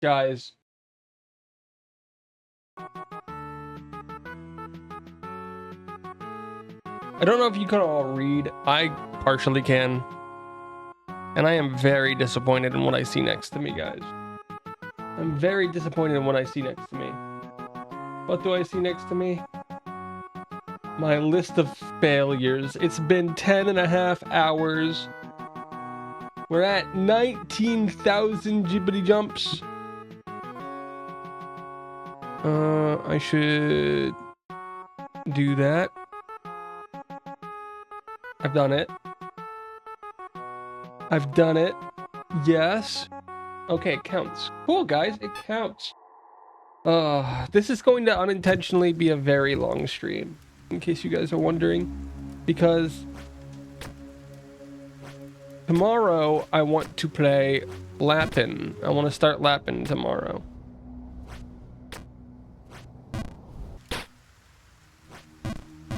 Guys, I don't know if you can all read. I partially can. And I am very disappointed in what I see next to me, guys. I'm very disappointed in what I see next to me. What do I see next to me? My list of failures. It's been 10 and a half hours. We're at 19,000 jibbity jumps. I should do that. I've done it. I've done it. Yes. Okay, it counts. Cool, guys. It counts. This is going to unintentionally be a very long stream, in case you guys are wondering, because tomorrow I want to play Lappin. I want to start Lappin tomorrow.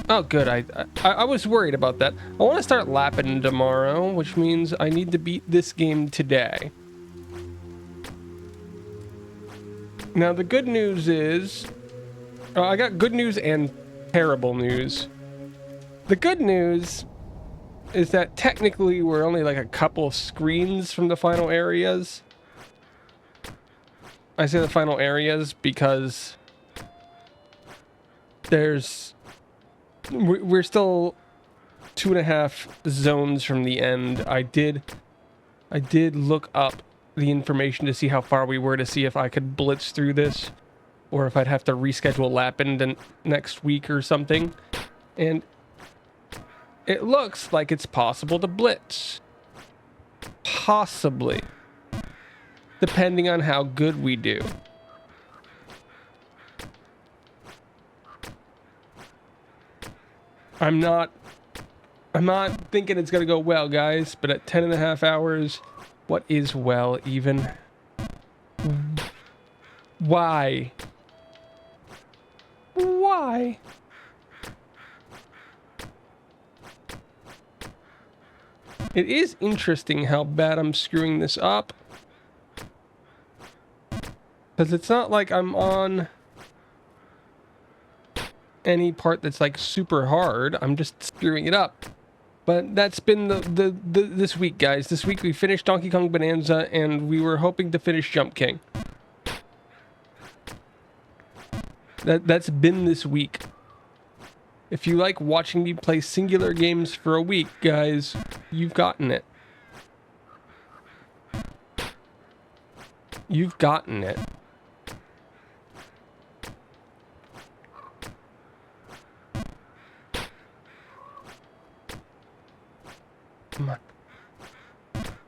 Oh, good. I was worried about that. I want to start Lappin tomorrow, which means I need to beat this game today. Now, the good news is... I got good news and terrible news. The good news is that technically we're only like a couple of screens from the final areas. I say the final areas because we're still 2.5 zones from the end. I did look up the information to see how far we were, to see if I could blitz through this or if I'd have to reschedule Lappin next week or something. And it looks like it's possible to blitz. Possibly. Depending on how good we do. I'm not thinking it's gonna go well, guys, but at 10 and a half hours, what is well even? Why? Why? It is interesting how bad I'm screwing this up. Because it's not like I'm on any part that's like super hard. I'm just screwing it up. But that's been this week, guys. This week we finished Donkey Kong Bonanza and we were hoping to finish Jump King. That's been this week. If you like watching me play singular games for a week, guys, you've gotten it. You've gotten it. Come on.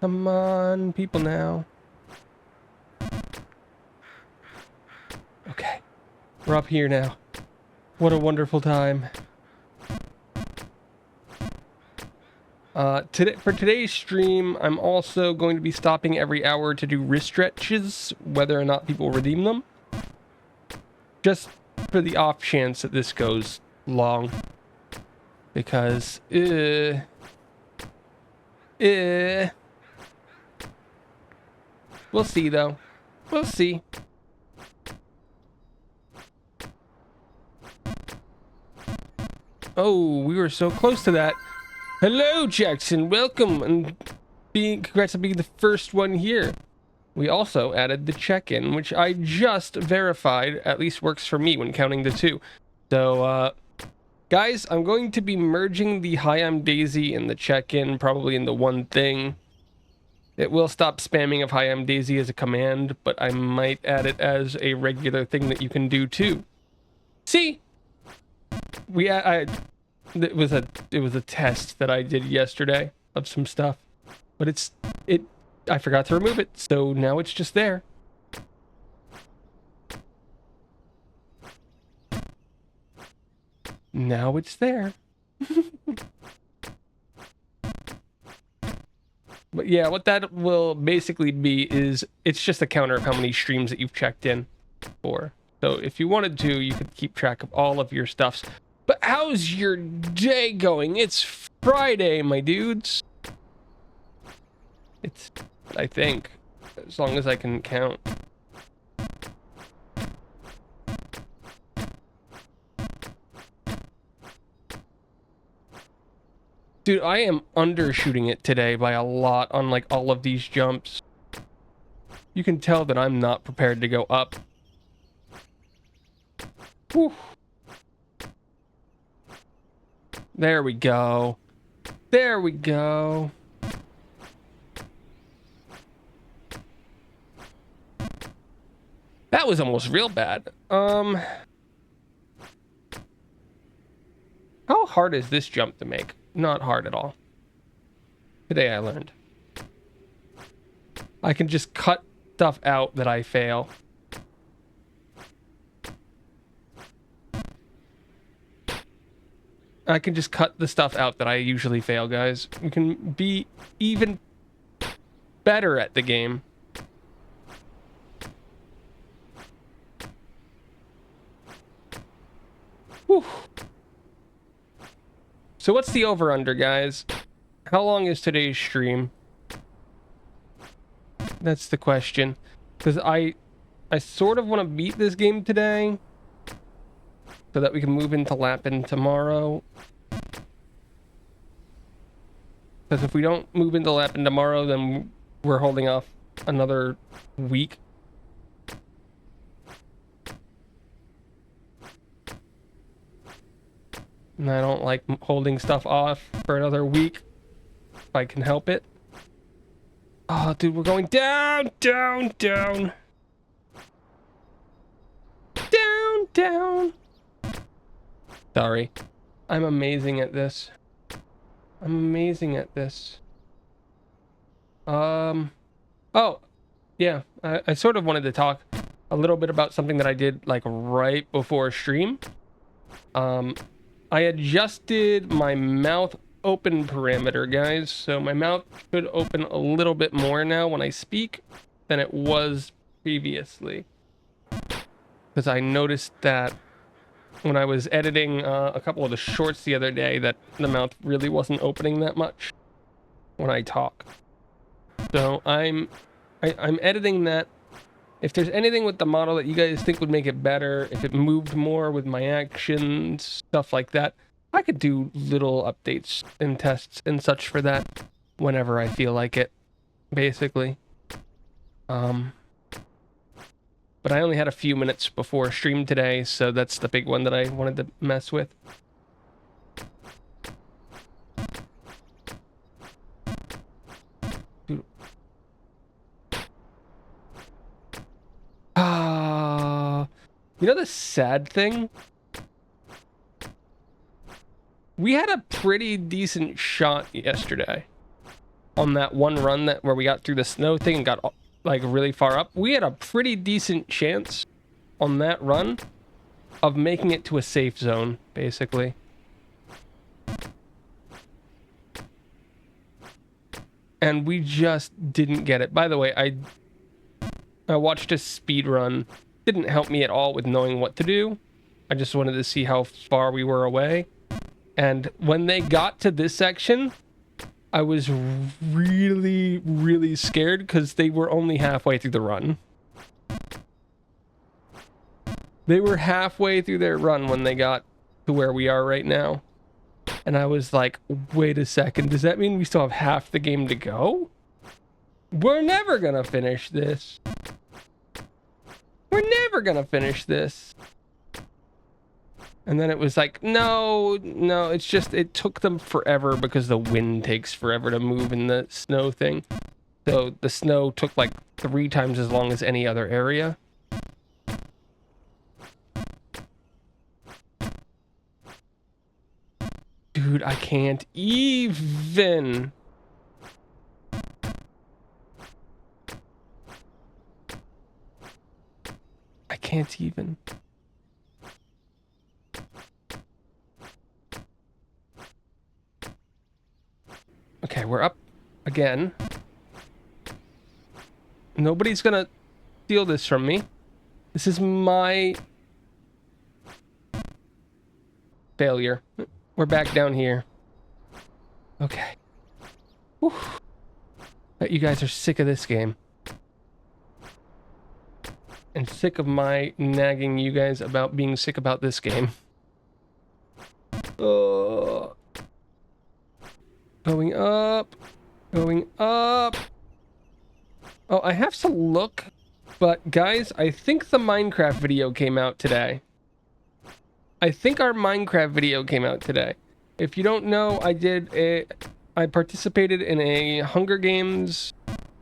Come on, people now. Okay. We're up here now. What a wonderful time. For today's stream, I'm also going to be stopping every hour to do wrist stretches, whether or not people redeem them. Just for the off chance that this goes long. Because, we'll see, though. We'll see. Oh, we were so close to that. Hello, Jackson. Welcome, and congrats on being the first one here. We also added the check-in, which I just verified at least works for me when counting the two. So, guys, I'm going to be merging the Hi, I'm Daisy and the check-in probably into one thing. It will stop spamming of Hi, I'm Daisy as a command, but I might add it as a regular thing that you can do too. See? It was a test that I did yesterday of some stuff, but I forgot to remove it, so now it's just there. Now it's there. But yeah, what that will basically be is it's just a counter of how many streams that you've checked in for. So if you wanted to, you could keep track of all of your stuffs. But how's your day going? It's Friday, my dudes. I think, as long as I can count. Dude, I am undershooting it today by a lot on like all of these jumps. You can tell that I'm not prepared to go up. Whew. There we go. There we go. That was almost real bad. How hard is this jump to make? Not hard at all. Today I learned. I can just cut stuff out that I fail. I can just cut the stuff out that I usually fail, guys. You can be even better at the game. Whew. So what's the over-under, guys? How long is today's stream? That's the question. Because I sort of want to beat this game today, so that we can move into Lappin tomorrow. Because if we don't move into Lappin tomorrow, then we're holding off another week. And I don't like holding stuff off for another week if I can help it. Oh, dude, we're going down, down, down. Down, down. Sorry. I'm amazing at this. I'm amazing at this. Oh, yeah. I sort of wanted to talk a little bit about something that I did like right before stream. I adjusted my mouth open parameter, guys. So my mouth should open a little bit more now when I speak than it was previously. Because I noticed that when I was editing a couple of the shorts the other day that the mouth really wasn't opening that much when I talk. So I'm editing that. If there's anything with the model that you guys think would make it better, if it moved more with my actions, stuff like that, I could do little updates and tests and such for that whenever I feel like it, basically. But I only had a few minutes before stream today, so that's the big one that I wanted to mess with. You know the sad thing? We had a pretty decent shot yesterday on that one run where we got through the snow thing and got like really far up. We had a pretty decent chance on that run of making it to a safe zone, basically. And we just didn't get it. By the way, I watched a speed run. Didn't help me at all with knowing what to do. I just wanted to see how far we were away. And when they got to this section, I was really, really scared because they were only halfway through the run. They were halfway through their run when they got to where we are right now. And I was like, wait a second, does that mean we still have half the game to go? We're never gonna finish this. We're never gonna finish this. And then it was like, no, it's just, it took them forever because the wind takes forever to move in the snow thing. So the snow took like 3 times as long as any other area. Dude, I can't even. I can't even. Okay, we're up again. Nobody's gonna steal this from me. This is my failure. We're back down here. Okay. Whew. Bet you guys are sick of this game. And sick of my nagging you guys about being sick about this game. Going up. Going up. Oh, I have to look. But guys, I think the Minecraft video came out today. I think our Minecraft video came out today. If you don't know, I participated in a Hunger Games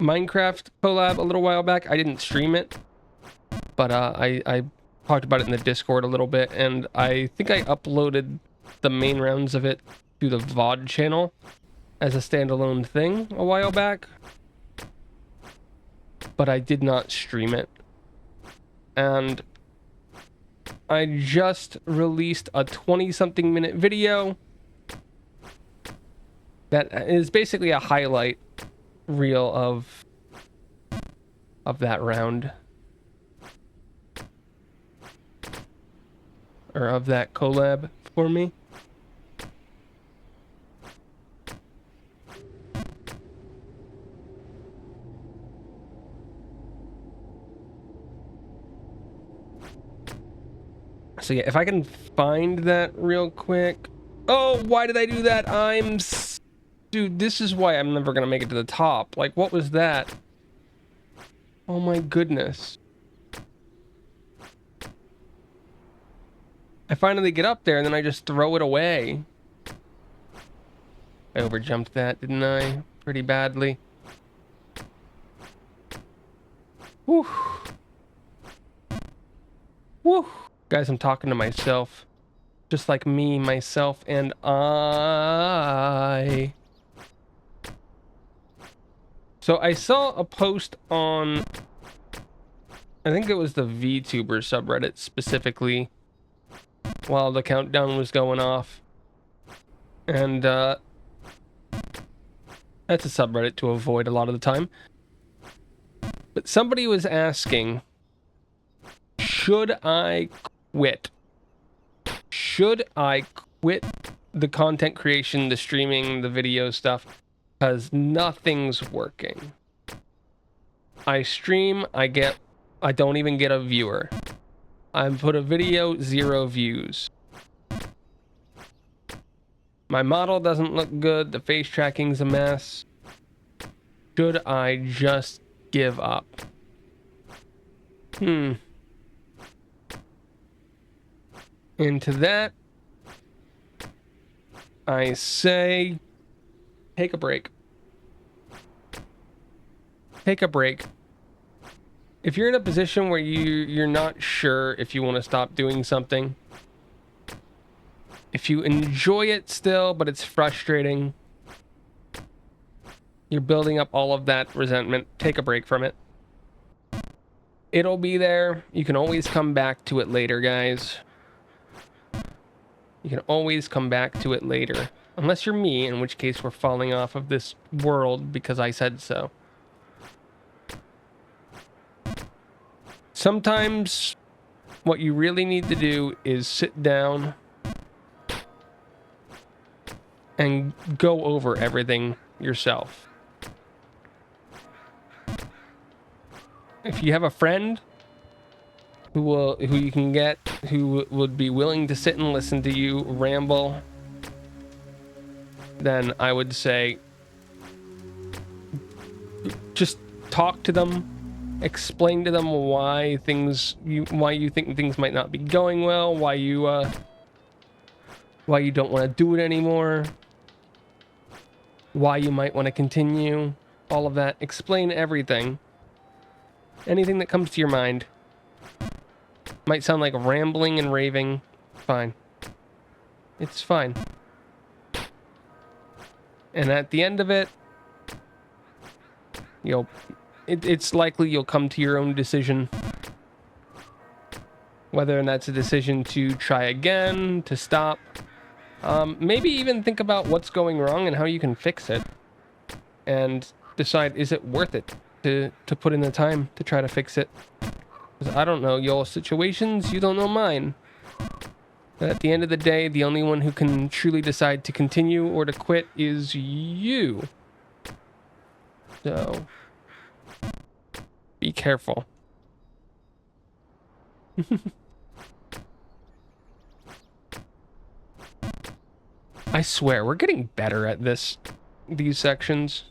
Minecraft collab a little while back. I didn't stream it, but I talked about it in the Discord a little bit, and I think I uploaded the main rounds of it to the VOD channel as a standalone thing a while back, but I did not stream it. And I just released a 20-something minute video that is basically a highlight reel of that round, or of that collab for me. So yeah, if I can find that real quick. Oh, why did I do that? Dude, this is why I'm never gonna make it to the top. Like, what was that? Oh my goodness. I finally get up there and then I just throw it away. I overjumped that, didn't I? Pretty badly. Whew. Whew. Guys, I'm talking to myself. Just like me, myself, and I. So I saw a post on, I think it was the VTuber subreddit specifically, while the countdown was going off. And that's a subreddit to avoid a lot of the time. But somebody was asking, should I quit? Should I quit the content creation, the streaming, the video stuff? Because nothing's working. I stream, I don't even get a viewer. I put a video, 0 views. My model doesn't look good, the face tracking's a mess. Should I just give up? And to that, I say, take a break. Take a break. If you're in a position where you're not sure if you want to stop doing something, if you enjoy it still, but it's frustrating, you're building up all of that resentment, take a break from it. It'll be there. You can always come back to it later, guys. You can always come back to it later. Unless you're me, in which case we're falling off of this world because I said so. Sometimes what you really need to do is sit down and go over everything yourself. If you have a friend who you can get, who would be willing to sit and listen to you ramble, then I would say just talk to them, explain to them why you think things might not be going well, why you don't want to do it anymore, why you might want to continue, all of that. Explain everything. Anything that comes to your mind. Might sound like rambling and raving. Fine. It's fine. And at the end of it, it's likely you'll come to your own decision. Whether that's a decision to try again, to stop. Maybe even think about what's going wrong and how you can fix it. And decide, is it worth it to put in the time to try to fix it? Because I don't know your situations, you don't know mine. But at the end of the day, the only one who can truly decide to continue or to quit is you. So, be careful. I swear, we're getting better at this. these sections.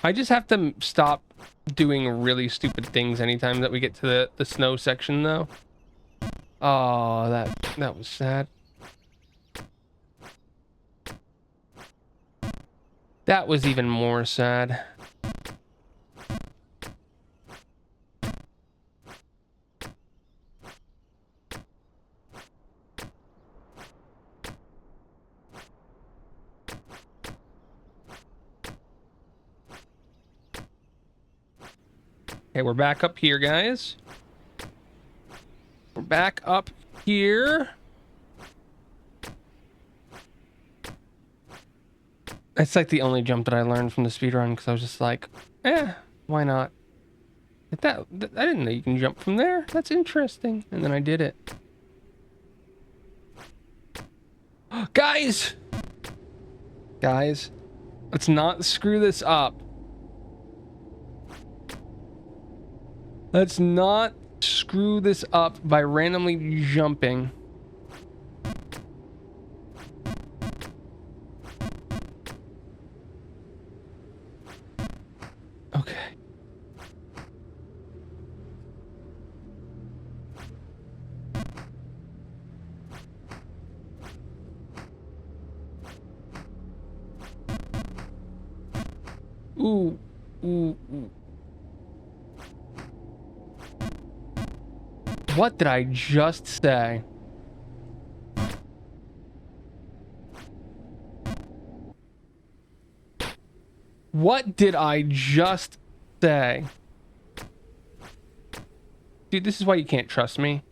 I just have to stop doing really stupid things anytime that we get to the snow section, though. Oh, that was sad. That was even more sad. Okay, we're back up here, guys. We're back up here. It's like the only jump that I learned from the speedrun, because I was just like, why not? I didn't know you can jump from there. That's interesting. And then I did it. Guys! Guys, let's not screw this up. Let's not screw this up by randomly jumping. Okay. Ooh. Ooh, ooh. What did I just say? What did I just say? Dude, this is why you can't trust me.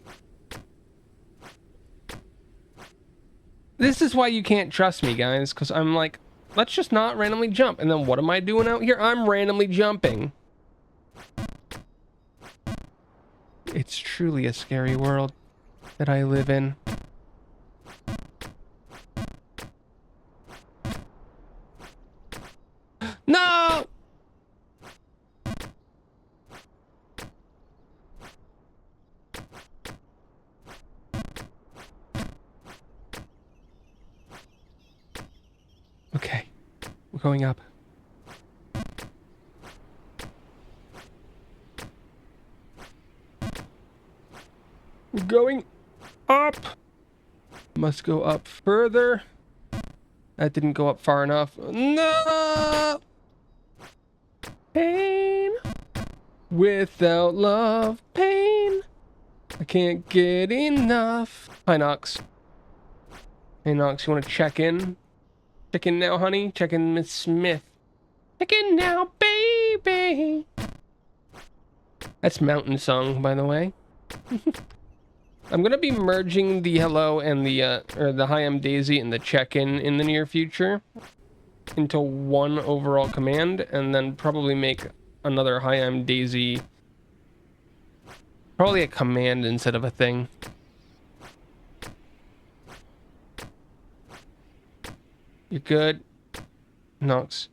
This is why you can't trust me, guys, because I'm like, let's just not randomly jump. And then what am I doing out here? I'm randomly jumping. It's truly a scary world that I live in. No! Okay, we're going up. We're going up. Must go up further. That didn't go up far enough. No! Pain. Without love, pain. I can't get enough. Hi, Nox. Hey, Nox, you want to check in? Check in now, honey. Check in, Miss Smith. Check in now, baby. That's Mountain Song, by the way. I'm gonna be merging the hello and the or the hi, I'm Daisy and the check-in in the near future into one overall command, and then probably make another hi, I'm Daisy. Probably a command instead of a thing. You're good, Nox.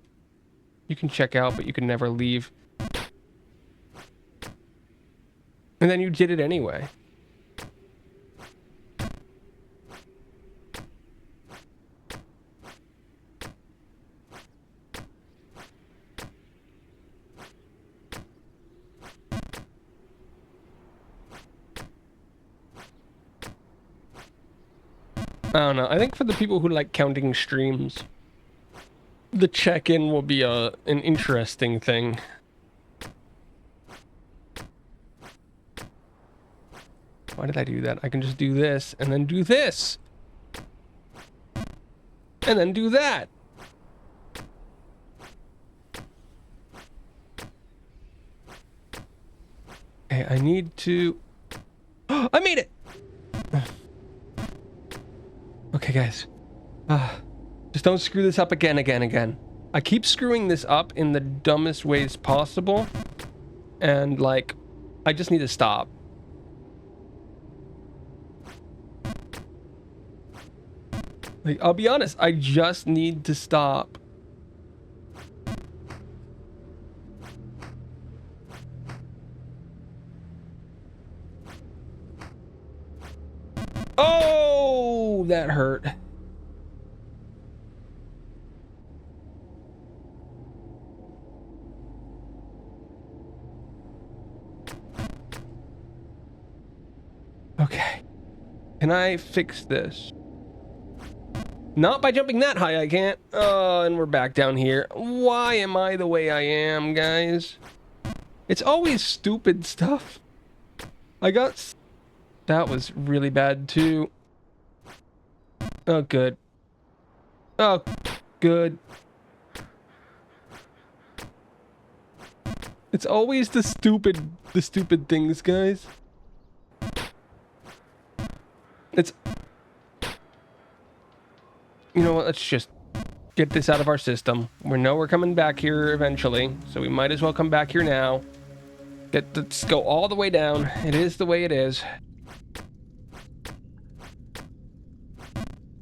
You can check out, but you can never leave. And then you did it anyway. I don't know. I think for the people who like counting streams, the check-in will be an interesting thing. Why did I do that? I can just do this, and then do this. And then do that. Okay, I need to... I made it! Okay, guys. Just don't screw this up again. I keep screwing this up in the dumbest ways possible. And, like, I just need to stop. Like, I'll be honest, I just need to stop. Oh! Oh, that hurt. Okay. Can I fix this? Not by jumping that high, I can't. Oh, and we're back down here. Why am I the way I am, guys? It's always stupid stuff. That was really bad, too. Oh, good. Oh, good. It's always the stupid things, guys. You know what, let's just get this out of our system. We know we're coming back here eventually, so we might as well come back here now. Let's go all the way down. It is the way it is.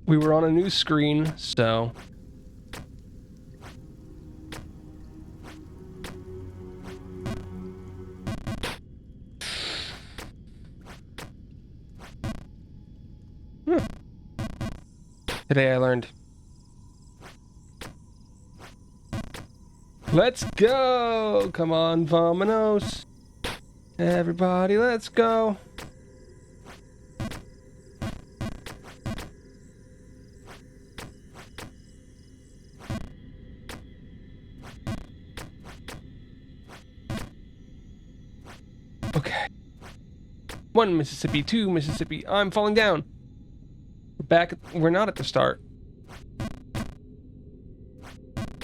We were on a new screen, so... Today I learned. Let's go! Come on, vamonos. Everybody, let's go. Okay. 1 Mississippi, 2 Mississippi. I'm falling down. We're not at the start.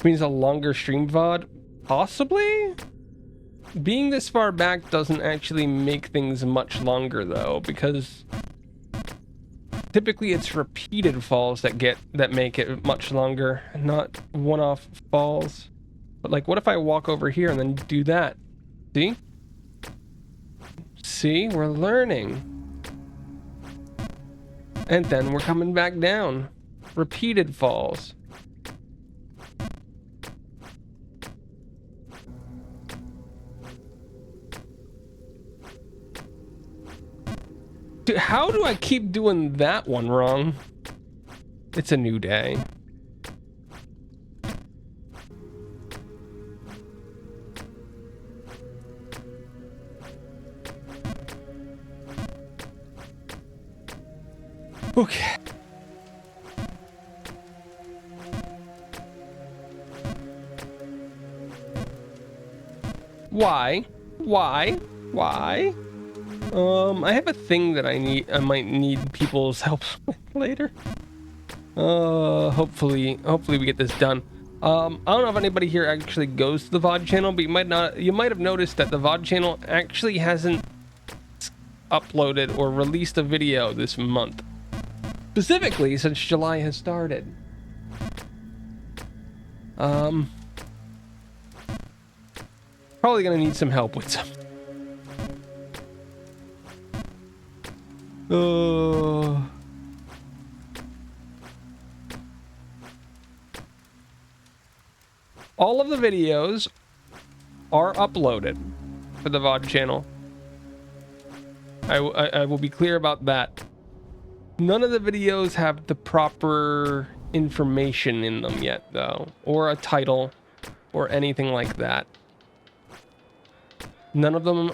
Means a longer stream VOD? Possibly? Being this far back doesn't actually make things much longer though, because typically it's repeated falls that make it much longer, not one-off falls. But like, what if I walk over here and then do that? See? See? We're learning. And then we're coming back down. Repeated falls. Dude, how do I keep doing that one wrong? It's a new day. Okay. Why? I have a thing that I might need people's help with later. Hopefully we get this done. I don't know if anybody here actually goes to the VOD channel, but you might have noticed that the VOD channel actually hasn't uploaded or released a video this month. Specifically since July has started. Probably gonna need some help with some. All of the videos are uploaded for the VOD channel. I will be clear about that. None of the videos have the proper information in them yet, though, or a title, or anything like that. None of them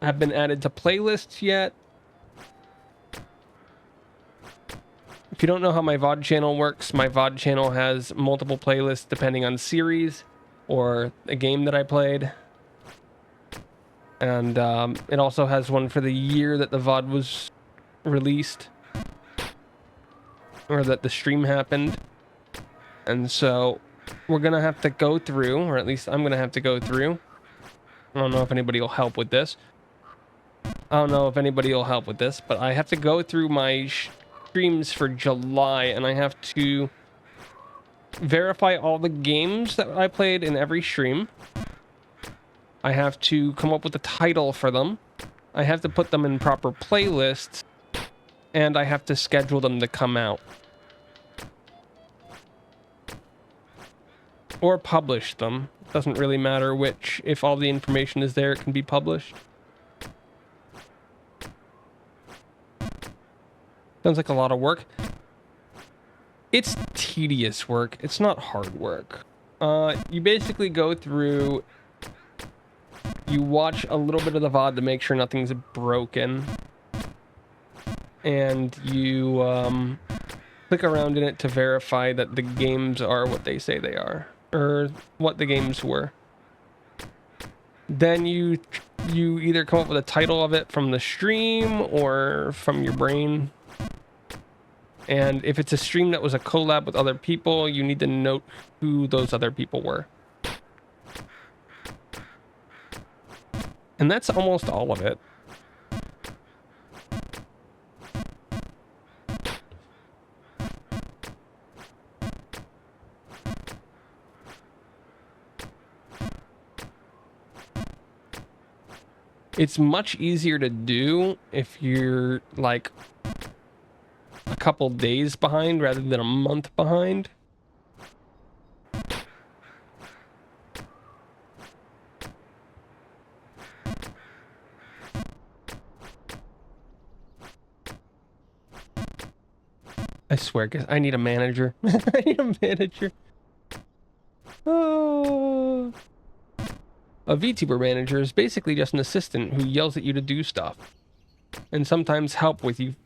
have been added to playlists yet. If you don't know how my VOD channel works, my VOD channel has multiple playlists depending on series or a game that I played. And it also has one for the year that the VOD was released, or that the stream happened. And so we're gonna have to go through, or at least I'm gonna have to go through. I don't know if anybody will help with this. But I have to go through my streams for July, and I have to verify all the games that I played in every stream. I have to come up with a title for them. I have to put them in proper playlists, and I have to schedule them to come out. Or publish them. Doesn't really matter which. If all the information is there, it can be published. Sounds like a lot of work. It's tedious work. It's not hard work. You basically go through, you watch a little bit of the VOD to make sure nothing's broken, and you click around in it to verify that the games are what they say they are, or what the games were. Then you either come up with a title of it from the stream or from your brain. And if it's a stream that was a collab with other people, you need to note who those other people were. And that's almost all of it. It's much easier to do if you're like a couple days behind rather than a month behind. I swear, guys, I need a manager. I need a manager. Oh. A VTuber manager is basically just an assistant who yells at you to do stuff, and sometimes help with you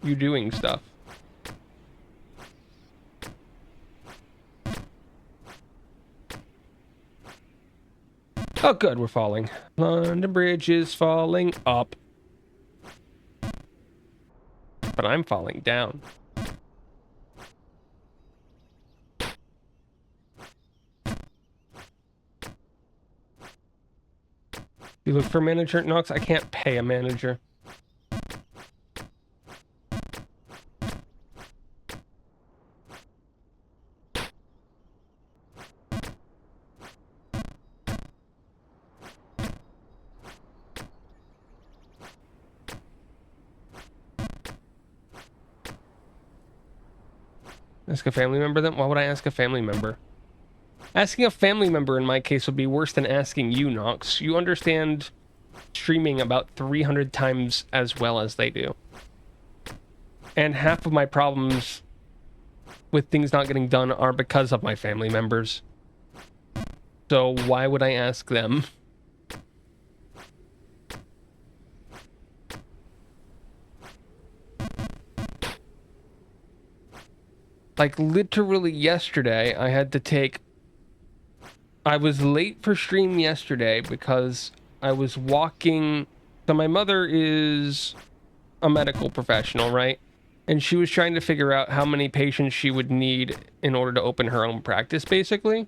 doing stuff. Oh, good, we're falling. London Bridge is falling up, but I'm falling down. You look for a manager at Nox? I can't pay a manager. Ask a family member then? Why would I ask a family member? Asking a family member in my case would be worse than asking you, Nox. You understand streaming about 300 times as well as they do. And half of my problems with things not getting done are because of my family members. So why would I ask them? Like literally yesterday, I was late for stream yesterday because I was walking. So my mother is a medical professional, right? And she was trying to figure out how many patients she would need in order to open her own practice, basically.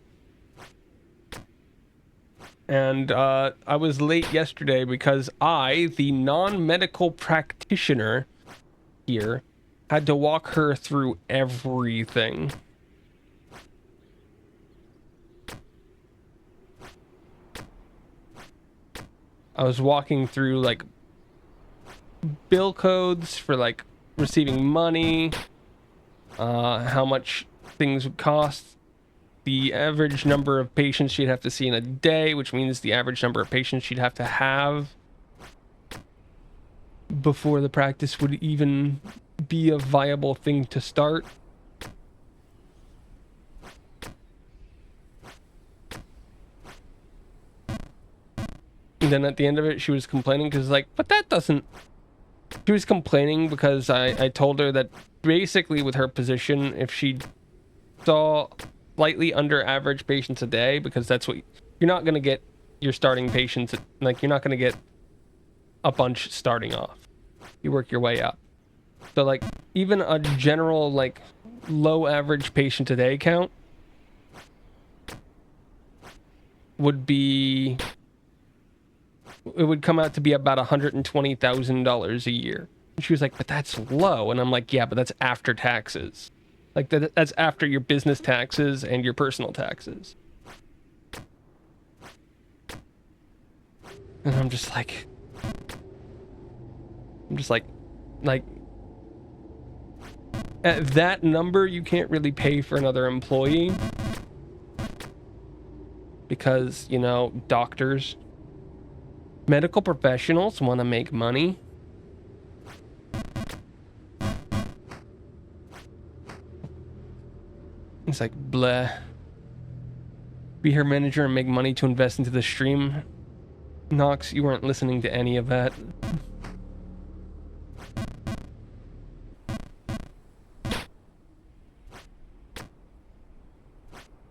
And I was late yesterday because I, the non-medical practitioner here, had to walk her through everything. I was walking through like bill codes for like receiving money, how much things would cost, the average number of patients she'd have to see in a day, which means the average number of patients she'd have to have before the practice would even be a viable thing to start. And then at the end of it, she was complaining because like, but that doesn't... She was complaining because I told her that basically with her position, if she saw slightly under average patients a day, because that's what... You're not going to get your starting patients, like you're not going to get a bunch starting off. You work your way up. So like even a general like low average patient a day count would be... It would come out to be about $120,000 a year. And she was like, but that's low. And I'm like, yeah, but that's after taxes. Like that's after your business taxes and your personal taxes. And I'm just like, at that number, you can't really pay for another employee. Because, you know, doctors, medical professionals want to make money. He's like, bleh. Be her manager and make money to invest into the stream. Nox, you weren't listening to any of that.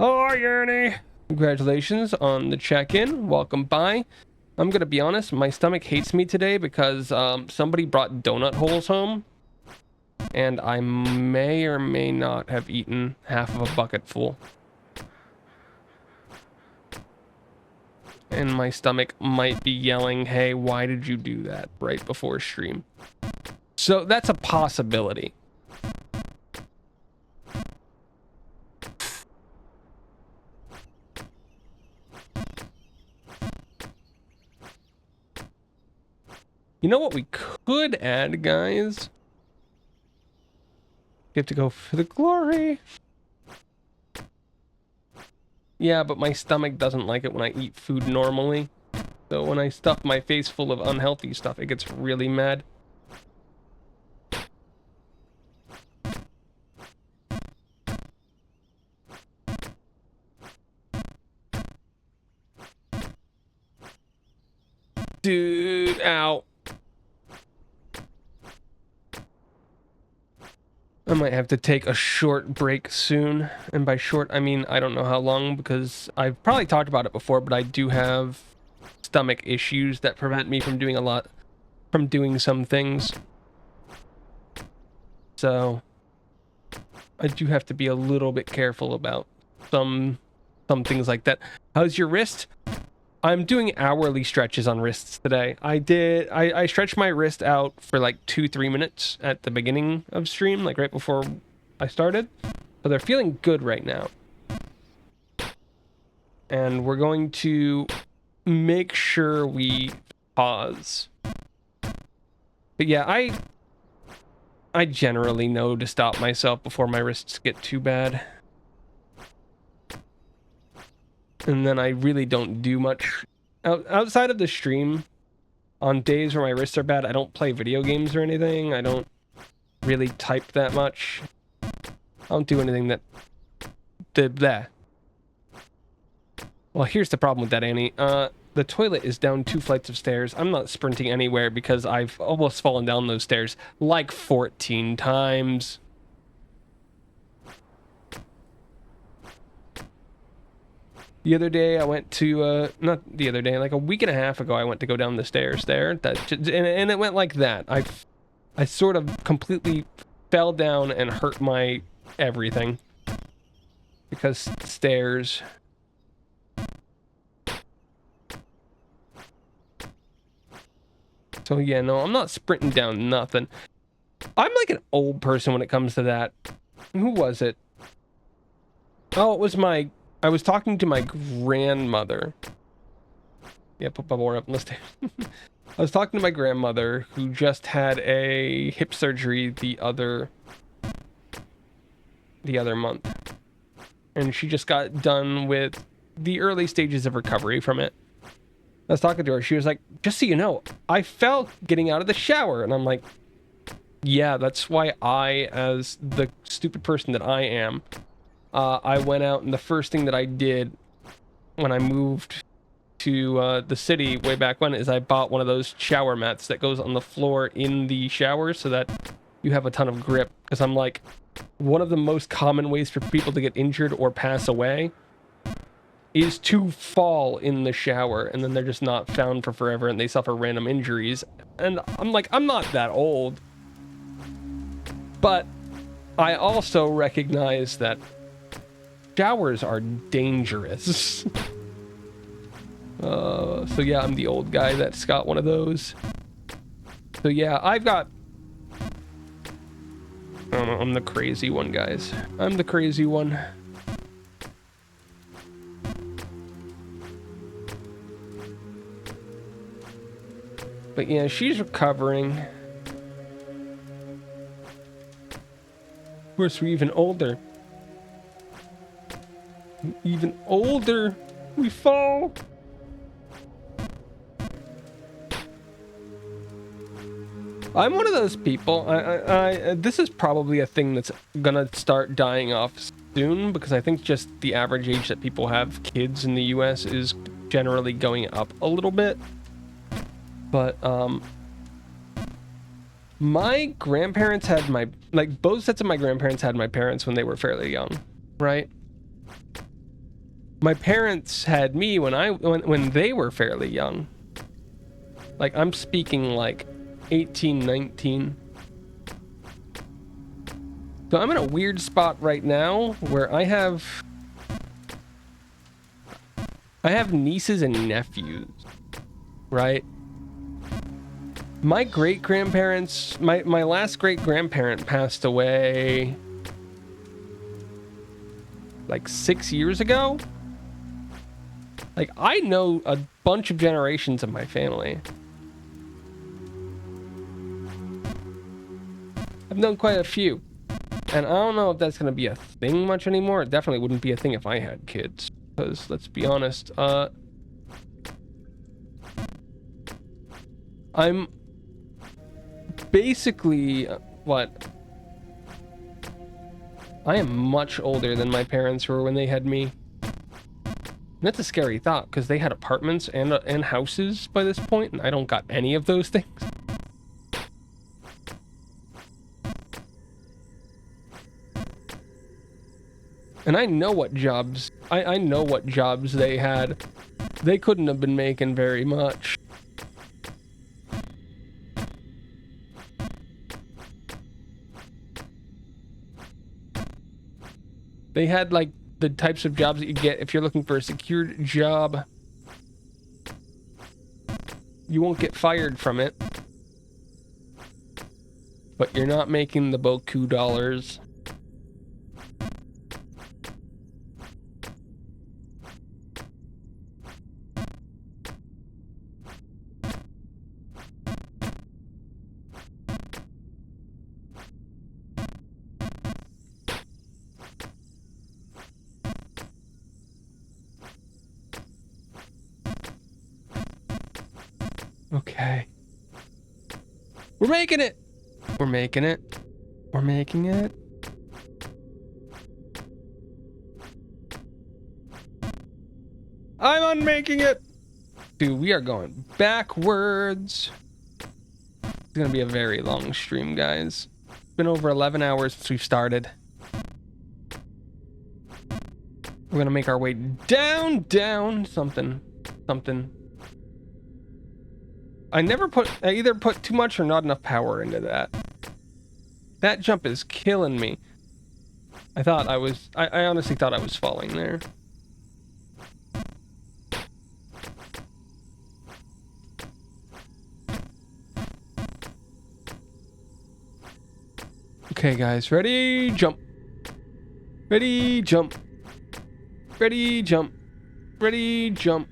Oh, Yerny! Congratulations on the check-in. Welcome by. I'm gonna be honest, my stomach hates me today because somebody brought donut holes home. And I may or may not have eaten half of a bucket full. And my stomach might be yelling, hey, why did you do that right before stream? So that's a possibility. You know what we could add, guys? You have to go for the glory. Yeah, but my stomach doesn't like it when I eat food normally. So when I stuff my face full of unhealthy stuff, it gets really mad. Dude, ow. I might have to take a short break soon. And by short, I mean, I don't know how long, because I've probably talked about it before, but I do have stomach issues that prevent me from doing some things. So I do have to be a little bit careful about some things like that. How's your wrist? I'm doing hourly stretches on wrists today. I stretched my wrist out for like 2-3 minutes at the beginning of stream, like right before I started. But they're feeling good right now. And we're going to make sure we pause. But yeah, I generally know to stop myself before my wrists get too bad. And then I really don't do much outside of the stream. On days where my wrists are bad, I don't play video games or anything. I don't really type that much. I don't do anything that did that. Well, here's the problem with that, Annie. The toilet is down 2 flights of stairs. I'm not sprinting anywhere because I've almost fallen down those stairs like 14 times. The other day I went to, not the other day, like a week and a half ago, I went to go down the stairs there. And it went like that. I sort of completely fell down and hurt my everything. Because stairs. So yeah, no, I'm not sprinting down nothing. I'm like an old person when it comes to that. Who was it? Oh, it was I was talking to my grandmother. Yeah, put my board up on the stairs. I was talking to my grandmother who just had a hip surgery the other month. And she just got done with the early stages of recovery from it. I was talking to her. She was like, just so you know, I fell getting out of the shower. And I'm like, yeah, that's why I, as the stupid person that I am, I went out, and the first thing that I did when I moved to the city way back when is I bought one of those shower mats that goes on the floor in the shower so that you have a ton of grip. Because I'm like, one of the most common ways for people to get injured or pass away is to fall in the shower, and then they're just not found for forever and they suffer random injuries. And I'm like, I'm not that old. But I also recognize that showers are dangerous. So yeah, I'm the old guy that's got one of those. So yeah, I don't know, I'm the crazy one, guys. I'm the crazy one. But yeah, she's recovering. Of course, we're even older. Even older, we fall. I'm one of those people. This is probably a thing that's gonna start dying off soon, because I think just the average age that people have kids in the US is generally going up a little bit. But my grandparents had both sets of my grandparents had my parents when they were fairly young, right? My parents had me when they were fairly young. Like, I'm speaking like 18, 19. So I'm in a weird spot right now where I have nieces and nephews, right? My great-grandparents, my last great-grandparent passed away like 6 years ago. Like, I know a bunch of generations of my family. I've known quite a few. And I don't know if that's going to be a thing much anymore. It definitely wouldn't be a thing if I had kids. Because, let's be honest, I'm basically, what? I am much older than my parents were when they had me. And that's a scary thought, because they had apartments and houses by this point, and I don't got any of those things. And I know what jobs, I know what jobs they had. They couldn't have been making very much. They had, like, the types of jobs that you get if you're looking for a secured job. You won't get fired from it. But you're not making the beaucoup dollars. Okay. We're making it! We're making it. We're making it. I'm unmaking it! Dude, we are going backwards. It's gonna be a very long stream, guys. It's been over 11 hours since we've started. We're gonna make our way down, something. I either put too much or not enough power into that. That jump is killing me. I honestly thought I was falling there. Okay, guys, ready, jump. Ready, jump. Ready, jump. Ready, jump.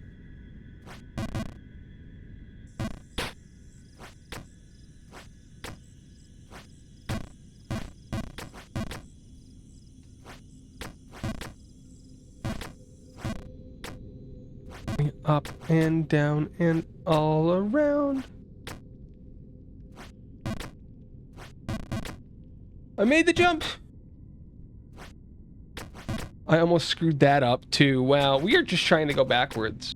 Up and down and all around. I made the jump. I almost screwed that up too. Wow, we are just trying to go backwards.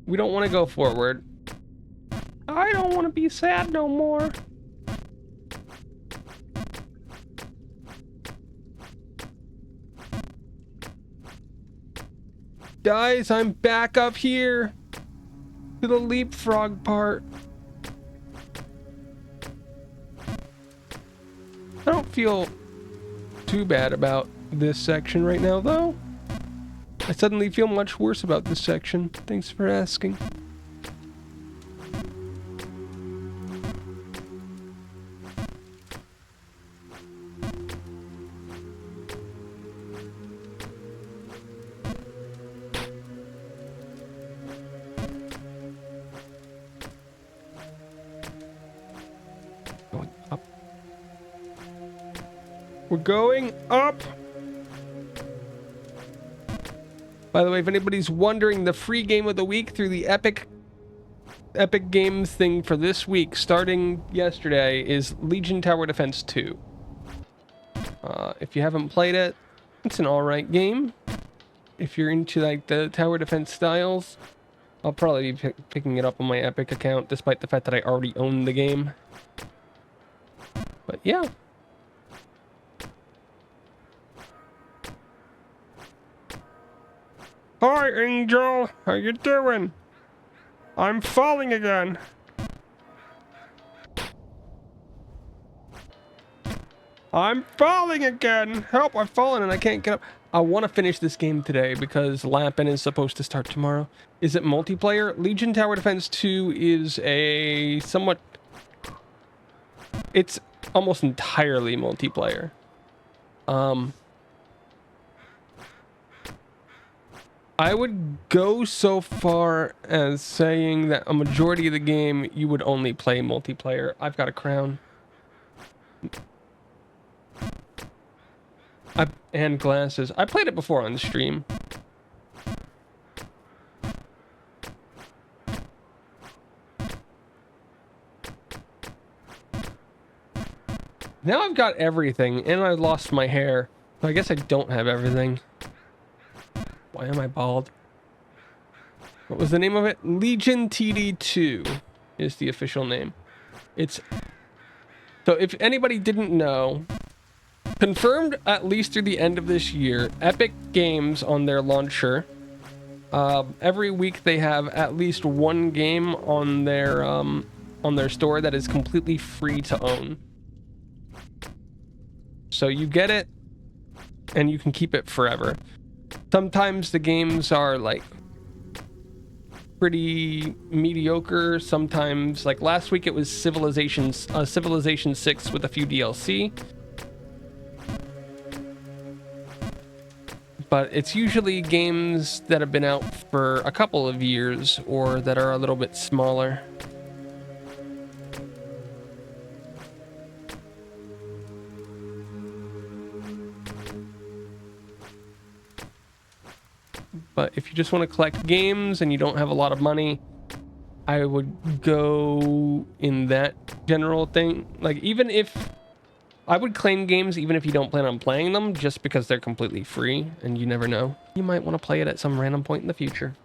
We don't want to go forward. I don't want to be sad no more. Guys, I'm back up here to the leapfrog part. I don't feel too bad about this section right now, though. I suddenly feel much worse about this section. Thanks for asking. We're going up. By the way, if anybody's wondering, the free game of the week through the Epic Games thing for this week, starting yesterday, is Legion Tower Defense 2. If you haven't played it, it's an alright game. If you're into like the tower defense styles, I'll probably be picking it up on my Epic account, despite the fact that I already own the game. But yeah. Hi, Angel. How you doing? I'm falling again. I'm falling again. Help, I've fallen and I can't get up. I want to finish this game today because Lampin is supposed to start tomorrow. Is it multiplayer? Legion Tower Defense 2 is a somewhat... It's almost entirely multiplayer. I would go so far as saying that a majority of the game you would only play multiplayer. I've got a crown. And glasses. I played it before on stream. Now I've got everything, and I lost my hair. So I guess I don't have everything. Why am I bald? What was the name of it? Legion TD2 is the official name. It's... So if anybody didn't know, confirmed at least through the end of this year, Epic Games on their launcher, every week they have at least one game on their store that is completely free to own. So you get it, and you can keep it forever. Sometimes the games are like pretty mediocre. Sometimes, like last week, it was Civilization 6 with a few DLC. But it's usually games that have been out for a couple of years or that are a little bit smaller. But if you just want to collect games and you don't have a lot of money, I would go in that general thing. Like, even if I would claim games even if you don't plan on playing them, just because they're completely free and you never know. You might want to play it at some random point in the future.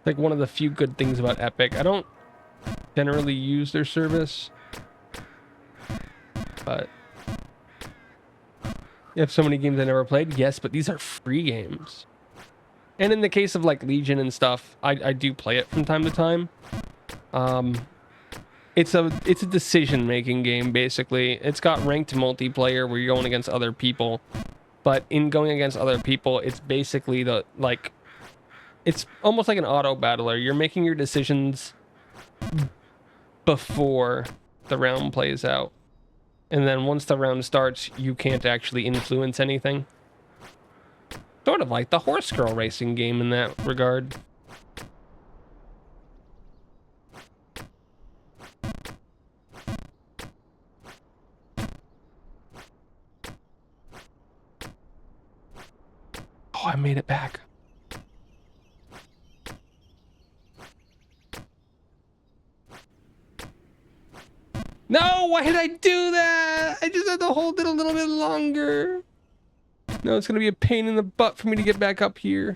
Like one of the few good things about Epic. I don't generally use their service, but you have so many games I never played. Yes, but these are free games. And in the case of like Legion and stuff, I do play it from time to time. It's a decision-making game, basically. It's got ranked multiplayer where you're going against other people, but in going against other people, it's basically it's almost like an auto battler. You're making your decisions before the round plays out. And then once the round starts, you can't actually influence anything. Sort of like the Horse Girl racing game in that regard. Oh, I made it back. No, why did I do that? I just had to hold it a little bit longer. No, it's gonna be a pain in the butt for me to get back up here.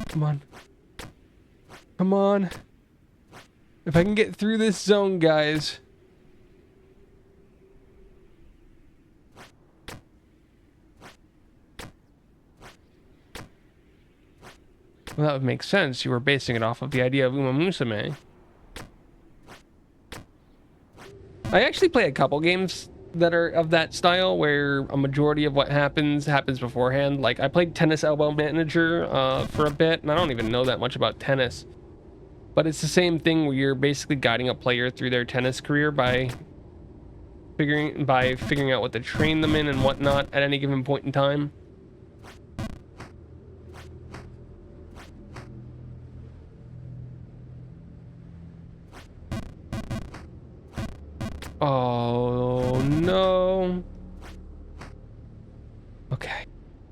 Come on. Come on. If I can get through this zone, guys. Well, that would make sense. You were basing it off of the idea of Uma Musume. I actually play a couple games that are of that style where a majority of what happens beforehand. Like I played Tennis Elbow Manager for a bit, and I don't even know that much about tennis. But it's the same thing where you're basically guiding a player through their tennis career by figuring out what to train them in and whatnot at any given point in time. Okay.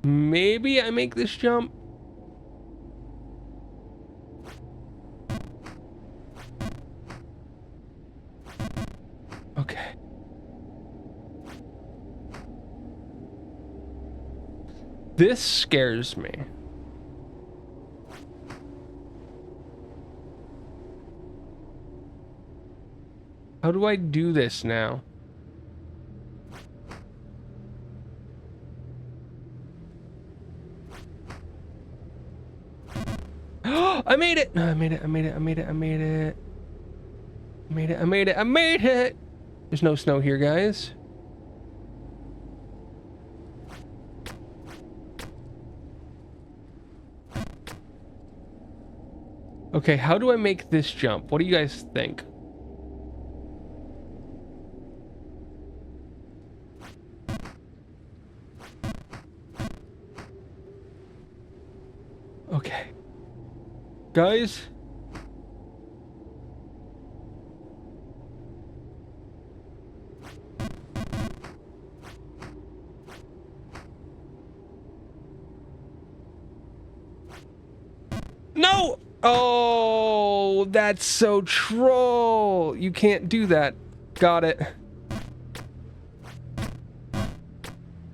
Maybe I make this jump. Okay. This scares me. How do I do this now? I made it! I made it, I made it, I made it, I made it. I made it, I made it, I made it! There's no snow here, guys. Okay, how do I make this jump? What do you guys think? Okay. Guys? No! Oh, that's so troll. You can't do that. Got it.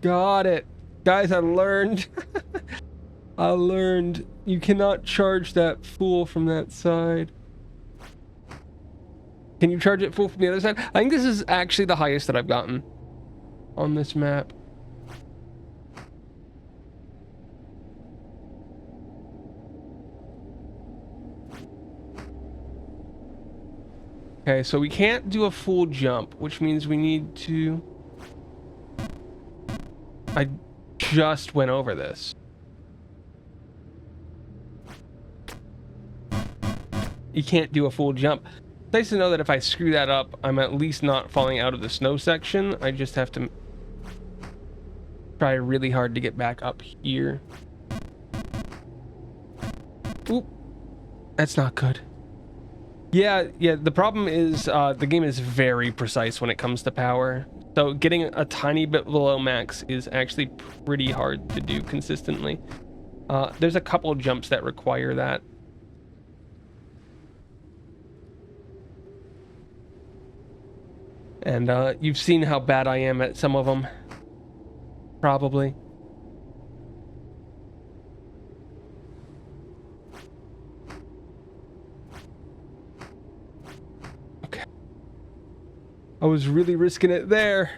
Got it. Guys, I learned. I learned. You cannot charge that fool from that side. Can you charge it full from the other side? I think this is actually the highest that I've gotten on this map. Okay, so we can't do a full jump, which means we need to... I just went over this. You can't do a full jump. It's nice to know that if I screw that up, I'm at least not falling out of the snow section. I just have to try really hard to get back up here. Oop. That's not good. Yeah, the problem is the game is very precise when it comes to power. So getting a tiny bit below max is actually pretty hard to do consistently. There's a couple jumps that require that. And you've seen how bad I am at some of them. Probably. Okay. I was really risking it there.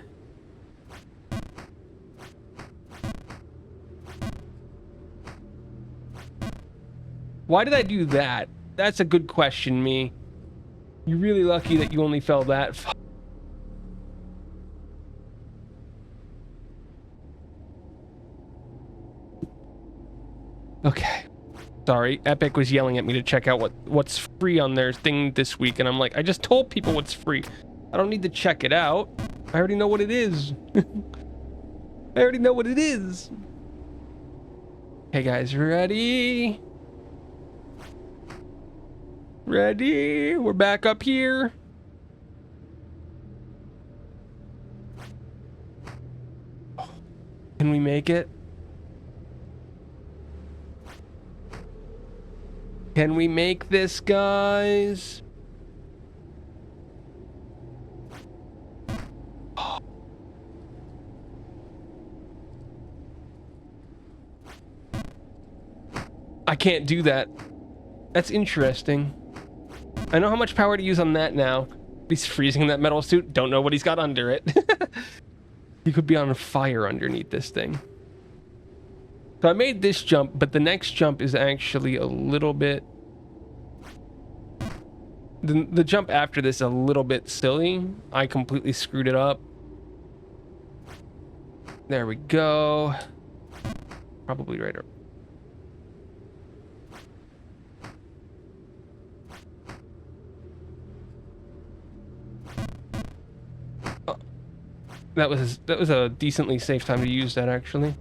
Why did I do that? That's a good question, me. You're really lucky that you only fell that far. Okay. Sorry, Epic was yelling at me to check out what's free on their thing this week, and I'm like, I just told people what's free. I don't need to check it out. I already know what it is. I already know what it is. Okay, guys, ready? Ready? We're back up here. Can we make it? Can we make this, guys? I can't do that. That's interesting. I know how much power to use on that now. He's freezing that metal suit. Don't know what he's got under it. He could be on fire underneath this thing. So I made this jump, but the next jump is actually a little bit... The jump after this is a little bit silly. I completely screwed it up. There we go. Probably right over. Oh. That was a decently safe time to use that, actually.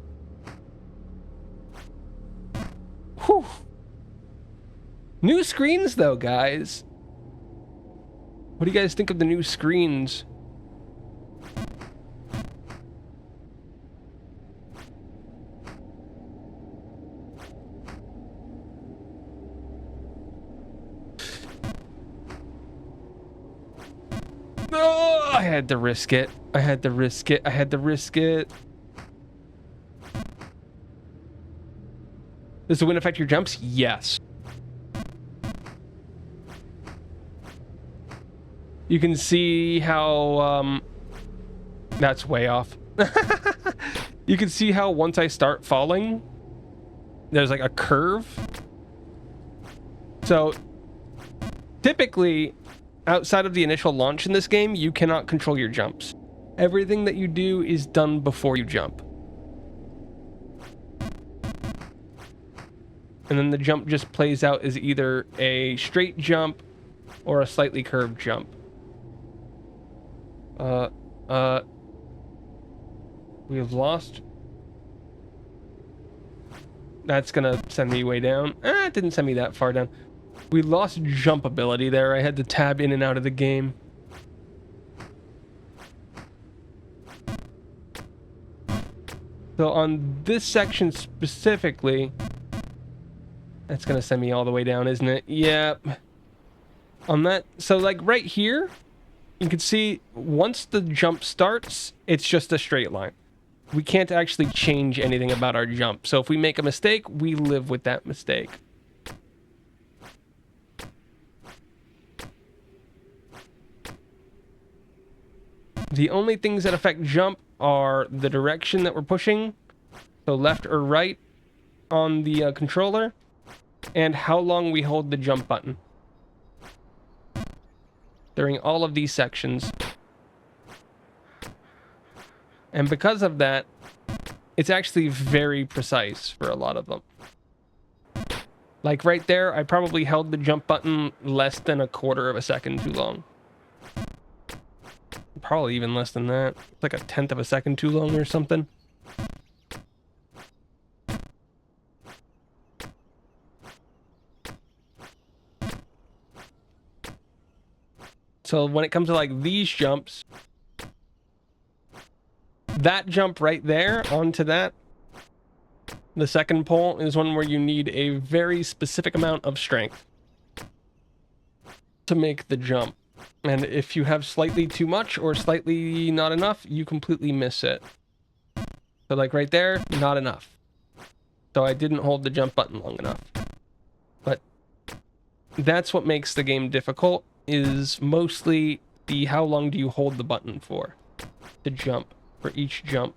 Whew. New screens, though, guys. What do you guys think of the new screens? I had to risk it. I had to risk it. I had to risk it. Does the wind affect your jumps? Yes. You can see how, that's way off. You can see how once I start falling, there's like a curve. So typically, outside of the initial launch in this game, you cannot control your jumps. Everything that you do is done before you jump. And then the jump just plays out as either a straight jump or a slightly curved jump. We've lost. That's gonna send me way down. It didn't send me that far down. We lost jump ability there. I had to tab in and out of the game. So on this section specifically, that's gonna send me all the way down, isn't it? Yep. On that, so like right here, you can see once the jump starts, it's just a straight line. We can't actually change anything about our jump. So if we make a mistake, we live with that mistake. The only things that affect jump are the direction that we're pushing, so left or right on the controller, and how long we hold the jump button during all of these sections. And because of that, it's actually very precise for a lot of them. Like right there, I probably held the jump button less than a quarter of a second too long. Probably even less than that. It's like a tenth of a second too long or something. So when it comes to like these jumps, that jump right there onto that, the second pole, is one where you need a very specific amount of strength to make the jump. And if you have slightly too much or slightly not enough, you completely miss it. So like right there, not enough. So I didn't hold the jump button long enough. But that's what makes the game difficult, is mostly the how long do you hold the button for to jump, for each jump.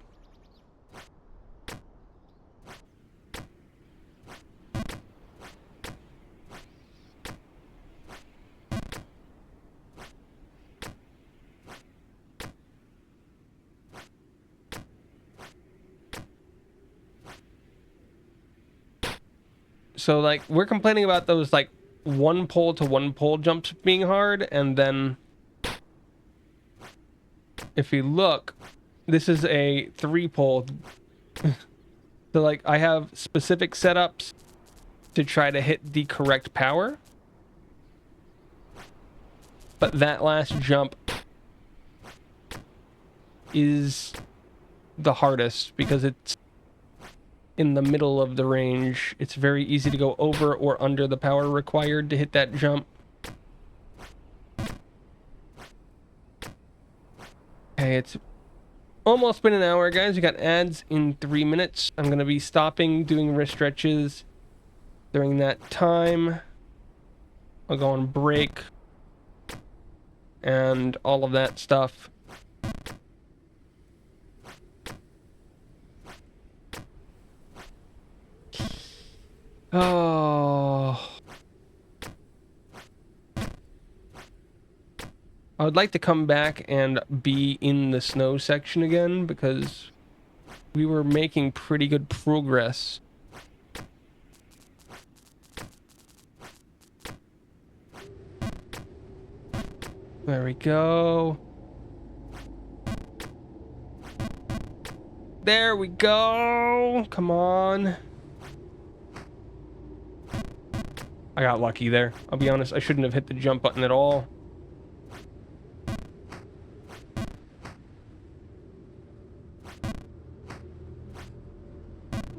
So like we're complaining about those like one pole to one pole jumps being hard, and then if we look, this is a 3-pole. So like I have specific setups to try to hit the correct power, but that last jump is the hardest because it's in the middle of the range. It's very easy to go over or under the power required to hit that jump. Okay, it's almost been an hour, guys. We got ads in 3 minutes. I'm gonna be stopping doing wrist stretches during that time. I'll go on break and all of that stuff. Oh, I would like to come back and be in the snow section again, because we were making pretty good progress. There we go. There we go. Come on. I got lucky there. I'll be honest, I shouldn't have hit the jump button at all.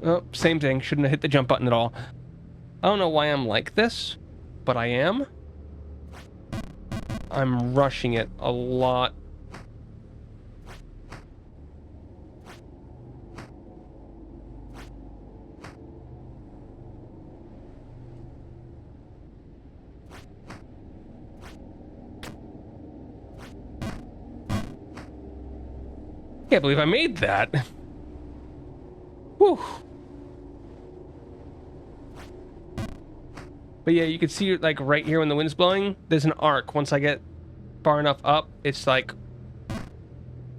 Oh, same thing. Shouldn't have hit the jump button at all. I don't know why I'm like this, but I am. I'm rushing it a lot. Can't believe I made that. Whew. But yeah, you can see like right here when the wind's blowing, there's an arc. Once I get far enough up, it's like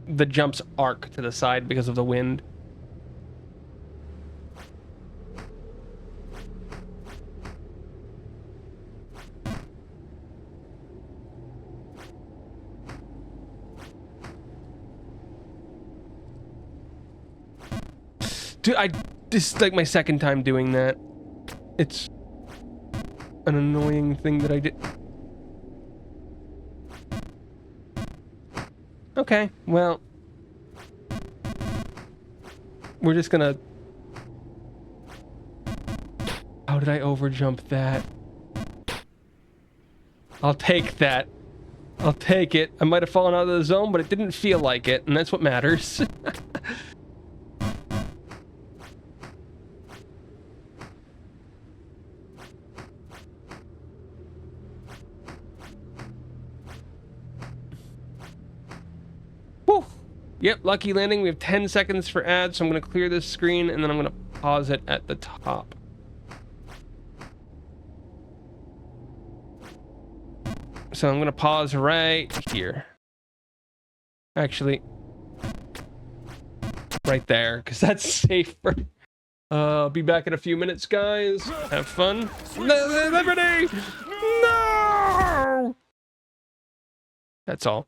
the jumps arc to the side because of the wind. Dude, this is like my second time doing that. It's an annoying thing that I did. Okay, well, we're just gonna... How did I overjump that? I'll take that. I'll take it. I might have fallen out of the zone, but it didn't feel like it, and that's what matters. Whew. Yep, lucky landing. We have 10 seconds for ads, so I'm going to clear this screen, and then I'm going to pause it at the top. So I'm going to pause right here. Actually, right there, because that's safer. I'll be back in a few minutes, guys. Have fun. Liberty! No! That's all.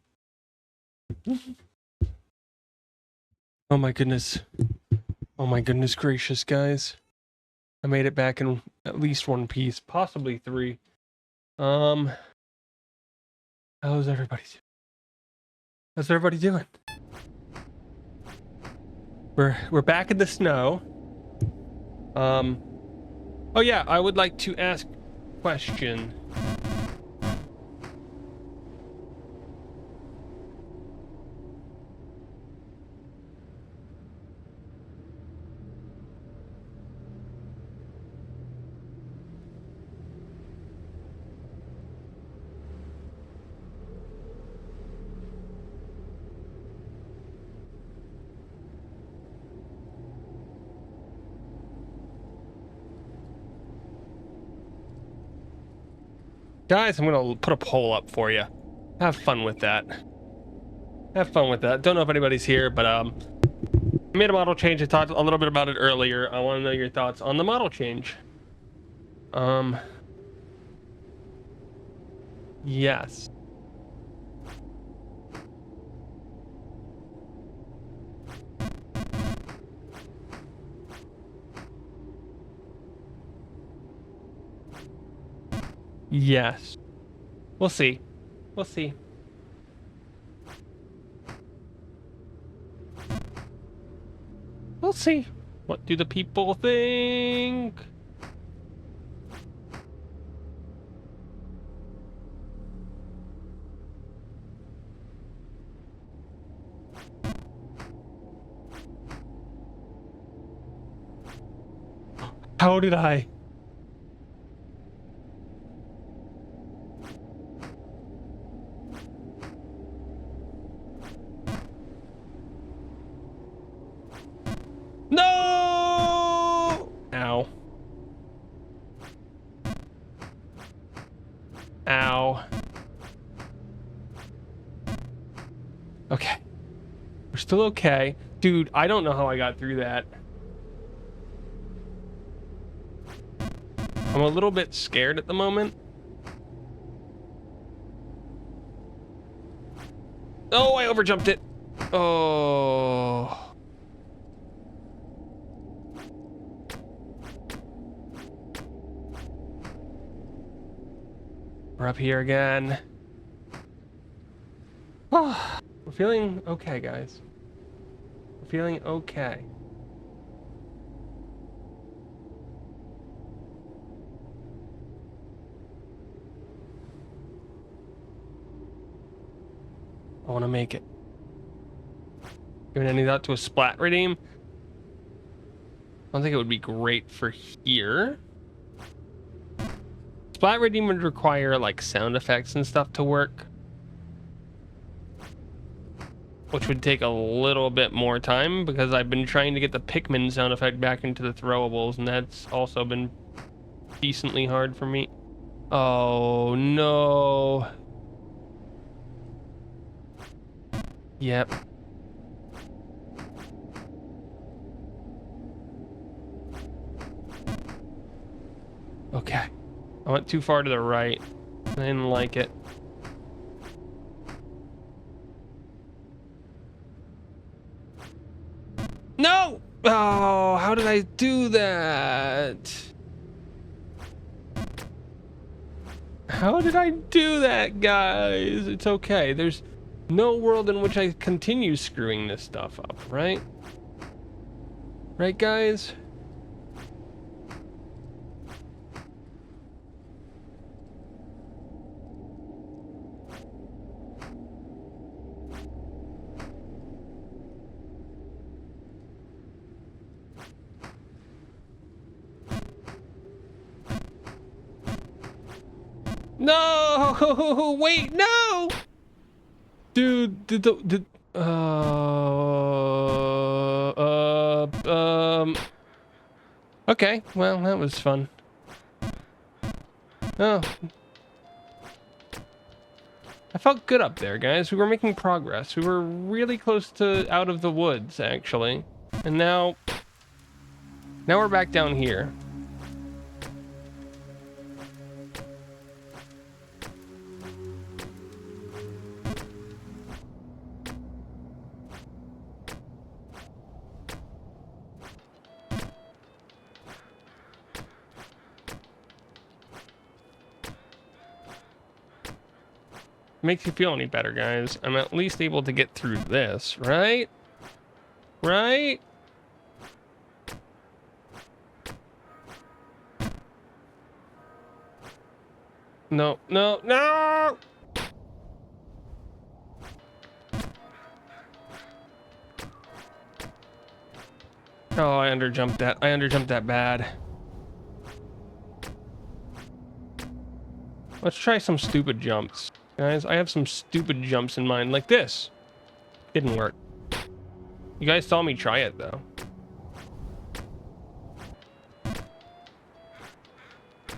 Oh my goodness. Oh my goodness gracious, guys. I made it back in at least one piece, possibly three. How's everybody doing? How's everybody doing? We're back in the snow. Oh yeah, I would like to ask a question. Guys, I'm gonna put a poll up for you. Have fun with that. Have fun with that. Don't know if anybody's here, but I made a model change. I talked a little bit about it earlier. I want to know your thoughts on the model change. Yes. Yes. We'll see. We'll see. We'll see. What do the people think? How did I? No! Ow. Ow. Okay. We're still okay. Dude, I don't know how I got through that. I'm a little bit scared at the moment. Oh, I overjumped it. Oh. We're up here again. Oh, we're feeling okay, guys. We're feeling okay. I want to make it. Giving any thought to a splat redeem? I don't think it would be great for here. Splat redeem would require like sound effects and stuff to work. which would take a little bit more time because I've been trying to get the Pikmin sound effect back into the throwables, and that's also been decently hard for me. Oh no. Yep. Okay. I went too far to the right. I didn't like it. No! Oh, how did I do that? How did I do that, guys? It's okay. There's no world in which I continue screwing this stuff up, right? Right, guys? No! Wait, no! Dude, okay, well, that was fun. Oh. I felt good up there, guys. We were making progress. We were really close to out of the woods, actually. And now we're back down here. Makes you feel any better, guys. I'm at least able to get through this, right? Right? No, no, no! Oh, I underjumped that. I underjumped that bad. Let's try some stupid jumps. Guys, I have some stupid jumps in mind, like this. Didn't work. You guys saw me try it, though.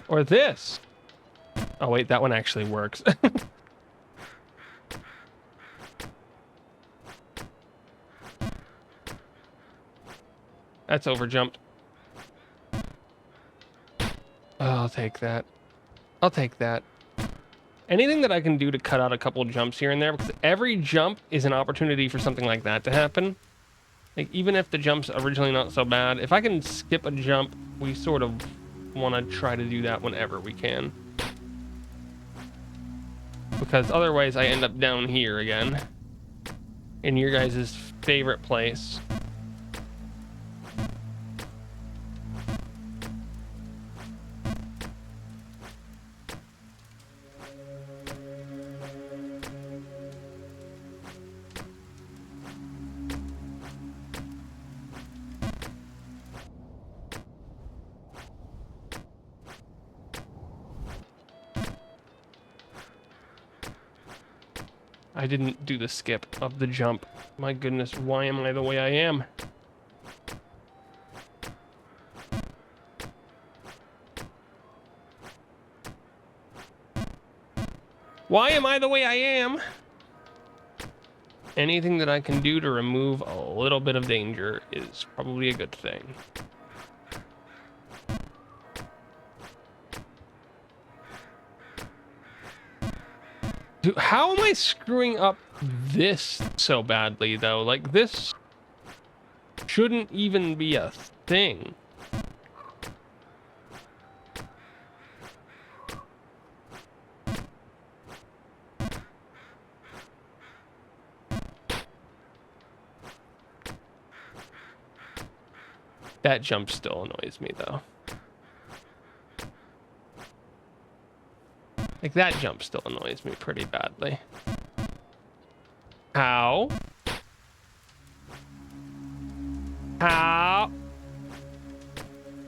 Or this. Oh, wait, that one actually works. That's overjumped. Oh, I'll take that. I'll take that. Anything that I can do to cut out a couple jumps here and there, because every jump is an opportunity for something like that to happen. Like, even if the jump's originally not so bad, if I can skip a jump, we sort of want to try to do that whenever we can. Because otherwise I end up down here again. In your guys' favorite place. I didn't do the skip of the jump. My goodness, why am I the way I am? Why am I the way I am? Anything that I can do to remove a little bit of danger is probably a good thing. Dude, how am I screwing up this so badly, though? Like, this shouldn't even be a thing. That jump still annoys me, though. Like, that jump still annoys me pretty badly. How? How?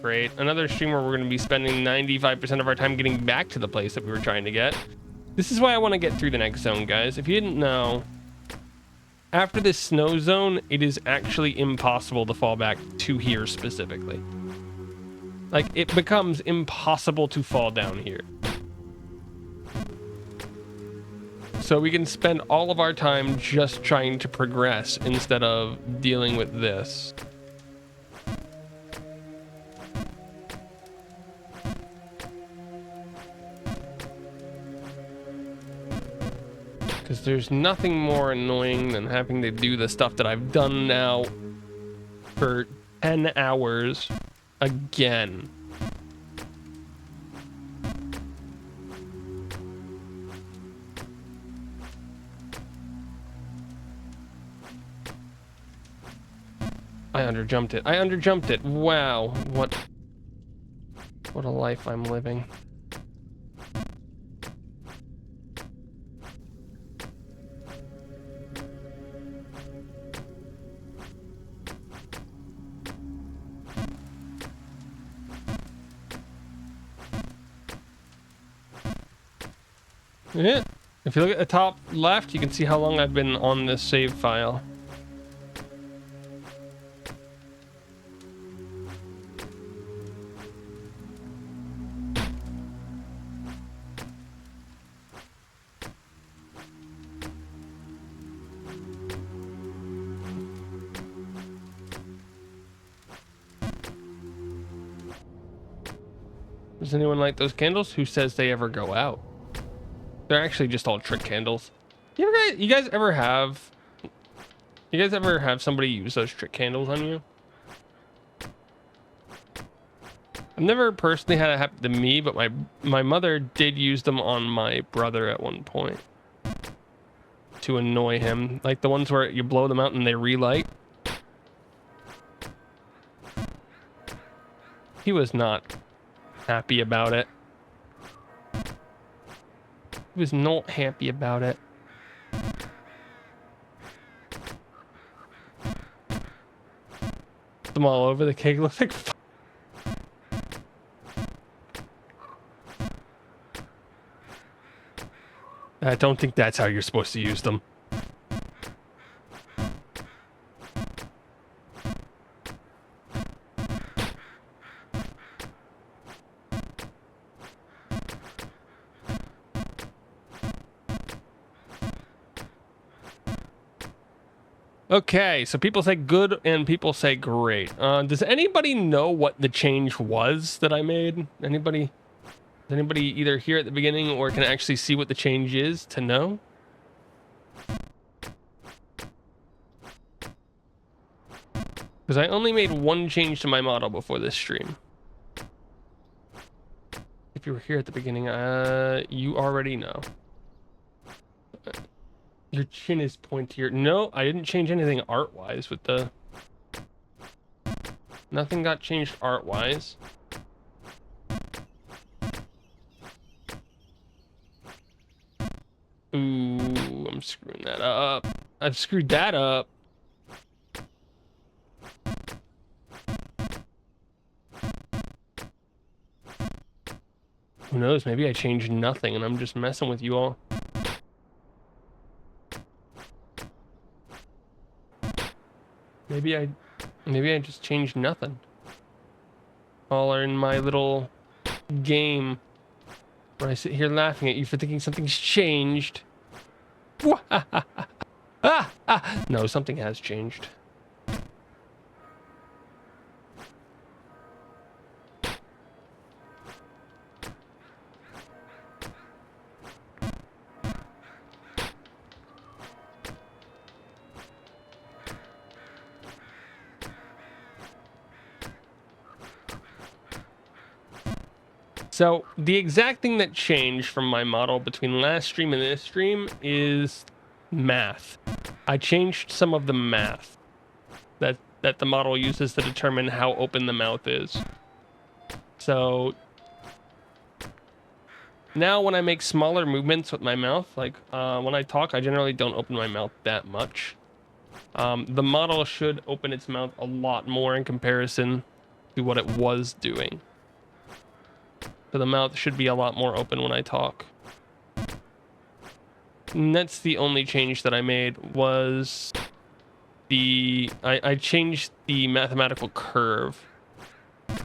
Great. Another stream where we're going to be spending 95% of our time getting back to the place that we were trying to get. This is why I want to get through the next zone, guys. If you didn't know, after this snow zone, it is actually impossible to fall back to here specifically. Like, it becomes impossible to fall down here. So we can spend all of our time just trying to progress instead of dealing with this. Because there's nothing more annoying than having to do the stuff that I've done now for 10 hours again. I underjumped it. I underjumped it. Wow. What a life I'm living. Yeah. If you look at the top left, you can see how long I've been on this save file. Does anyone like those candles? Who says they ever go out? They're actually just all trick candles. You guys ever have somebody use those trick candles on you? I've never personally had it happen to me, but my mother did use them on my brother at one point to annoy him. Like the ones where you blow them out and they relight. He was not happy about it. He was not happy about it. Them all over the cake. Looks like I don't think that's how you're supposed to use them. Okay, so people say good and people say great. Does anybody know what the change was that I made? Anybody either here at the beginning or can actually see what the change is to know? Because I only made one change to my model before this stream. If you were here at the beginning, you already know. Your chin is pointier. No, I didn't change anything art-wise with the... Nothing got changed art-wise. Ooh, I'm screwing that up. I've screwed that up. Who knows? Maybe I changed nothing and I'm just messing with you all. Maybe I just changed nothing. All are in my little game where I sit here laughing at you for thinking something's changed. No, something has changed. So the exact thing that changed from my model between last stream and this stream is math. I changed some of the math that the model uses to determine how open the mouth is. So now when I make smaller movements with my mouth, like when I talk, I generally don't open my mouth that much. The model should open its mouth a lot more in comparison to what it was doing. So the mouth should be a lot more open when I talk. And that's the only change that I made was I changed the mathematical curve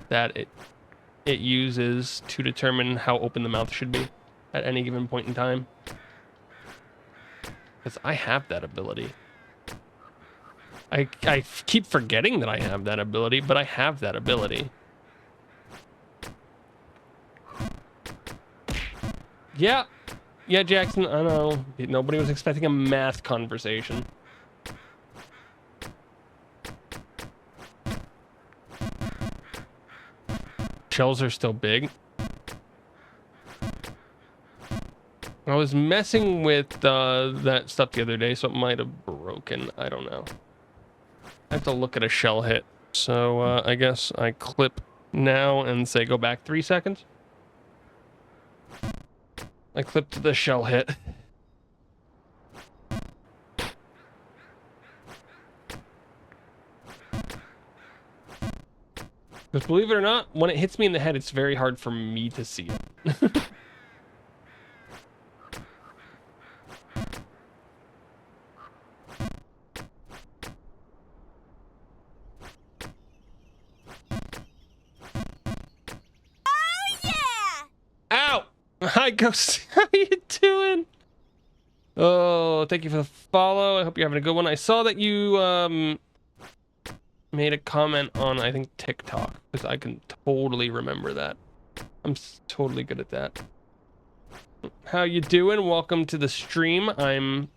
that it uses to determine how open the mouth should be at any given point in time. Because I have that ability. I keep forgetting that I have that ability, but I have that ability. Yeah, Jackson, I know. Nobody was expecting a math conversation. Shells are still big. I was messing with that stuff the other day, so it might have broken. I don't know. I have to look at a shell hit. So I guess I clip now and say go back 3 seconds. I clipped the shell hit. Because believe it or not, when it hits me in the head, it's very hard for me to see it. Hi, Ghost. How you doing? Oh, thank you for the follow. I hope you're having a good one. I saw that you made a comment on, I think, TikTok, because I can totally remember that. I'm totally good at that. How you doing? Welcome to the stream. I'm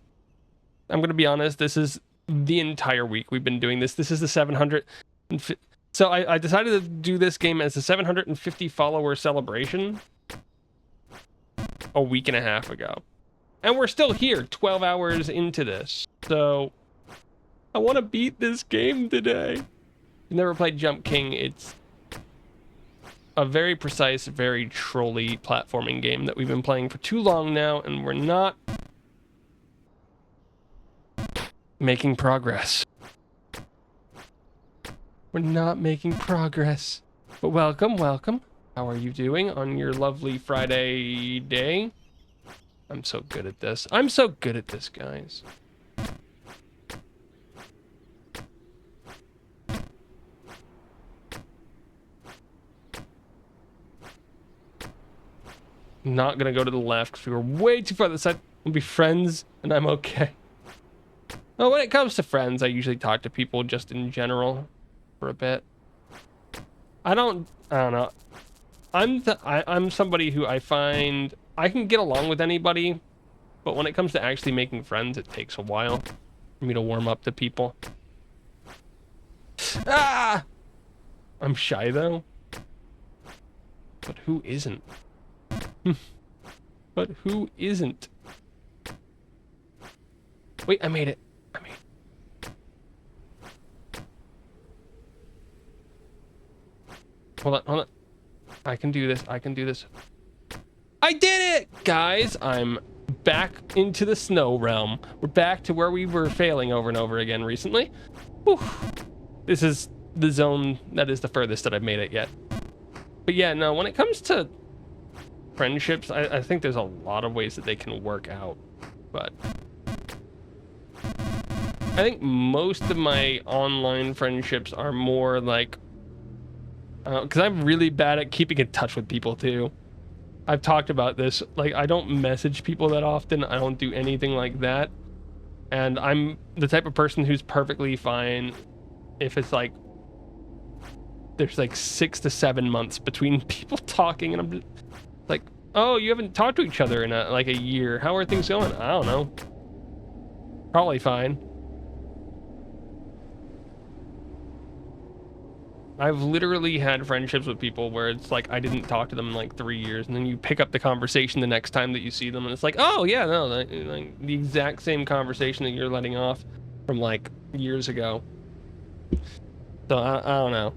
gonna be honest. This is the entire week we've been doing this. This is the 700. So I decided to do this game as a 750 follower celebration a week and a half ago, and we're still here 12 hours into this, so I want to beat this game today. You've never played Jump King. It's a very precise, very trolly platforming game that we've been playing for too long now, and we're not making progress. We're not making progress. But welcome. How are you doing on your lovely Friday day? I'm so good at this. Guys. Not gonna go to the left because we were way too far to the side. We'll be friends, and I'm okay. Well, when it comes to friends, I usually talk to people just in general for a bit. I don't know. I'm somebody who I find I can get along with anybody, but when it comes to actually making friends, it takes a while for me to warm up to people. Ah! I'm shy though. But who isn't? But who isn't? Wait, I made it. Hold on. I can do this. I did it! Guys, I'm back into the snow realm. We're back to where we were failing over and over again recently. Whew. This is the zone that is the furthest that I've made it yet. But yeah, no, when it comes to friendships, I think there's a lot of ways that they can work out. But I think most of my online friendships are more like, because I'm really bad at keeping in touch with people too. I've talked about this. Like, I don't message people that often. I don't do anything like that. And I'm the type of person who's perfectly fine if it's like there's like 6 to 7 months between people talking, and I'm just like, oh, you haven't talked to each other in like a year. How are things going? I don't know. Probably fine. I've literally had friendships with people where it's like I didn't talk to them in like 3 years, and then you pick up the conversation the next time that you see them, and it's like, oh yeah, no, like the exact same conversation that you're letting off from like years ago. So I don't know.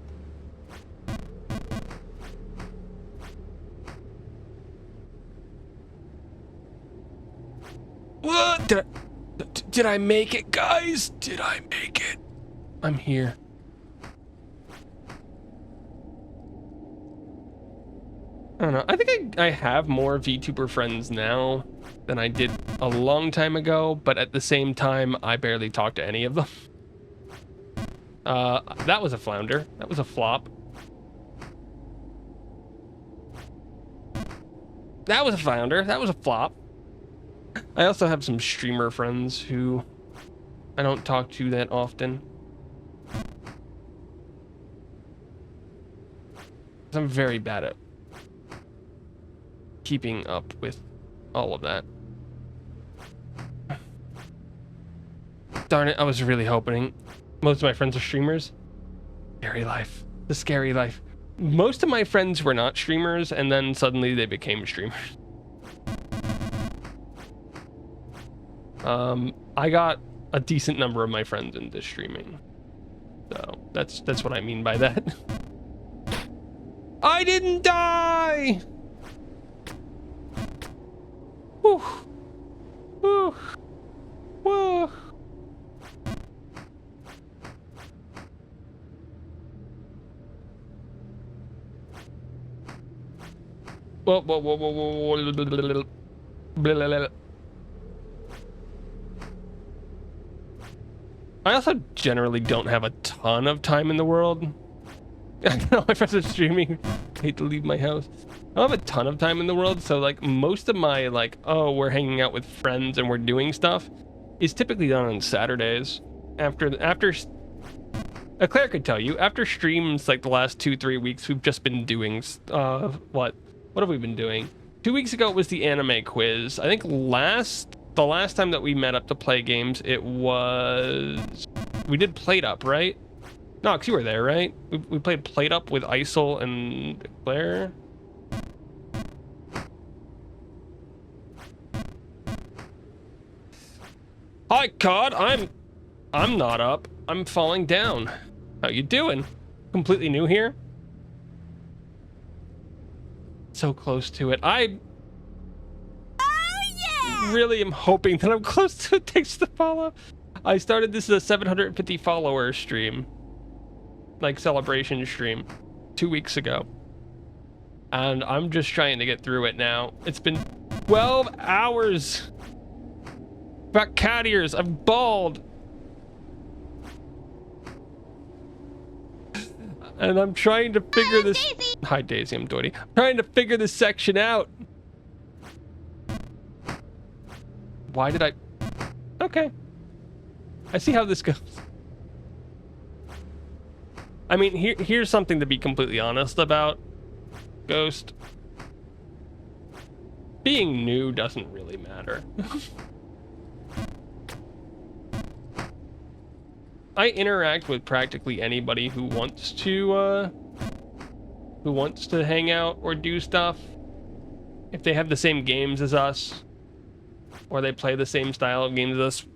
What? Did I make it, guys? Did I make it? I'm here. I don't know. I think I have more VTuber friends now than I did a long time ago, but at the same time, I barely talk to any of them. That was a flounder. That was a flop. That was a flounder. That was a flop. I also have some streamer friends who I don't talk to that often. I'm very bad at keeping up with all of that. Darn it, I was really hoping. Most of my friends are streamers. Scary life. The scary life. Most of my friends were not streamers, and then suddenly they became streamers. I got a decent number of my friends into streaming. So that's what I mean by that. I didn't die! Whew. Whew. Whew. Whoa, whoa, whoa, whoa, whoa, whoa. I also generally don't have a ton of time in the world. I know my friends are streaming. I hate to leave my house. I don't have a ton of time in the world, so like most of my like, oh, we're hanging out with friends and we're doing stuff is typically done on Saturdays. After Claire could tell you, after streams like the last 2-3 weeks, we've just been doing what have we been doing? 2 weeks ago it was the anime quiz. I think the last time that we met up to play games, we did Plate Up, right? No, because you were there, right? We played Plate Up with Isol and Claire. Hi, Cod. I'm not up. I'm falling down. How you doing? Completely new here? So close to it. I really am hoping that I'm close to it. Thanks to follow. I started this as a 750 follower stream. Like celebration stream 2 weeks ago. And I'm just trying to get through it now. It's been 12 hours. Got cat ears. I'm bald. And I'm trying to figure this. Daisy. Hi, Daisy. I'm Doity. I'm trying to figure this section out. Why did I? Okay. I see how this goes. I mean, here's something to be completely honest about, Ghost. Being new doesn't really matter. I interact with practically anybody who wants to hang out or do stuff. If they have the same games as us, or they play the same style of games as us,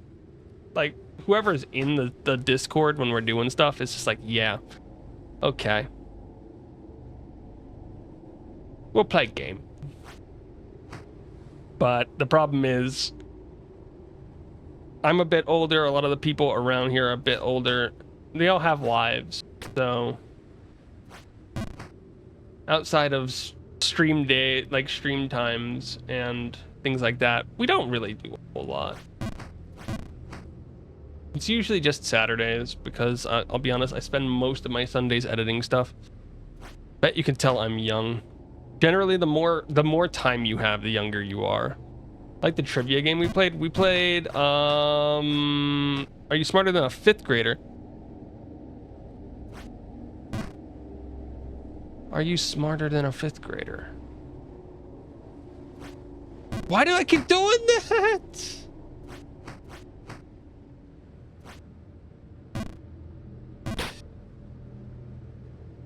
like whoever's in the Discord when we're doing stuff, it's just like, yeah, okay, we'll play a game. But the problem is, I'm a bit older. A lot of the people around here are a bit older. They all have lives, so outside of stream day, like stream times and things like that, we don't really do a whole lot. It's usually just Saturdays because I'll be honest, I spend most of my Sundays editing stuff. Bet you can tell I'm young. Generally, the more time you have, the younger you are. Like the trivia game we played, Are You Smarter Than a Fifth Grader? Are you smarter than a fifth grader? Why do I keep doing that?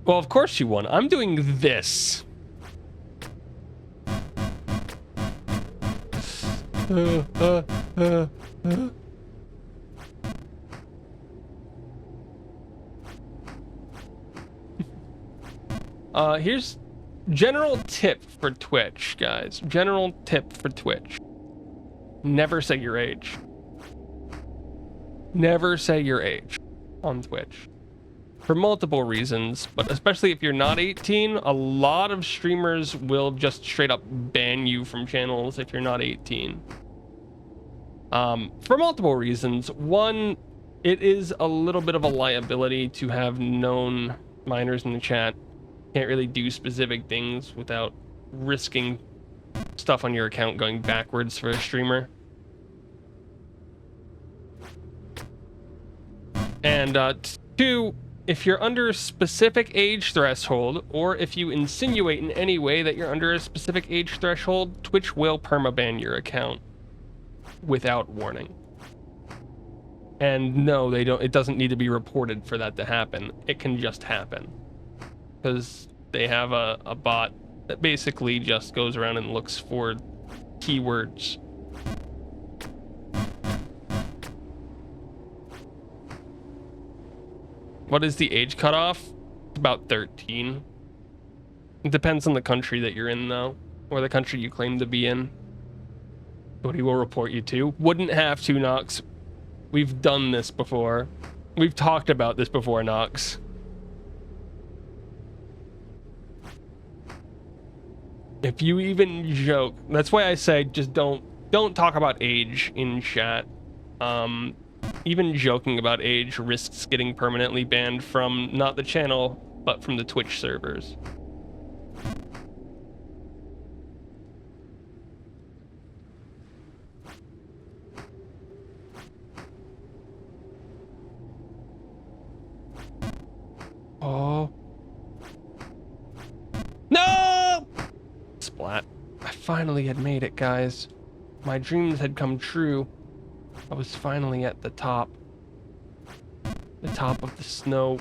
Well, of course you won. I'm doing this. Here's general tip for Twitch, guys. General tip for Twitch. Never say your age. Never say your age on Twitch. For multiple reasons, but especially if you're not 18, a lot of streamers will just straight up ban you from channels if you're not 18. For multiple reasons. One, it is a little bit of a liability to have known minors in the chat. Can't really do specific things without risking stuff on your account going backwards for a streamer. And two, if you're under a specific age threshold, or if you insinuate in any way that you're under a specific age threshold, Twitch will permaban your account without warning. And no, they don't. It doesn't need to be reported for that to happen. It can just happen because they have a bot that basically just goes around and looks for keywords. What is the age cutoff? About 13. It depends on the country that you're in, though, or the country you claim to be in. What he will report you to. Wouldn't have to, Nox. We've done this before. We've talked about this before, Nox. If you even joke, that's why I say just don't talk about age in chat. Even joking about age risks getting permanently banned from not the channel, but from the Twitch servers. Oh. No! Splat. I finally had made it, guys. My dreams had come true. I was finally at the top. The top of the snow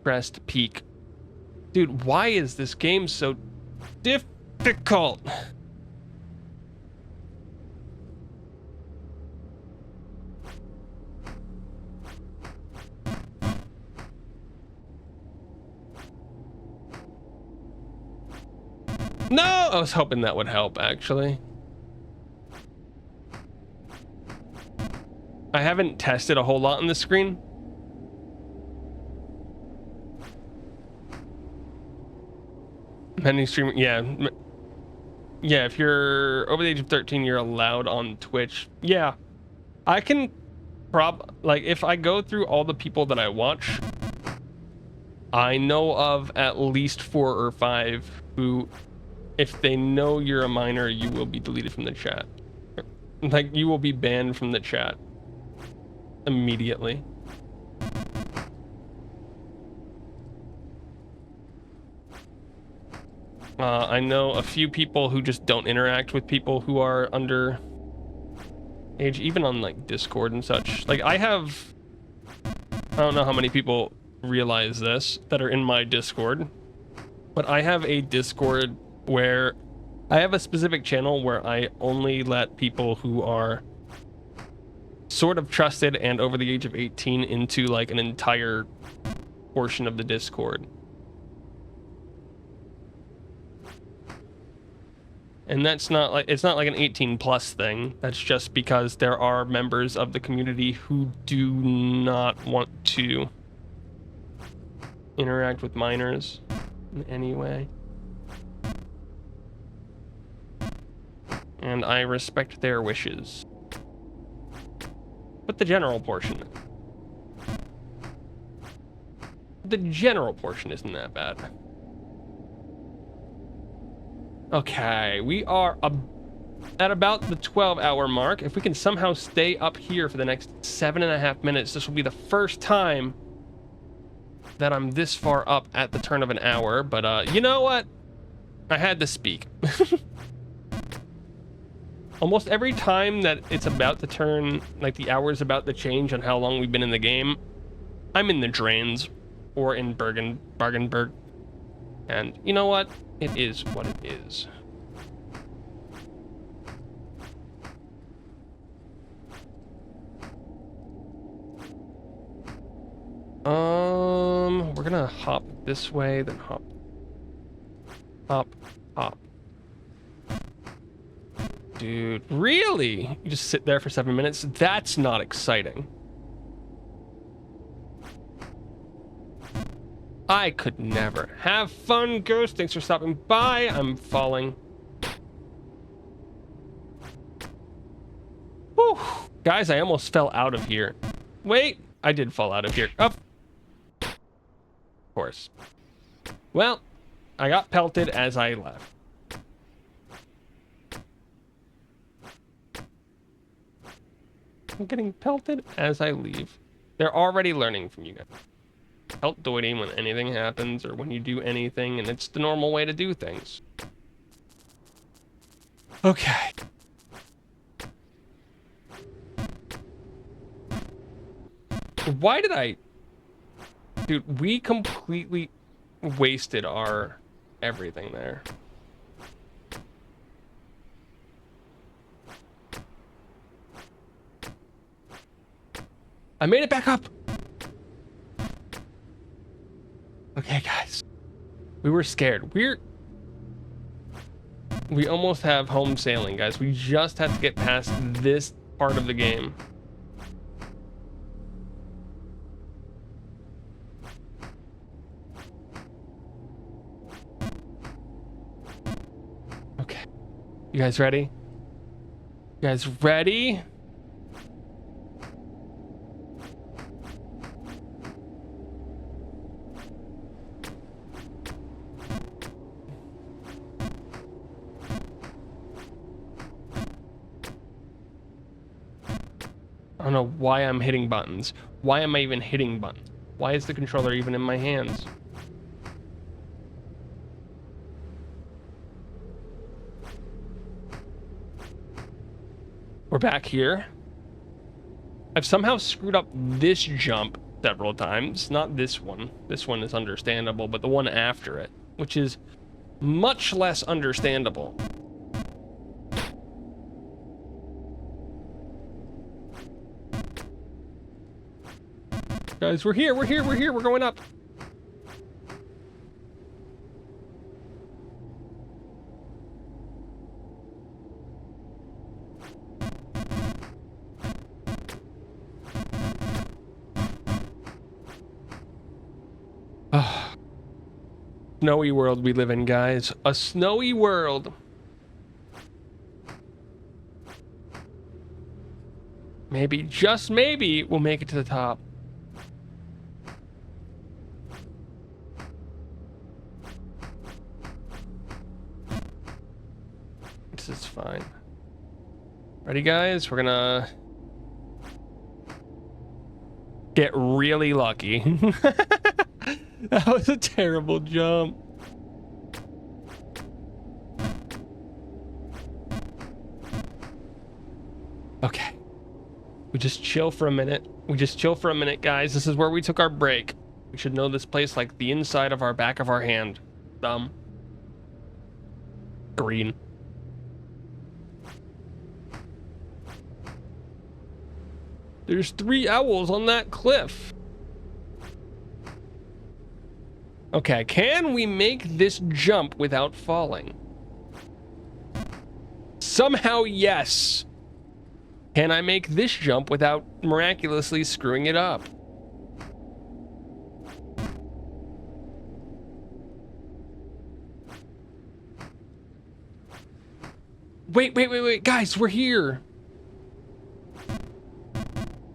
crest peak. Dude, why is this game so difficult? No! I was hoping that would help, actually. I haven't tested a whole lot on the screen. Many streamer, yeah. Yeah, if you're over the age of 13, you're allowed on Twitch. Yeah. I can like, if I go through all the people that I watch, I know of at least 4 or 5 who, if they know you're a minor, you will be deleted from the chat. Like, you will be banned from the chat immediately. I know a few people who just don't interact with people who are under age, even on like Discord and such. Like, I don't know how many people realize this that are in my Discord, but I have a Discord where I have a specific channel where I only let people who are sort of trusted and over the age of 18 into like an entire portion of the Discord. And that's not like, it's not like an 18 plus thing. That's just because there are members of the community who do not want to interact with minors in any way. And I respect their wishes. But the general portion isn't that bad. Okay, we are at about the 12-hour mark. If we can somehow stay up here for the next 7.5 minutes, this will be the first time that I'm this far up at the turn of an hour. But you know what? I had to speak. Almost every time that it's about to turn, like the hour's about to change on how long we've been in the game, I'm in the drains or in Bargenberg. And you know what? It is what it is. We're gonna hop this way, then hop. Dude, really? You just sit there for 7 minutes? That's not exciting. I could never. Have fun, Ghost. Thanks for stopping by. I'm falling. Whew. Guys, I almost fell out of here. Wait, I did fall out of here. Up. Of course. Well, I got pelted as I left. I'm getting pelted as I leave. They're already learning from you guys. Pelt Doity when anything happens or when you do anything, and it's the normal way to do things. Okay. Why did I... Dude, we completely wasted our everything there. I made it back up. Okay, guys. We were scared. We almost have home sailing, guys. We just have to get past this part of the game. Okay. You guys ready? You guys ready? I don't know why I'm hitting buttons. Why am I even hitting buttons? Why is the controller even in my hands? We're back here. I've somehow screwed up this jump several times. Not this one. This one is understandable, but the one after it, which is much less understandable. Guys, we're here, we're going up. Snowy world we live in, guys. A snowy world. Maybe, just maybe, we'll make it to the top. This is fine. Ready, guys? We're gonna get really lucky. That was a terrible jump. Okay. We just chill for a minute. Guys. This is where we took our break. We should know this place like the inside of our back of our hand. Thumb. Green. There's 3 owls on that cliff. Okay, can we make this jump without falling? Somehow, yes. Can I make this jump without miraculously screwing it up? Wait, guys, we're here.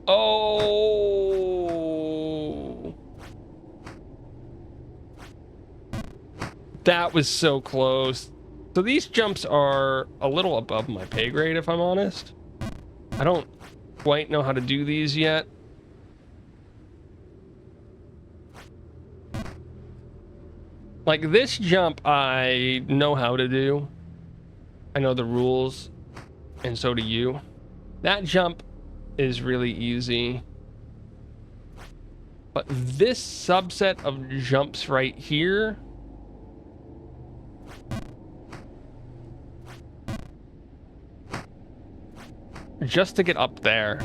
Oh. That was so close. So these jumps are a little above my pay grade, if I'm honest. I don't quite know how to do these yet. Like this jump, I know how to do. I know the rules, and so do you. That jump is really easy. But this subset of jumps right here, just to get up there.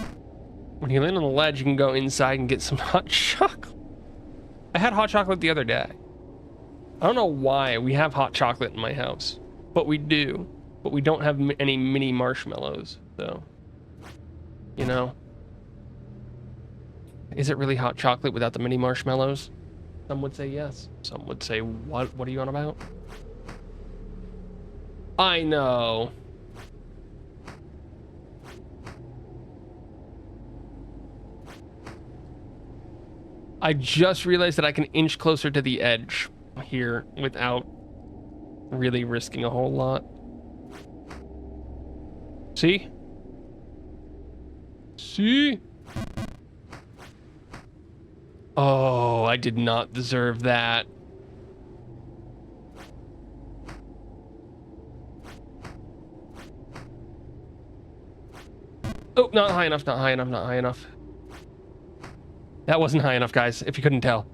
When you land on the ledge, you can go inside and get some hot chocolate. I had hot chocolate the other day. I don't know why we have hot chocolate in my house, but we do. But we don't have any mini marshmallows, so, you know. Is it really hot chocolate without the mini marshmallows? Some would say yes. Some would say, what are you on about? I know. I just realized that I can inch closer to the edge here without really risking a whole lot. See? See? Oh, I did not deserve that. Oh, not high enough, not high enough, not high enough. That wasn't high enough, guys, if you couldn't tell.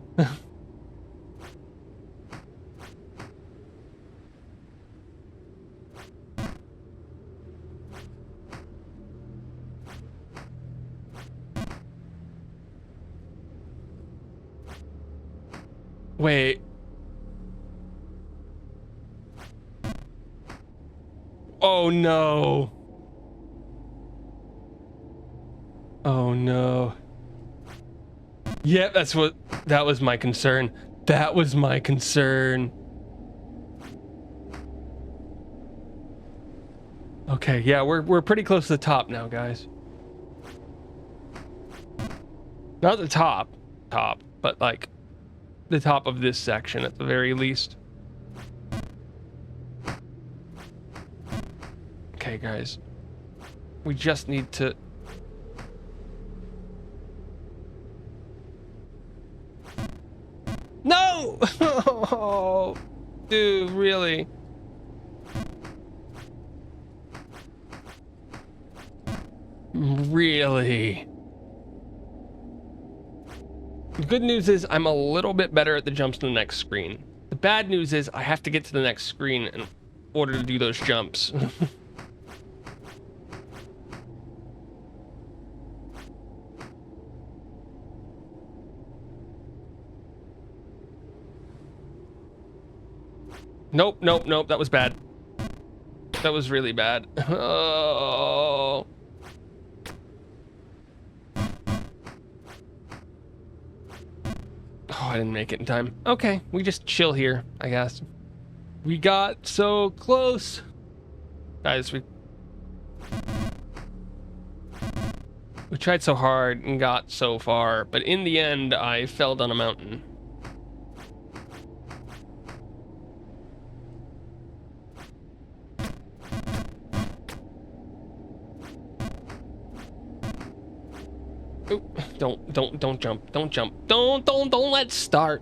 Wait. Oh no. Oh no. Yeah, that was my concern. That was my concern. Okay, yeah, we're pretty close to the top now, guys. Not the top, but like the top of this section at the very least. Okay, guys. We just need to... No! Oh, dude, really? Really? The good news is I'm a little bit better at the jumps in the next screen. The bad news is I have to get to the next screen in order to do those jumps. Nope, nope, nope. That was bad. That was really bad. Oh. Oh, I didn't make it in time. Okay, we just chill here, I guess. We got so close. Guys, we tried so hard and got so far, but in the end, I fell down a mountain. Oop, don't jump. Don't jump. Don't let's start.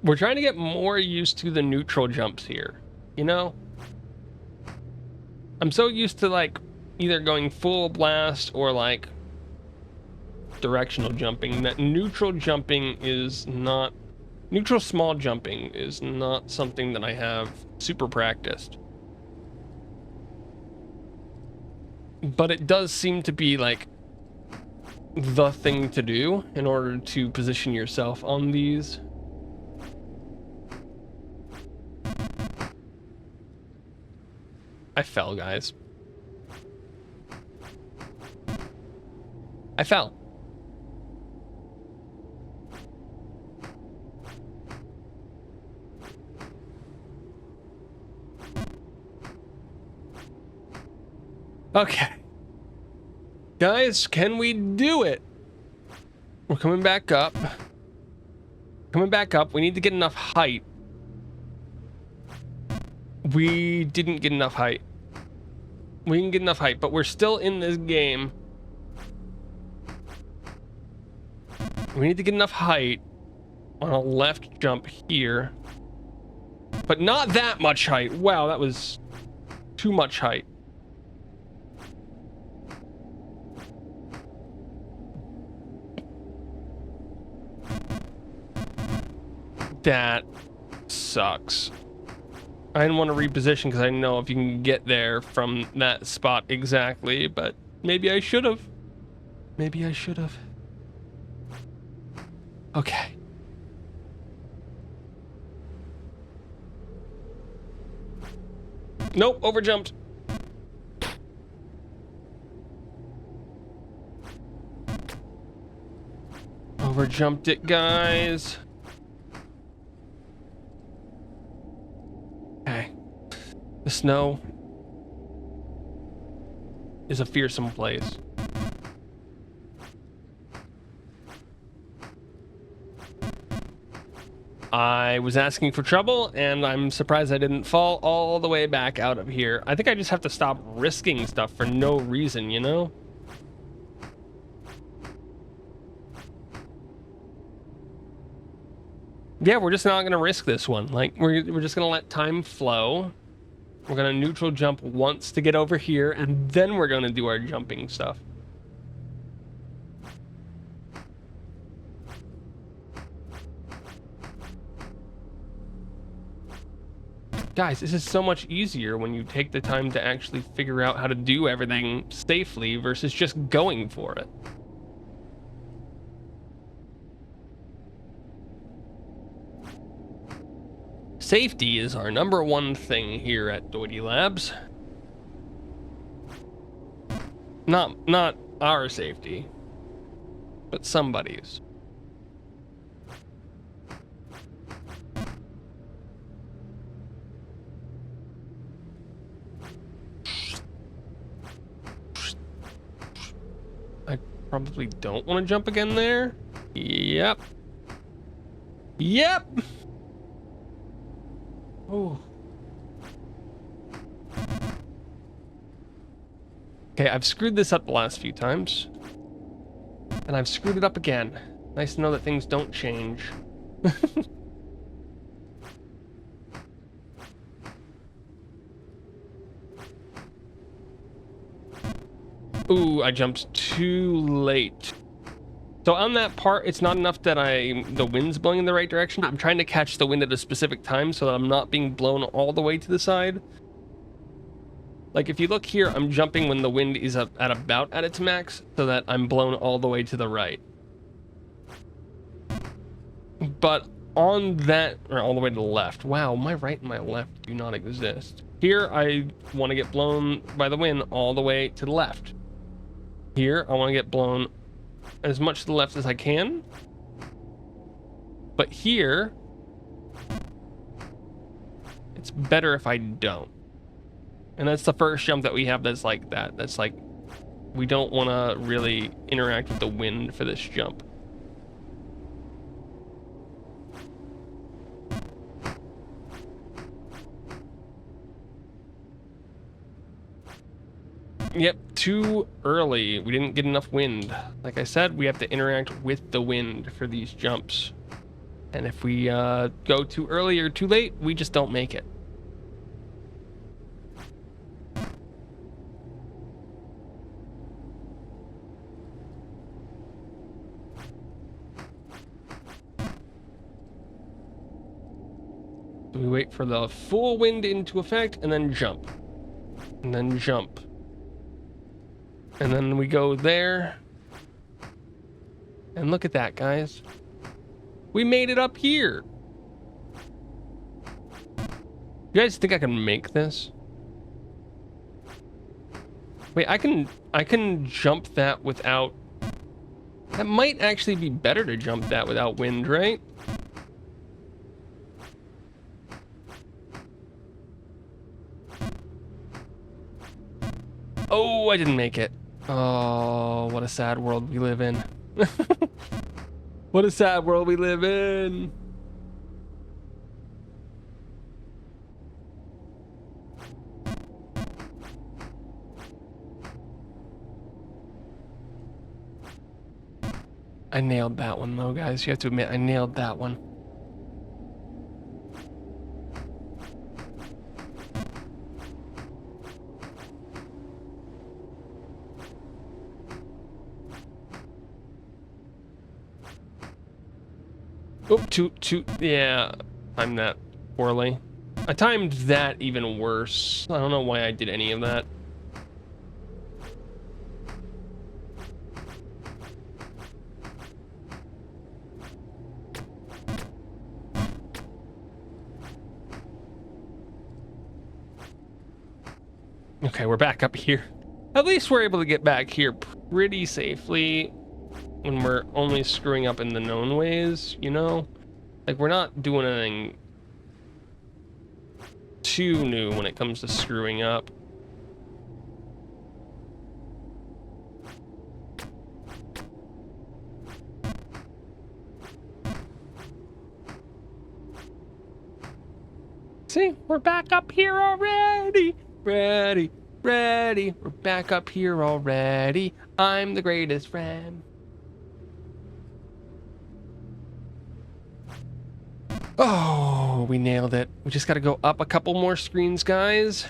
We're trying to get more used to the neutral jumps here, you know? I'm so used to like either going full blast or like directional jumping that neutral small jumping is not something that I have super practiced. But it does seem to be like the thing to do in order to position yourself on these. I fell, guys. I fell. Okay. Guys, can we do it? We're coming back up. Coming back up. We need to get enough height. We didn't get enough height. We didn't get enough height, but we're still in this game. We need to get enough height on a left jump here. But not that much height. Wow, that was too much height. That sucks. I didn't want to reposition because I didn't know if you can get there from that spot exactly, but maybe I should have. Maybe I should have. Okay. Nope, overjumped. Overjumped it, guys. Okay. The snow. is a fearsome place. I was asking for trouble, and I'm surprised I didn't fall all the way back out of here. I think I just have to stop risking stuff for no reason, you know? Yeah, we're just not going to risk this one. Like, we're just going to let time flow. We're going to neutral jump once to get over here, and then we're going to do our jumping stuff. Guys, this is so much easier when you take the time to actually figure out how to do everything safely versus just going for it. Safety is our #1 thing here at Doity Labs. Not our safety, but somebody's. I probably don't want to jump again there. Yep. Yep. Oh. Okay, I've screwed this up the last few times. And I've screwed it up again. Nice to know that things don't change. Ooh, I jumped too late. So on that part, it's not enough that the wind's blowing in the right direction. I'm trying to catch the wind at a specific time so that I'm not being blown all the way to the side. Like if you look here, I'm jumping when the wind is at about at its max so that I'm blown all the way to the right. But on that, or all the way to the left. Wow, my right and my left do not exist. Here, I want to get blown by the wind all the way to the left. Here, I want to get blown as much to the left as I can. But here, it's better if I don't. And that's the first jump that we have that's like that. That's like, we don't want to really interact with the wind for this jump. Yep, too early. We didn't get enough wind. Like I said, we have to interact with the wind for these jumps. And if we go too early or too late, we just don't make it. So we wait for the full wind into effect and then jump. And then jump. And then we go there. And look at that, guys. We made it up here. You guys think I can make this? Wait, I can jump that without... That might actually be better to jump that without wind, right? Oh, I didn't make it. Oh, what a sad world we live in. What a sad world we live in. I nailed that one though, guys. You have to admit, I nailed that one. Oop, yeah, timed that poorly. I timed that even worse. I don't know why I did any of that. Okay, we're back up here. At least we're able to get back here pretty safely when we're only screwing up in the known ways, you know? Like, we're not doing anything too new when it comes to screwing up. See, we're back up here already. Ready, ready. We're back up here already. I'm the greatest friend. Oh, we nailed it. We just got to go up a couple more screens, guys.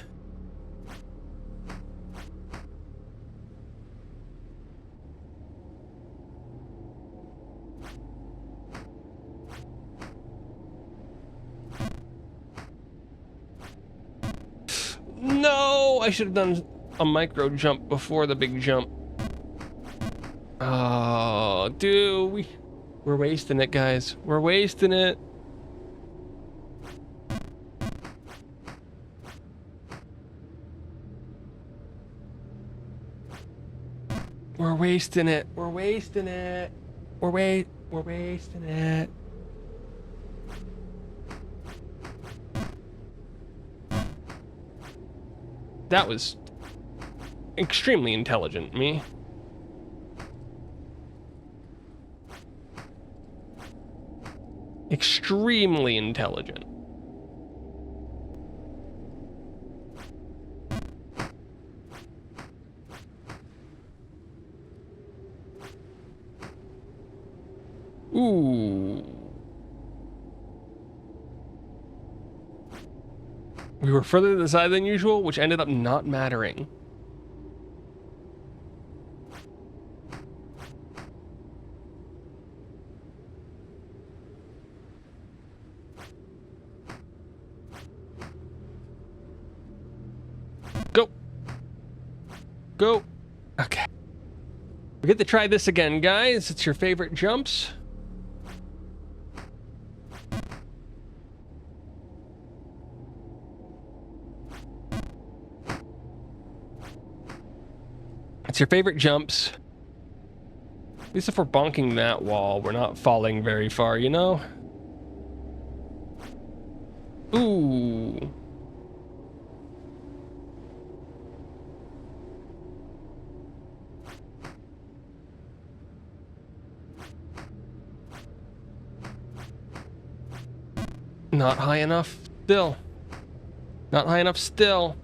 No, I should have done a micro jump before the big jump. Oh, dude, we're wasting it, guys. We're wasting it. We're wasting it. We're wasting it. We're wasting it. That was extremely intelligent, me. Extremely intelligent. Ooh. We were further to the side than usual, which ended up not mattering. Go. Go. Okay. We get to try this again, guys. It's your favorite jumps. It's your favorite jumps. At least if we're bonking that wall, we're not falling very far, you know? Ooh. Not high enough still. Not high enough still.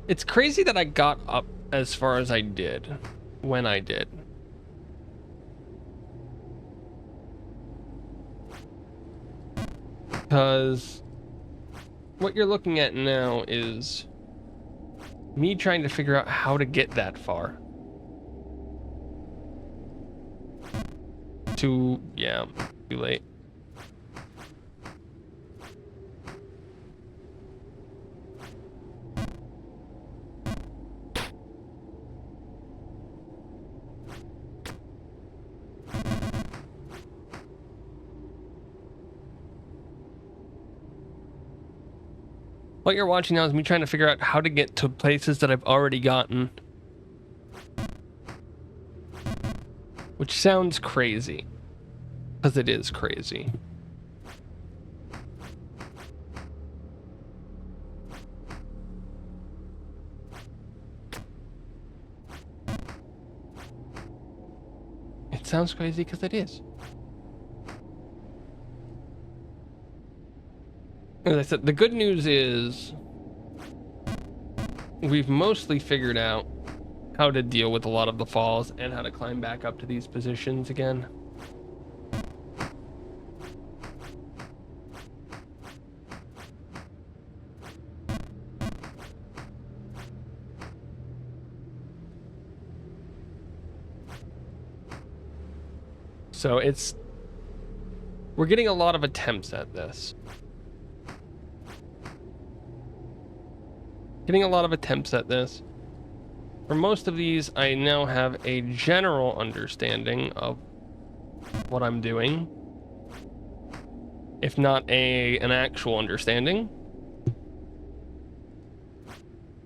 It's crazy that I got up as far as I did when I did. Because what you're looking at now is me trying to figure out how to get that far. Too late. What you're watching now is me trying to figure out how to get to places that I've already gotten. Which sounds crazy. Because it is crazy. It sounds crazy because it is. As I said, the good news is we've mostly figured out how to deal with a lot of the falls and how to climb back up to these positions again. So we're getting a lot of attempts at this. Getting a lot of attempts at this. For most of these, I now have a general understanding of what I'm doing, if not an actual understanding.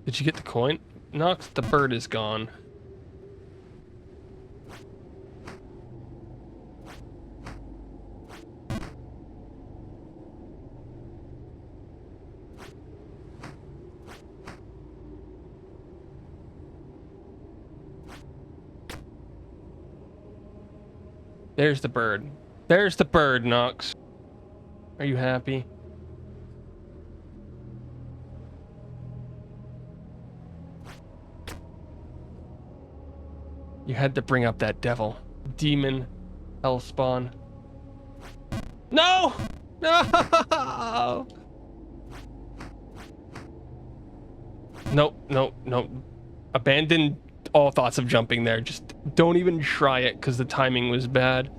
Did you get the coin? Nox, the bird is gone. There's the bird. There's the bird, Nox. Are you happy? You had to bring up that devil. Demon. Hellspawn. No! No! Nope, nope, nope. Abandon all thoughts of jumping there. Just don't even try it because the timing was bad.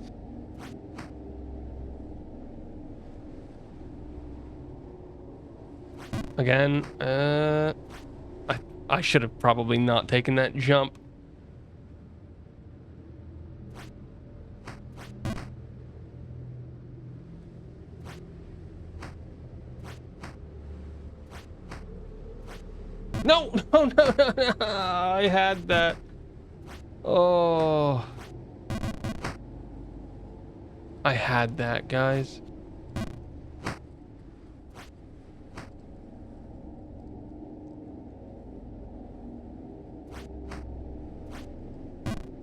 Again, I should have probably not taken that jump. No, no, no, no, no. I had that. Oh. I had that, guys.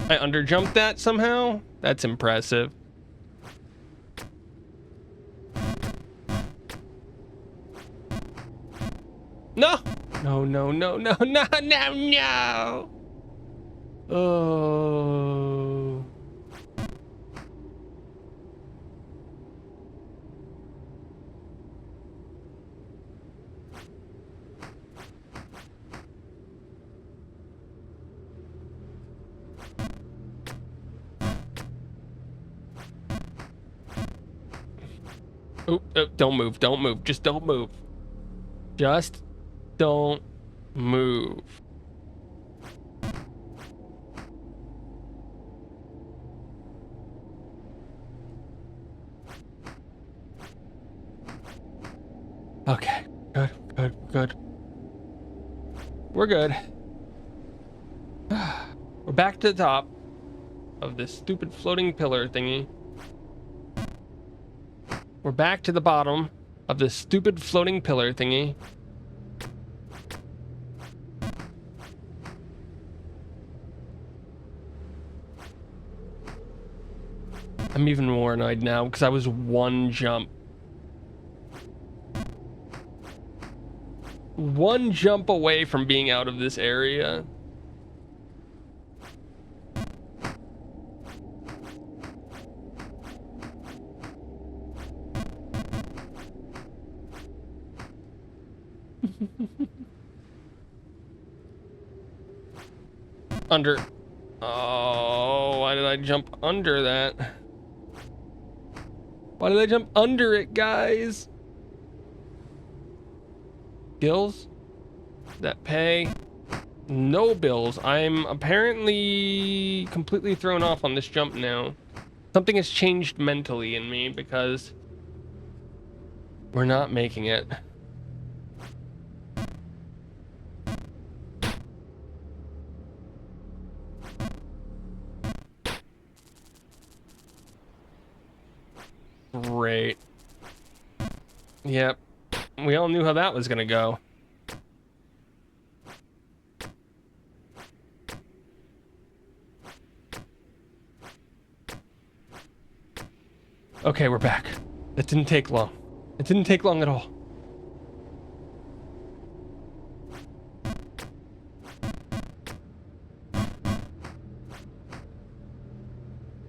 I underjumped that somehow? That's impressive. No! No, no, no, no, no, no, no! Oh. Oh, don't move, don't move, just don't move. Just don't move. Okay, good, good, good. We're good. We're back to the top of this stupid floating pillar thingy. We're back to the bottom of this stupid floating pillar thingy. I'm even more annoyed now because I was one jump away from being out of this area. Under. Oh, why did I jump under that? Why did I jump under it, guys? Bills that pay? No bills. I'm apparently completely thrown off on this jump now. Something has changed mentally in me because we're not making it. Great. Yep. We all knew how that was gonna go. Okay, we're back. It didn't take long. It didn't take long at all.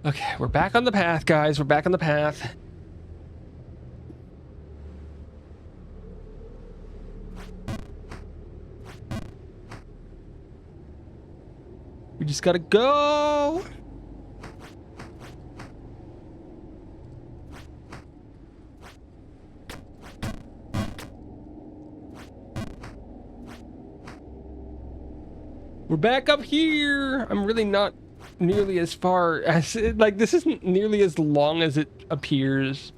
Okay, we're back on the path, guys. We're back on the path. We just gotta go. We're back up here. I'm really not nearly as far as like this isn't nearly as long as it appears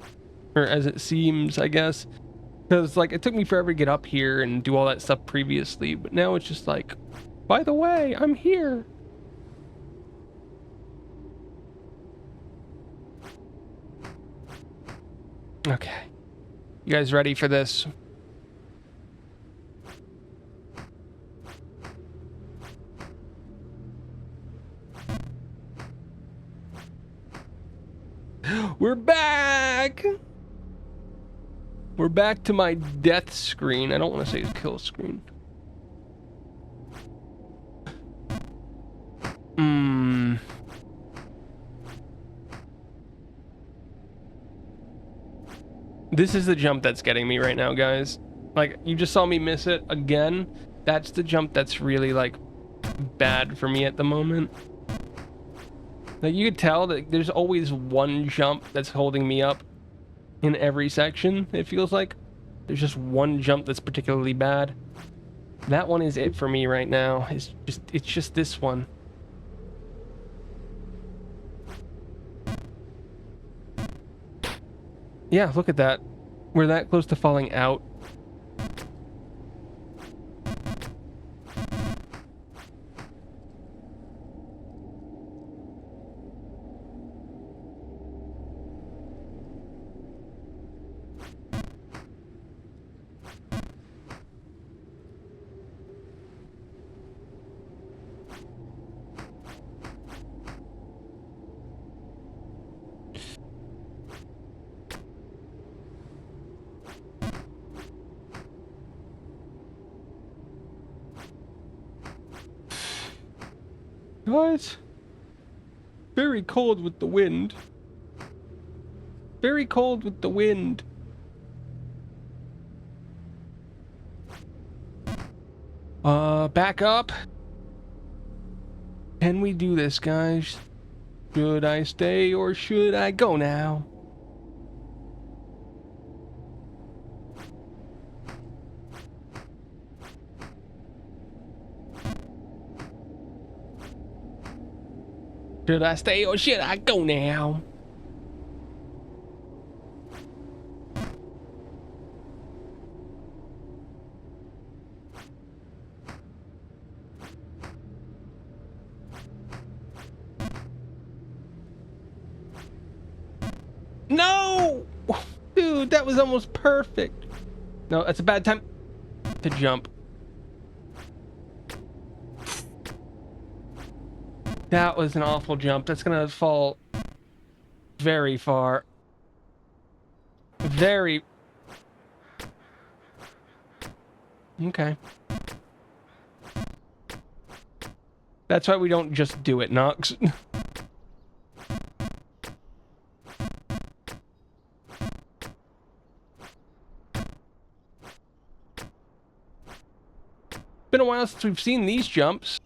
or as it seems, I guess, because like it took me forever to get up here and do all that stuff previously, but now it's just like, by the way, I'm here. Okay, you guys ready for this? We're back! We're back to my death screen. I don't want to say kill screen. This is the jump that's getting me right now, guys. Like, you just saw me miss it again. That's the jump that's really, like, bad for me at the moment. Like, you could tell that there's always one jump that's holding me up in every section, it feels like. There's just one jump that's particularly bad. That one is it for me right now. It's just this one. Yeah, look at that. We're that close to falling out. Guys, very cold with the wind. Very cold with the wind. Back up. Can we do this, guys? Should I stay or should I go now? Should I stay or should I go now? No! Dude, that was almost perfect. No, that's a bad time to jump. That was an awful jump. That's gonna fall very far. Very... Okay. That's why we don't just do it, Nox. Been a while since we've seen these jumps.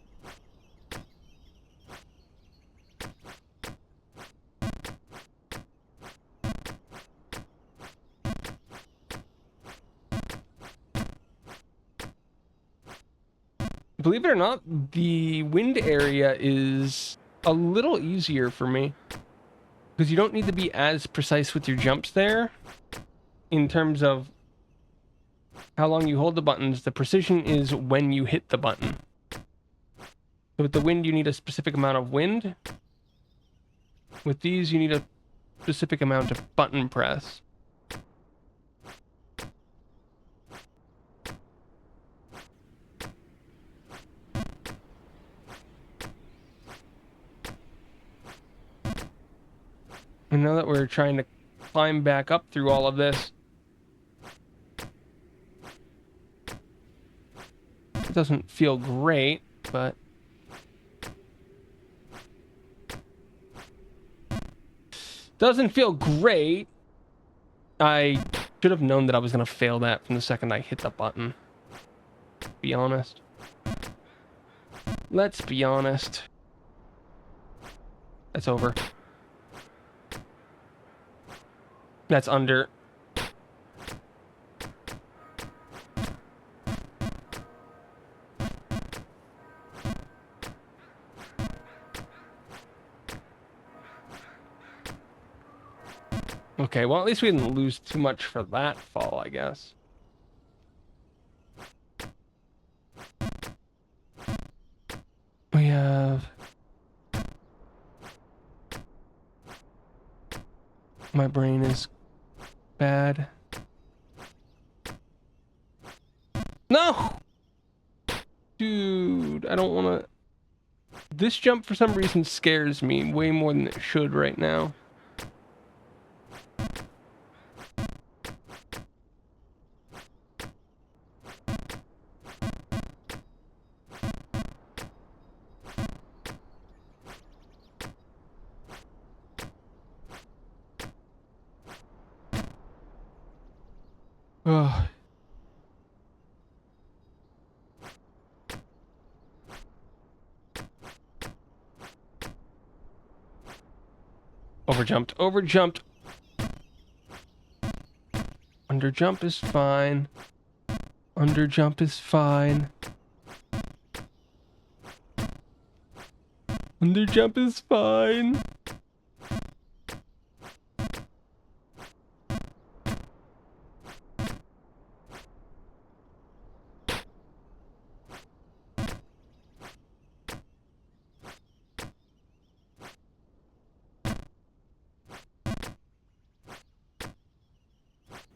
Believe it or not, the wind area is a little easier for me because you don't need to be as precise with your jumps there in terms of how long you hold the buttons. The precision is when you hit the button. So with the wind, you need a specific amount of wind. With these, you need a specific amount of button press. And now that we're trying to climb back up through all of this, it doesn't feel great, but doesn't feel great. I should have known that I was going to fail that from the second I hit the button. Be honest. Let's be honest. That's over. That's under. Okay, well, at least we didn't lose too much for that fall, I guess. We have... My brain is bad. No! Dude, I don't want to... This jump, for some reason, scares me way more than it should right now. Ugh. Overjumped, overjumped. Underjump is fine. Underjump is fine. Underjump is fine.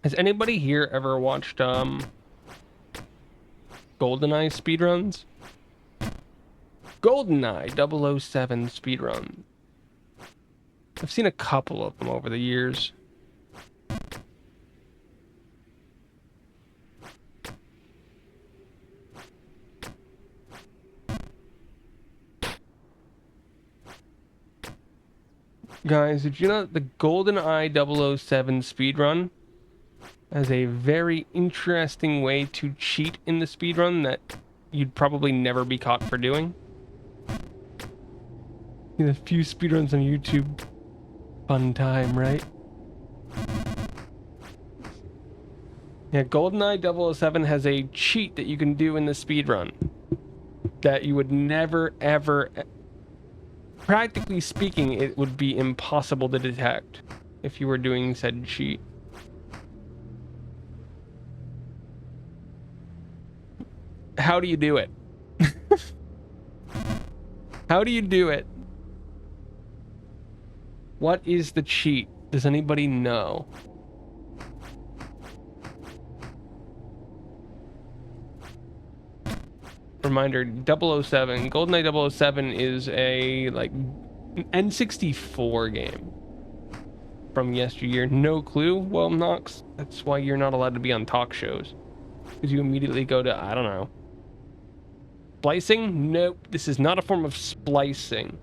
Has anybody here ever watched GoldenEye speedruns? GoldenEye 007 speedrun. I've seen a couple of them over the years. Guys, did you know that the GoldenEye 007 speedrun has a very interesting way to cheat in the speedrun that you'd probably never be caught for doing? A few speedruns on YouTube. Fun time, right? Yeah, GoldenEye 007 has a cheat that you can do in the speedrun that you would never, ever... Practically speaking, it would be impossible to detect if you were doing said cheat. How do you do it? How do you do it? What is the cheat? Does anybody know? Reminder, 007. GoldenEye 007 is a, like, N64 game from yesteryear. No clue? Well, Nox, that's why you're not allowed to be on talk shows. Because you immediately go to, I don't know. Splicing? Nope. This is not a form of splicing.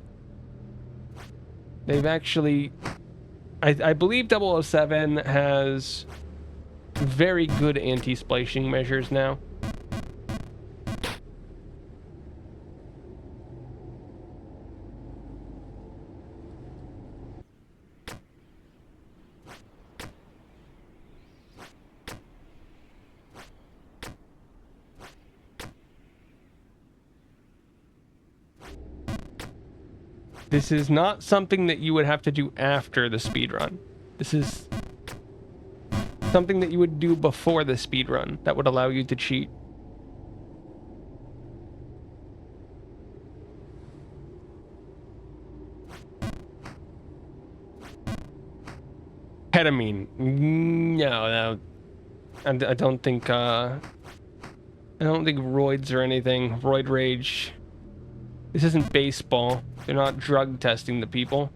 They've actually... I believe 007 has very good anti-splicing measures now. This is not something that you would have to do after the speedrun. This is something that you would do before the speedrun that would allow you to cheat. Ketamine. No, I don't think roids or anything. Roid rage. This isn't baseball. They're not drug testing the people.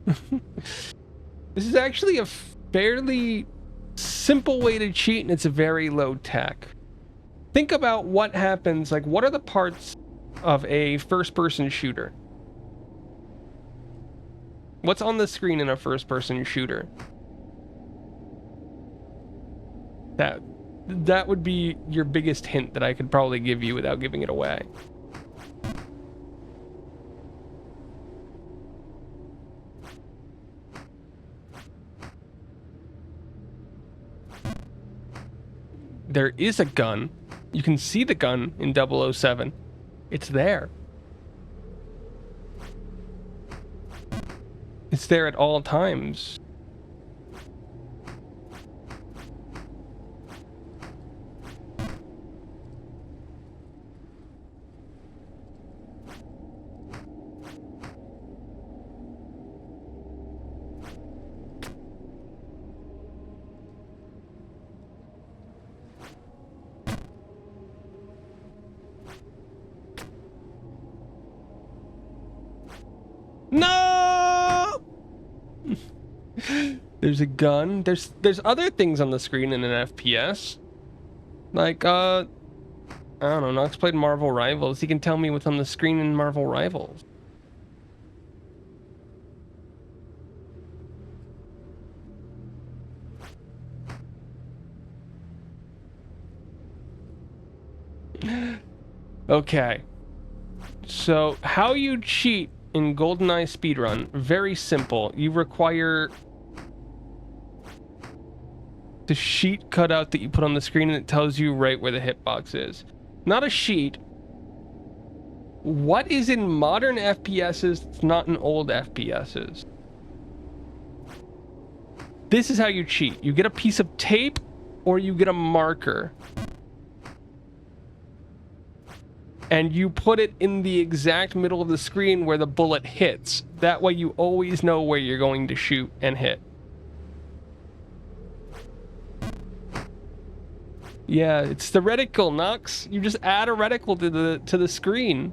This is actually a fairly simple way to cheat, and it's very low tech. Think about what happens, like, what are the parts of a first-person shooter? What's on the screen in a first-person shooter? That would be your biggest hint that I could probably give you without giving it away. There is a gun. You can see the gun in 007. It's there. It's there at all times. No! There's a gun. There's other things on the screen in an FPS. Like, I don't know, Nox played Marvel Rivals. He can tell me what's on the screen in Marvel Rivals. Okay. So, how you cheat in GoldenEye speedrun? Very simple. You require the sheet cutout that you put on the screen, and it tells you right where the hitbox is. Not a sheet. What is in modern FPSs that's not in old FPSs? This is how you cheat. You get a piece of tape or you get a marker. And you put it in the exact middle of the screen where the bullet hits. That way you always know where you're going to shoot and hit. Yeah, it's the reticle, Nux. You just add a reticle to the screen.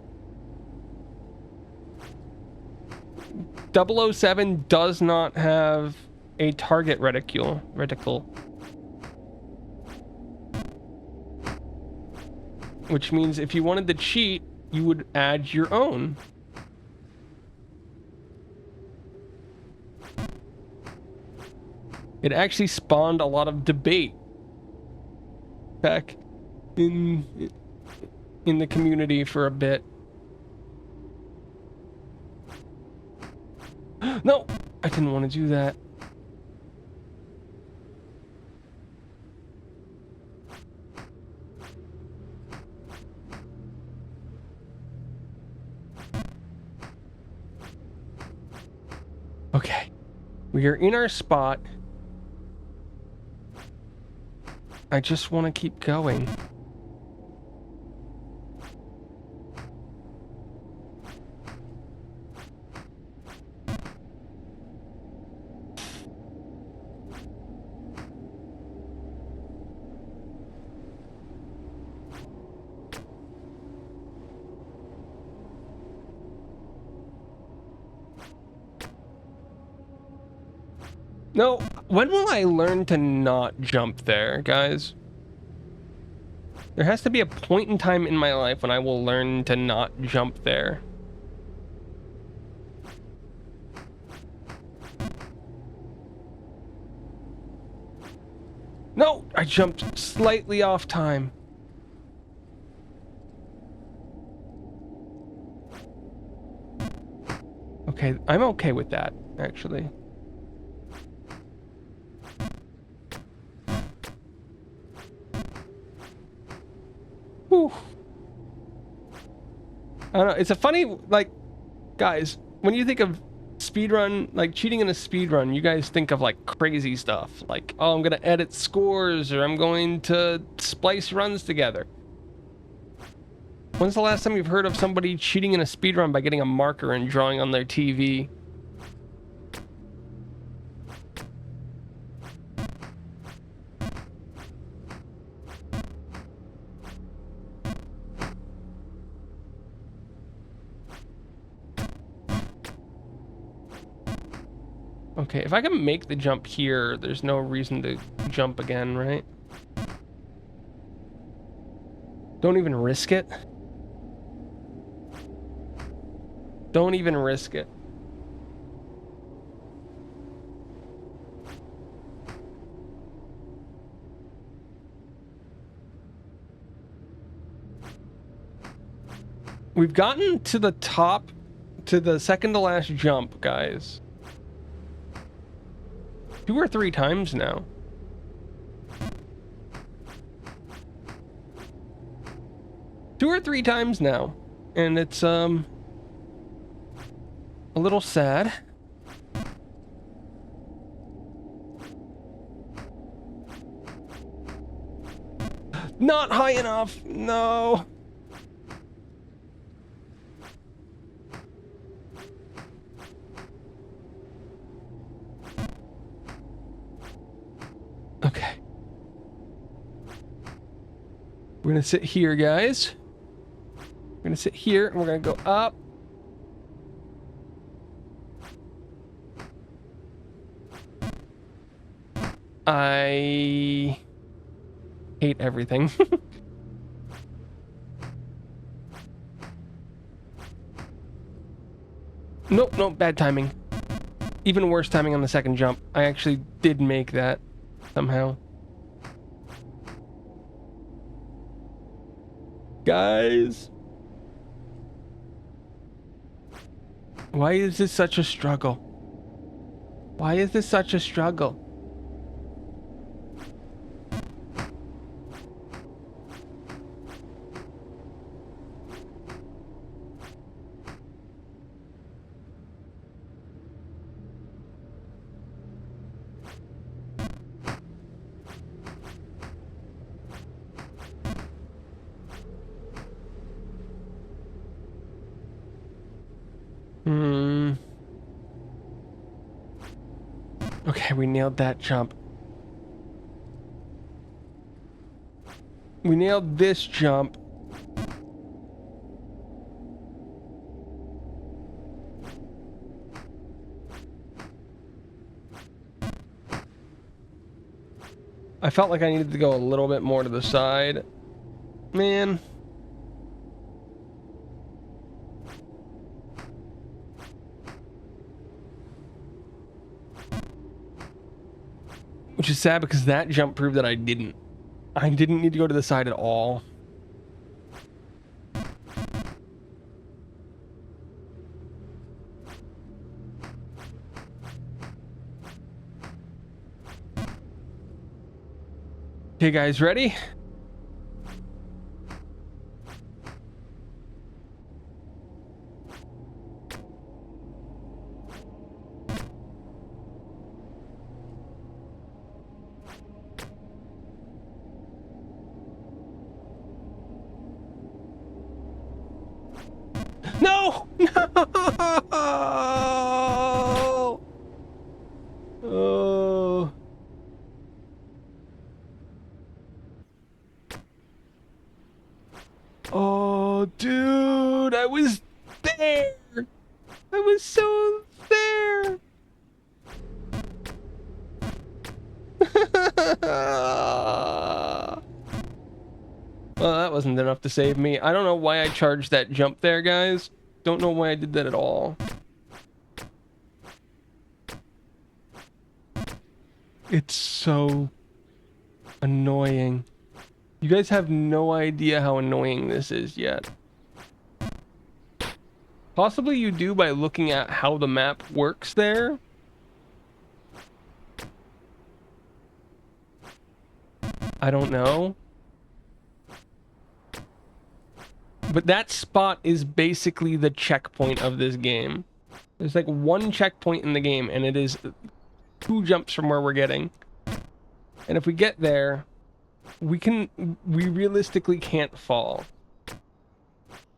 007 does not have a target reticle. Which means if you wanted to cheat, you would add your own. It actually spawned a lot of debate back in the community for a bit. No, I didn't want to do that. Okay, we are in our spot. I just want to keep going. No, when will I learn to not jump there, guys? There has to be a point in time in my life when I will learn to not jump there. No, I jumped slightly off time. Okay, I'm okay with that, actually. Whew. I don't know, it's a funny, like, guys, when you think of speedrun, like cheating in a speedrun, you guys think of like crazy stuff. Like, oh, I'm gonna edit scores, or I'm going to splice runs together. When's the last time you've heard of somebody cheating in a speedrun by getting a marker and drawing on their TV? Okay, if I can make the jump here, there's no reason to jump again, right? Don't even risk it. Don't even risk it. We've gotten to the top, to the second to last jump, guys. 2 or 3 times now. Two or three times now. And it's, a little sad. Not high enough. No. Okay. We're gonna sit here, guys. We're gonna sit here and we're gonna go up. I hate everything. Nope, nope, bad timing. Even worse timing on the second jump. I actually did make that somehow. Guys, Why is this such a struggle? Why is this such a struggle? Okay, we nailed that jump. We nailed this jump. I felt like I needed to go a little bit more to the side. Man. Which is sad because that jump proved that I didn't need to go to the side at all. Okay, guys, ready? No! No! Oh. Oh, dude, I was there. I was so there. Well, that wasn't enough to save me. I don't know why I charged that jump there, guys. Don't know why I did that at all. It's so annoying. You guys have no idea how annoying this is yet. Possibly you do by looking at how the map works there. I don't know. But that spot is basically the checkpoint of this game. There's like one checkpoint in the game, and it is 2 jumps from where we're getting. And if we get there, we realistically can't fall.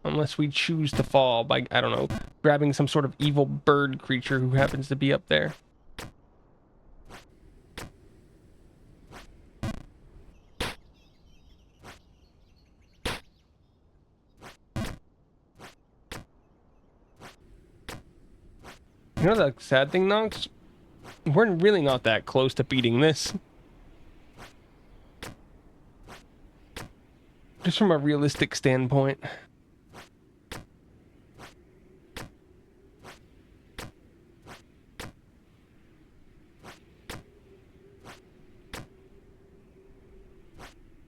Unless we choose to fall by, I don't know, grabbing some sort of evil bird creature who happens to be up there. You know the sad thing, Nox? We're really not that close to beating this. Just from a realistic standpoint.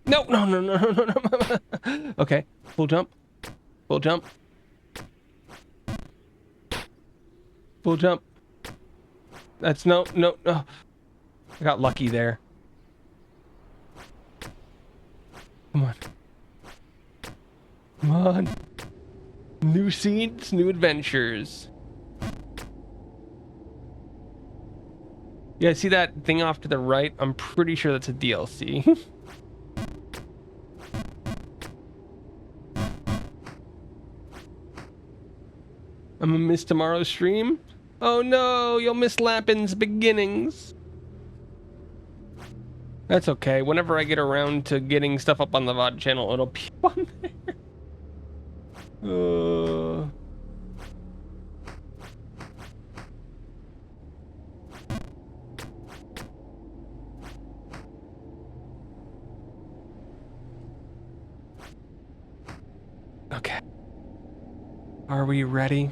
No, no, no, no, no, no, no. Okay, full jump. Full jump. Full jump. That's no. I got lucky there. Come on. Come on. New scenes, new adventures. Yeah, see that thing off to the right? I'm pretty sure that's a DLC. I'm gonna miss tomorrow's stream? Oh no, you'll miss Lappin's beginnings. That's okay. Whenever I get around to getting stuff up on the VOD channel, it'll be on there. Okay. Are we ready?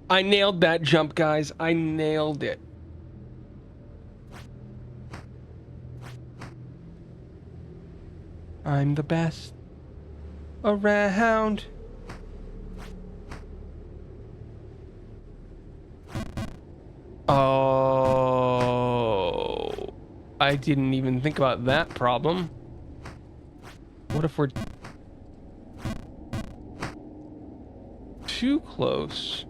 I nailed that jump, guys. I nailed it. I'm the best around. Oh, I didn't even think about that problem. What if we're too close?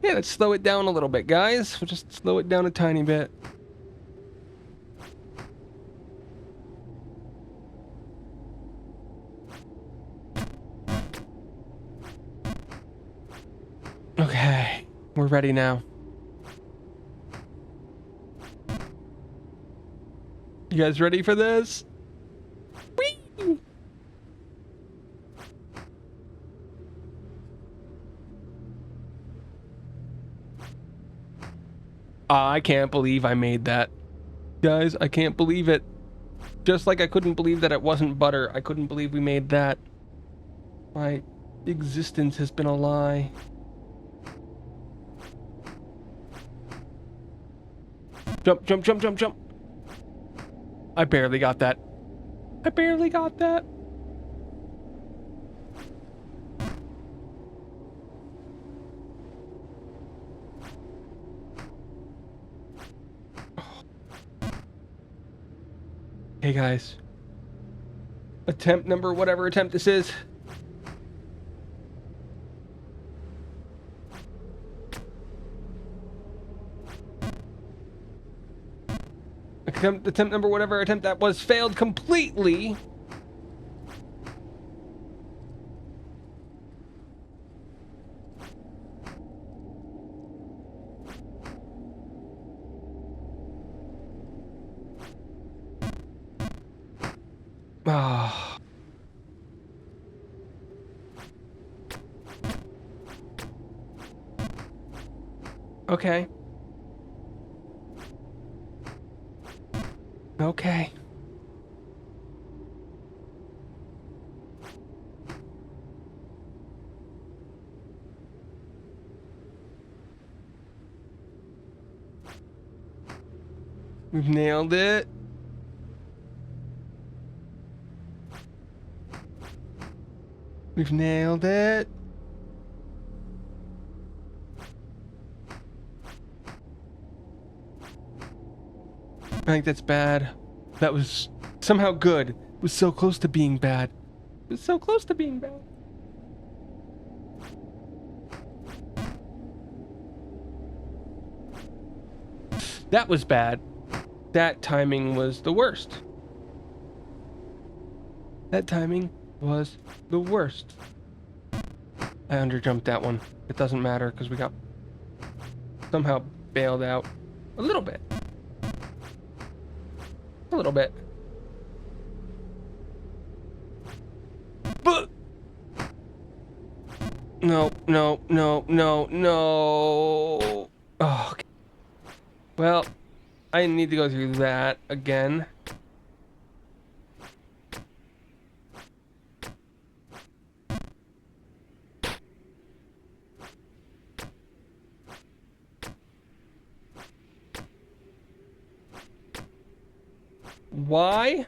Yeah, let's slow it down a little bit, guys. We'll just slow it down a tiny bit. Okay, we're ready now. You guys ready for this? Whee! I can't believe I made that. Guys, I can't believe it. Just like I couldn't believe that it wasn't butter, I couldn't believe we made that. My existence has been a lie. Jump, jump, jump, jump, jump. I barely got that. I barely got that. Hey guys. Attempt number, whatever attempt this is. Attempt number, whatever attempt that was, failed completely. Ah. Okay. Okay. We've nailed it. We've nailed it. I think that's bad. That was somehow good. It was so close to being bad. It was so close to being bad. That was bad. That timing was the worst. That timing was the worst. I underjumped that one. It doesn't matter because we got somehow bailed out a little bit. A little bit. But no, no, no, no, no. Oh, okay. Well, I didn't need to go through that again. Why?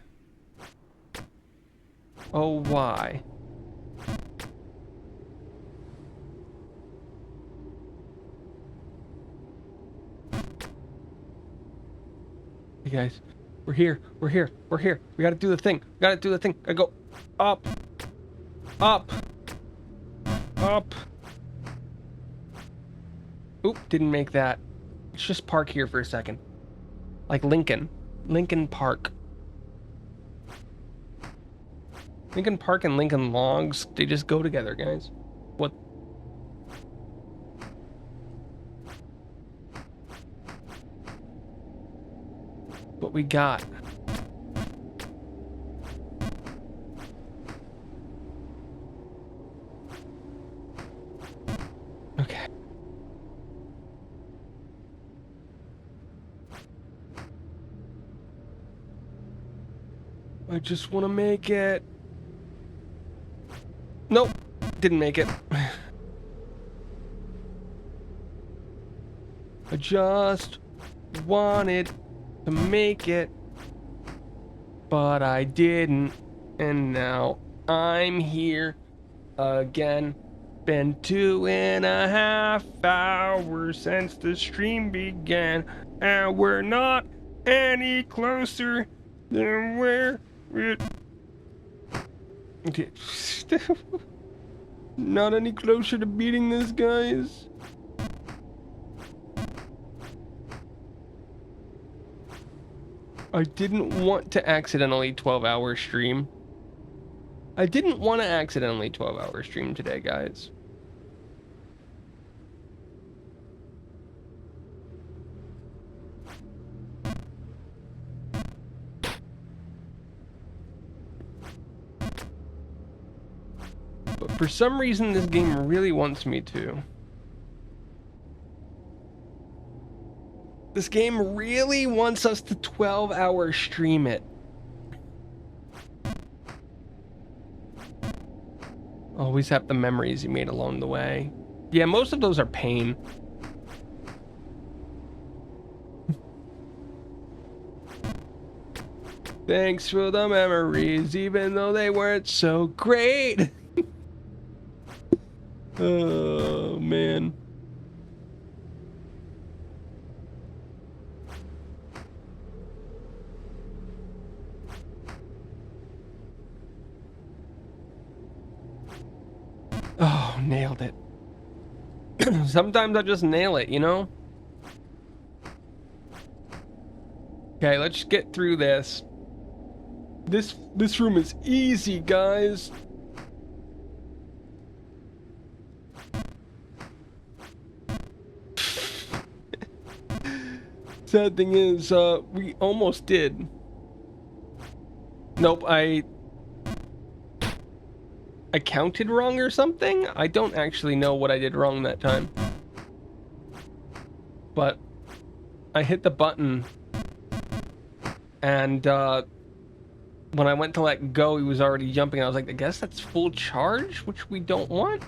Oh, why? Hey guys, we're here, we're here, we're here. We gotta do the thing, we gotta do the thing. Gotta go up, up, up. Oop, didn't make that. Let's just park here for a second. Like Lincoln Park. Lincoln Park and Lincoln Logs, they just go together, guys. What? What we got? Okay. I just want to make it. Nope, didn't make it. I just wanted to make it. but I didn't. And now I'm here again. Been 2.5 hours since the stream began, and we're not any closer than where it... Not any closer to beating this, guys. I didn't want to accidentally 12-hour stream. I didn't want to accidentally 12-hour stream today, guys. But for some reason, this game really wants me to. This game really wants us to 12-hour stream it. Always have the memories you made along the way. Yeah, most of those are pain. Thanks for the memories, even though they weren't so great. Oh, man. Oh, nailed it. Sometimes I just nail it, you know? Okay, let's get through this. This room is easy, guys. Sad thing is, we almost did. Nope, I counted wrong or something? I don't actually know what I did wrong that time. But I hit the button and when I went to let go, he was already jumping. I was like, I guess that's full charge, which we don't want.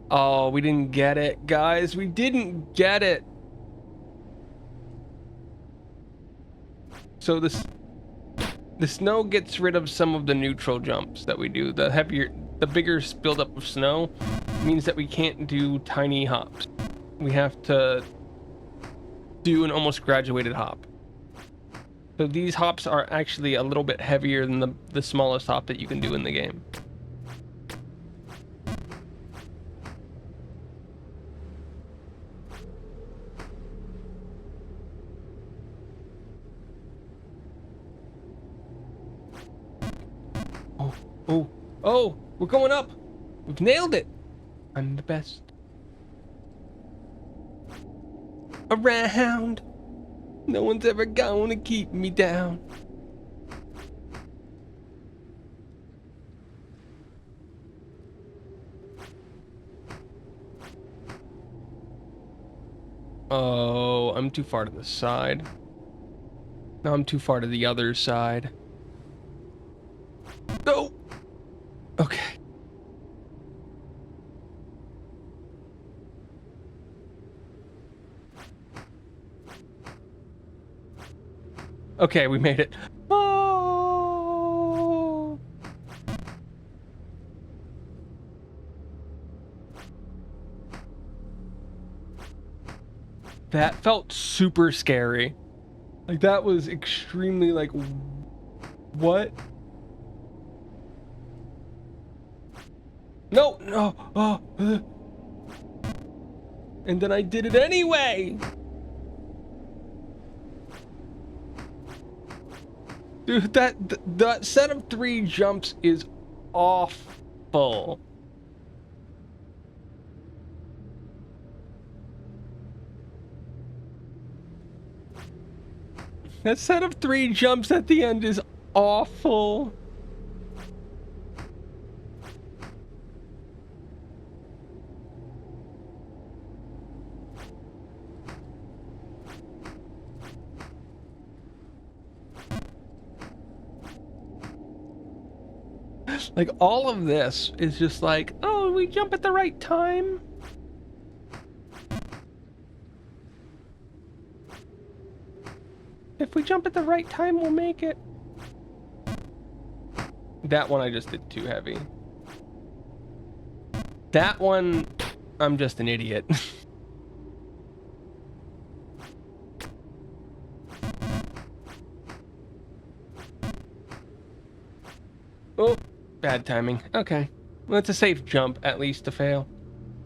Oh, we didn't get it, guys. We didn't get it. So the snow gets rid of some of the neutral jumps that we do. The bigger buildup of snow means that we can't do tiny hops. We have to do an almost graduated hop. So these hops are actually a little bit heavier than the smallest hop that you can do in the game. Oh, we're going up. We've nailed it. I'm the best around. No one's ever gonna keep me down. Oh, I'm too far to the side. No, I'm too far to the other side. No. Okay. Okay, we made it. Oh. That felt super scary. Like, that was extremely, like, what? No, no, and then I did it anyway. Dude, that set of 3 jumps is awful. That set of 3 jumps at the end is awful. Like, all of this is just like, oh, we jump at the right time. If we jump at the right time, we'll make it. That one I just did too heavy. That one, I'm just an idiot. Oh, bad timing. Okay. Well, it's a safe jump, at least, to fail.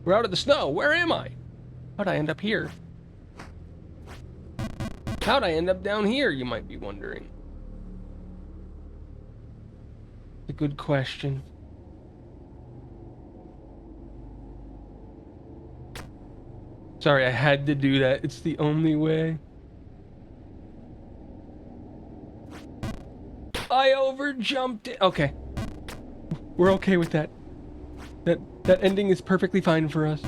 We're out of the snow. Where am I? How'd I end up here? How'd I end up down here, you might be wondering. A good question. Sorry, I had to do that. It's the only way. I overjumped it. Okay. We're okay with that. That ending is perfectly fine for us.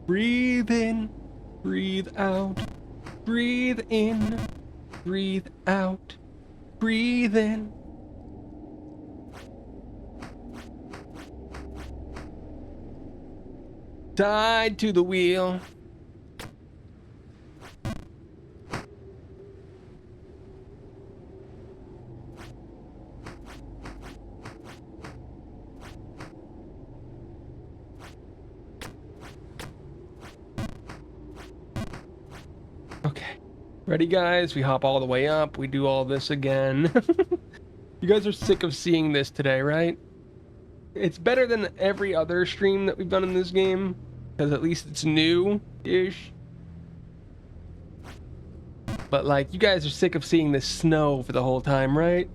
Breathe in, breathe out, breathe in, breathe out, breathe in. Tied to the wheel. Okay. Ready, guys? We hop all the way up. We do all this again. You guys are sick of seeing this today, right? It's better than every other stream that we've done in this game, because at least it's new-ish. But, like, you guys are sick of seeing this snow for the whole time, right?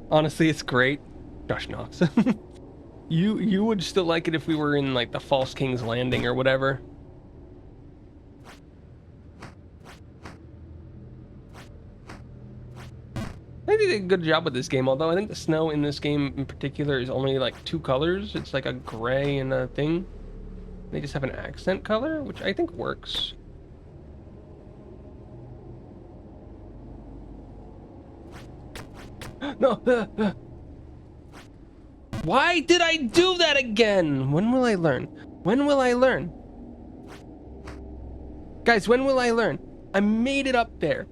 Honestly, it's great. Josh Knox. You would still like it if we were in, like, the False King's Landing or whatever. I think they did a good job with this game, although I think the snow in this game in particular is only, like, 2 colors. It's like a gray and a thing. They just have an accent color, which I think works. No! Why did I do that again? When will I learn? When will I learn? Guys, when will I learn? I made it up there.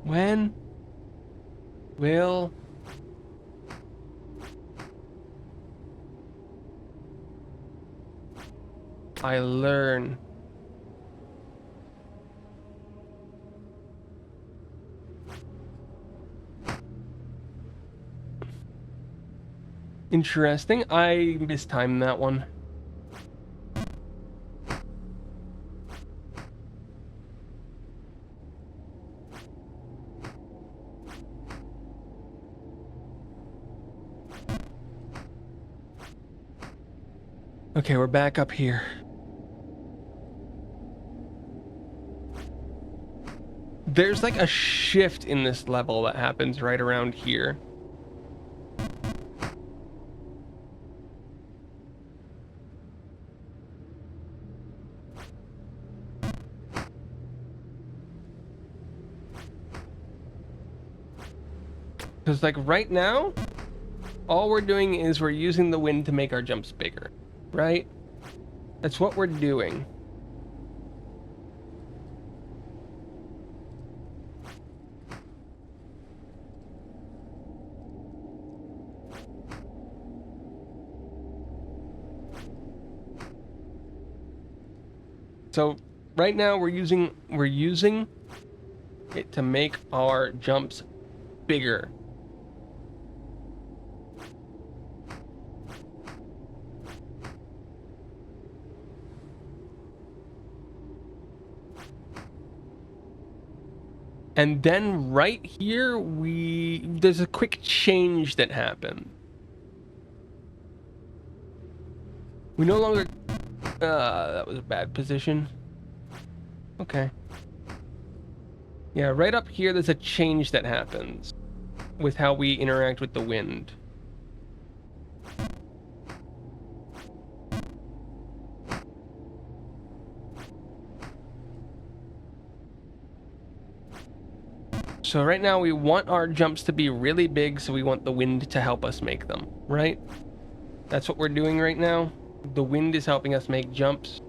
When will I learn? Interesting. I mistimed that one. Okay, we're back up here. There's like a shift in this level that happens right around here. Because like right now, all we're doing is we're using the wind to make our jumps bigger, right? That's what we're doing. So right now we're using it to make our jumps bigger. And then right here, there's a quick change that happened. We no longer, that was a bad position. Okay. Yeah, right up here, there's a change that happens with how we interact with the wind. So right now we want our jumps to be really big, so we want the wind to help us make them, right? That's what we're doing right now. The wind is helping us make jumps.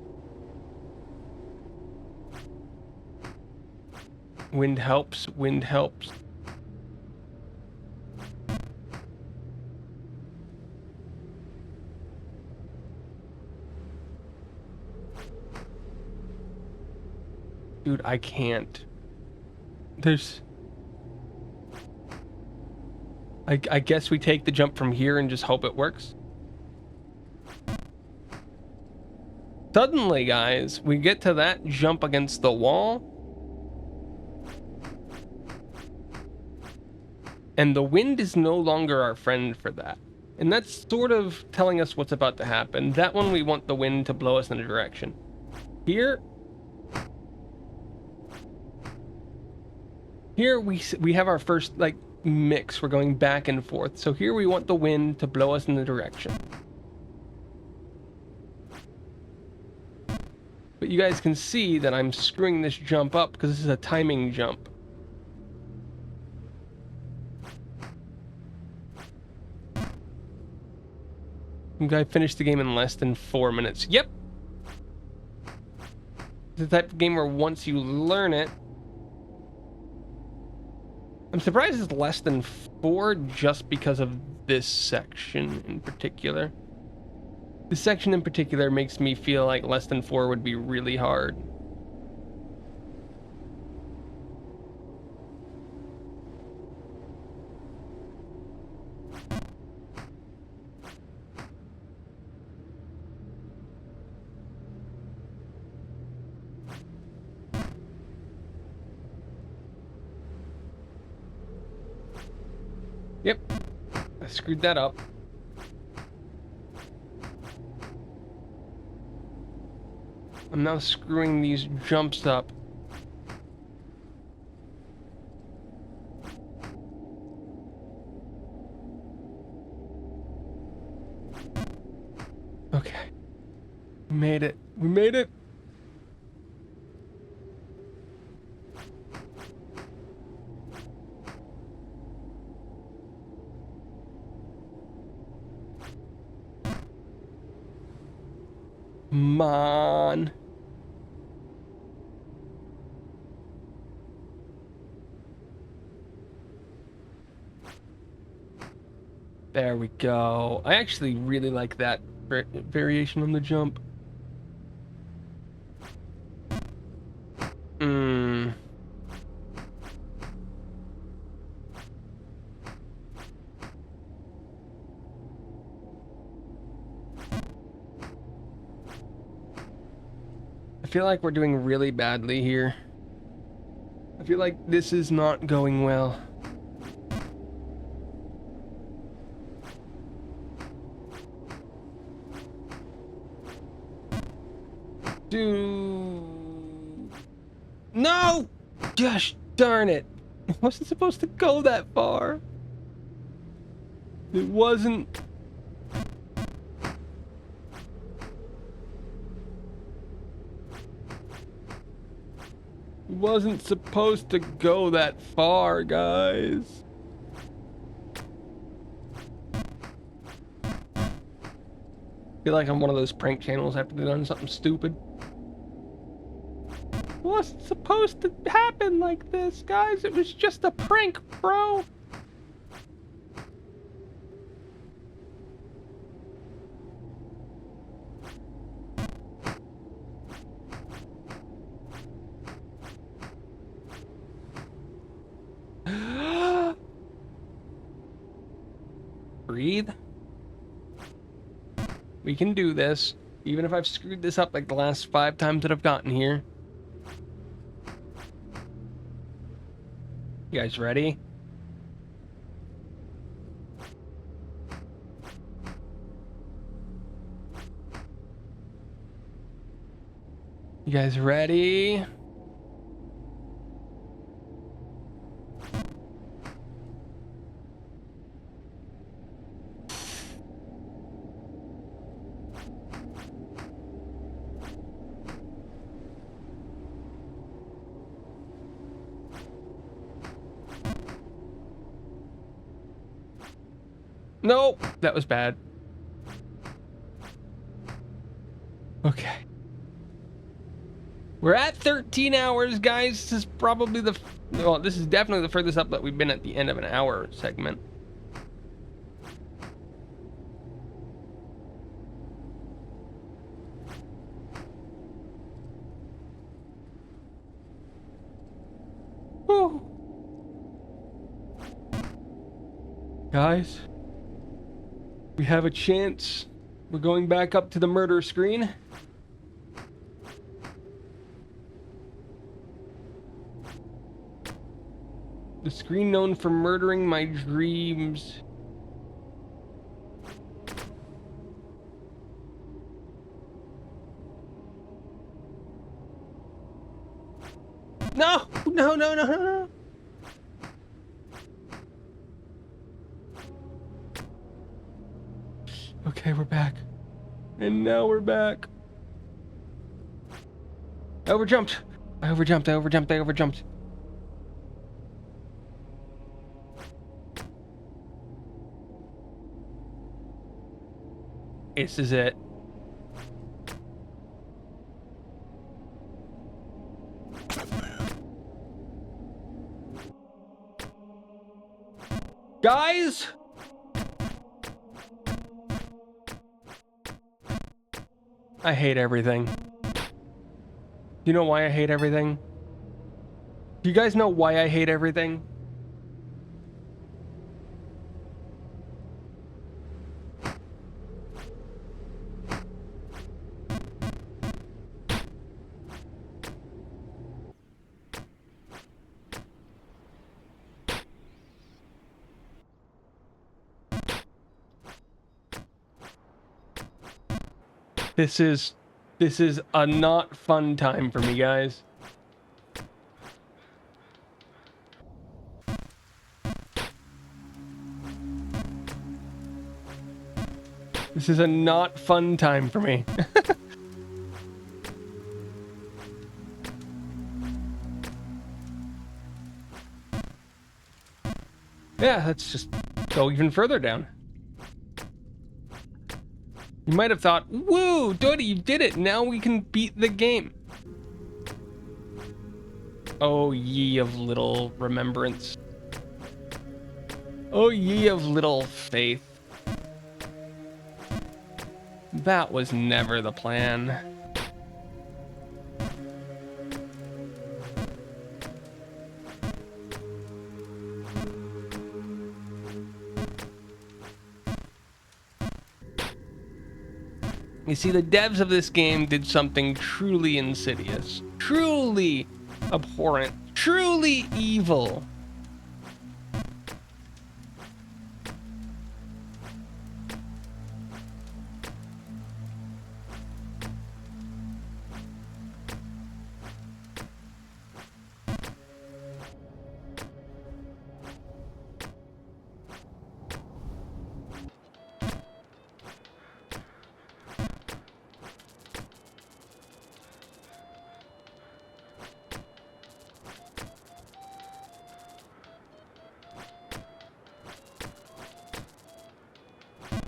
Wind helps, wind helps. Dude, I can't. I guess we take the jump from here and just hope it works. Suddenly, guys, we get to that jump against the wall. And the wind is no longer our friend for that. And that's sort of telling us what's about to happen. That one, we want the wind to blow us in a direction. Here we have our first, like, mix. We're going back and forth. So here we want the wind to blow us in the direction. But you guys can see that I'm screwing this jump up because this is a timing jump. I finished the game in less than 4 minutes. Yep. The type of game where once you learn it... I'm surprised it's less than 4 just because of this section in particular. This section in particular makes me feel like less than 4 would be really hard. Yep, I screwed that up. I'm now screwing these jumps up. Okay. We made it. We made it. Come on. There we go. I actually really like that variation on the jump. I feel like we're doing really badly here. I feel like this is not going well. Dude. No! Gosh darn it. It wasn't supposed to go that far. It wasn't. It wasn't supposed to go that far, guys. I feel like I'm one of those prank channels after they've done something stupid. It wasn't supposed to happen like this, guys. It was just a prank, bro. breathe. We can do this, even if I've screwed this up like the last 5 times that I've gotten here. You guys ready? You guys ready? Nope, that was bad. Okay. We're at 13 hours, guys. This is probably well, this is definitely the furthest up that we've been at the end of an hour segment. Whew. Guys, we have a chance. We're going back up to the murder screen. The screen known for murdering my dreams. No! No, no, no, no, no! Okay, we're back. And now we're back. I overjumped. I overjumped. This is it. Guys! I hate everything. You know why I hate everything? Do you guys know why I hate everything? This is a not fun time for me, guys. This is a not fun time for me. Yeah, let's just go even further down. You might have thought, woo, Doty, you did it. Now we can beat the game. Oh, ye of little remembrance. Oh, ye of little faith. That was never the plan. You see, the devs of this game did something truly insidious, truly abhorrent, truly evil.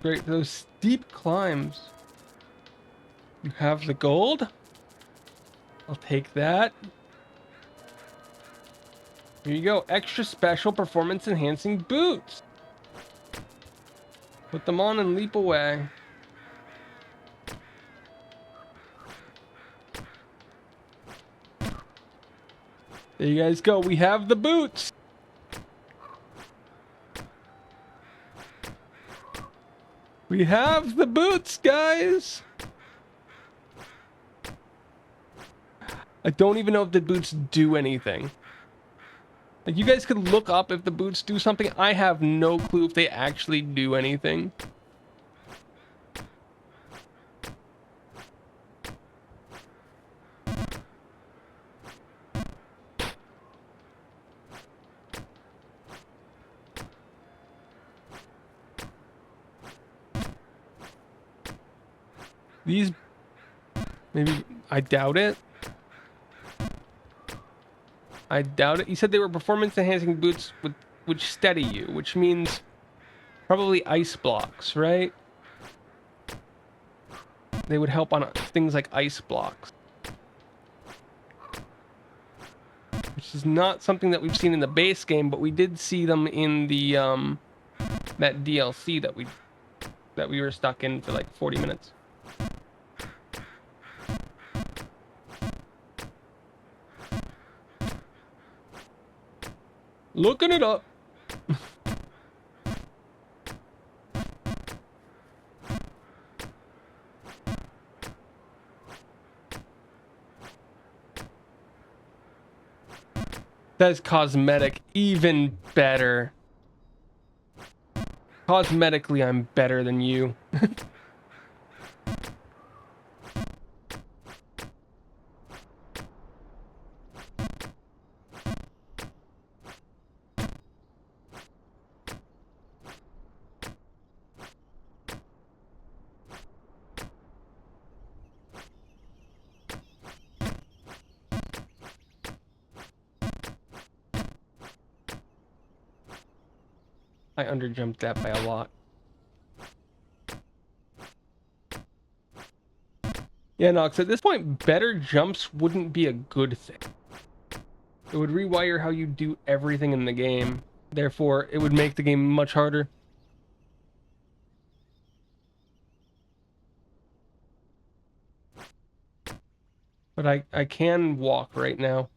Great, those steep climbs. You have the gold? I'll take that. Here you go, extra special performance enhancing boots. Put them on and leap away. There you guys go, we have the boots. We have the boots, guys. I don't even know if the boots do anything. Like, you guys could look up if the boots do something. I have no clue if they actually do anything. These, maybe, I doubt it. I doubt it. You said they were performance enhancing boots which steady you, which means probably ice blocks, right? They would help on things like ice blocks. Which is not something that we've seen in the base game, but we did see them in the that DLC that we were stuck in for like 40 minutes. Looking it up. That's cosmetic. Even better. Cosmetically, I'm better than you. I underjumped that by a lot. Yeah, Nox, at this point, better jumps wouldn't be a good thing. It would rewire how you do everything in the game. Therefore, it would make the game much harder. But I can walk right now.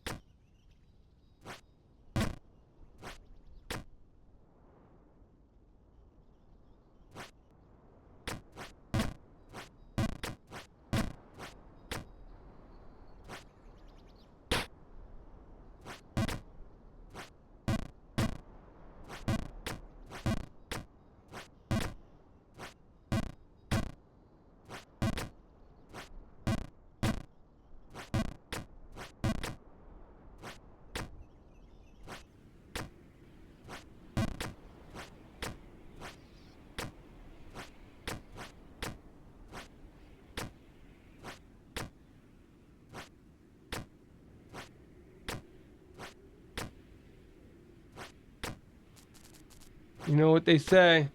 You know what they say.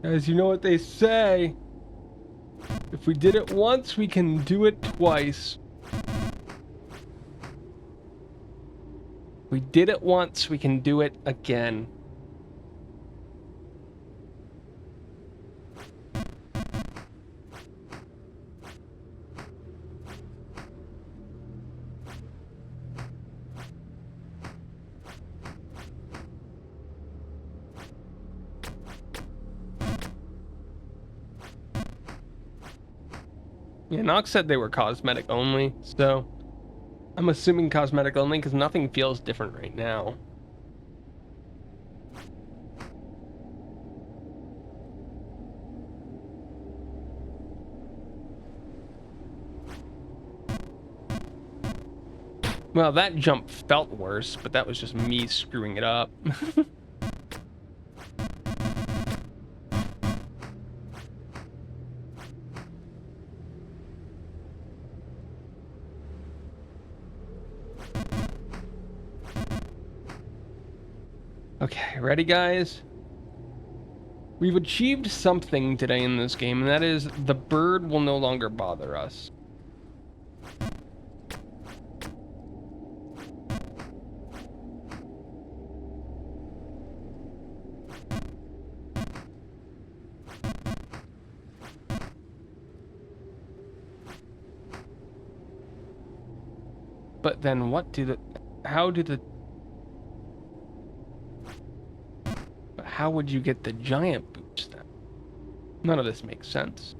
Guys, you know what they say. If we did it once, we can do it twice. We did it once, we can do it again. Yeah, Nox said they were cosmetic only, so I'm assuming cosmetic only because nothing feels different right now. Well, that jump felt worse, but that was just me screwing it up. Okay, ready, guys? We've achieved something today in this game, and that is the bird will no longer bother us. But then what do the... How do the... how would you get the giant boots then? None of this makes sense.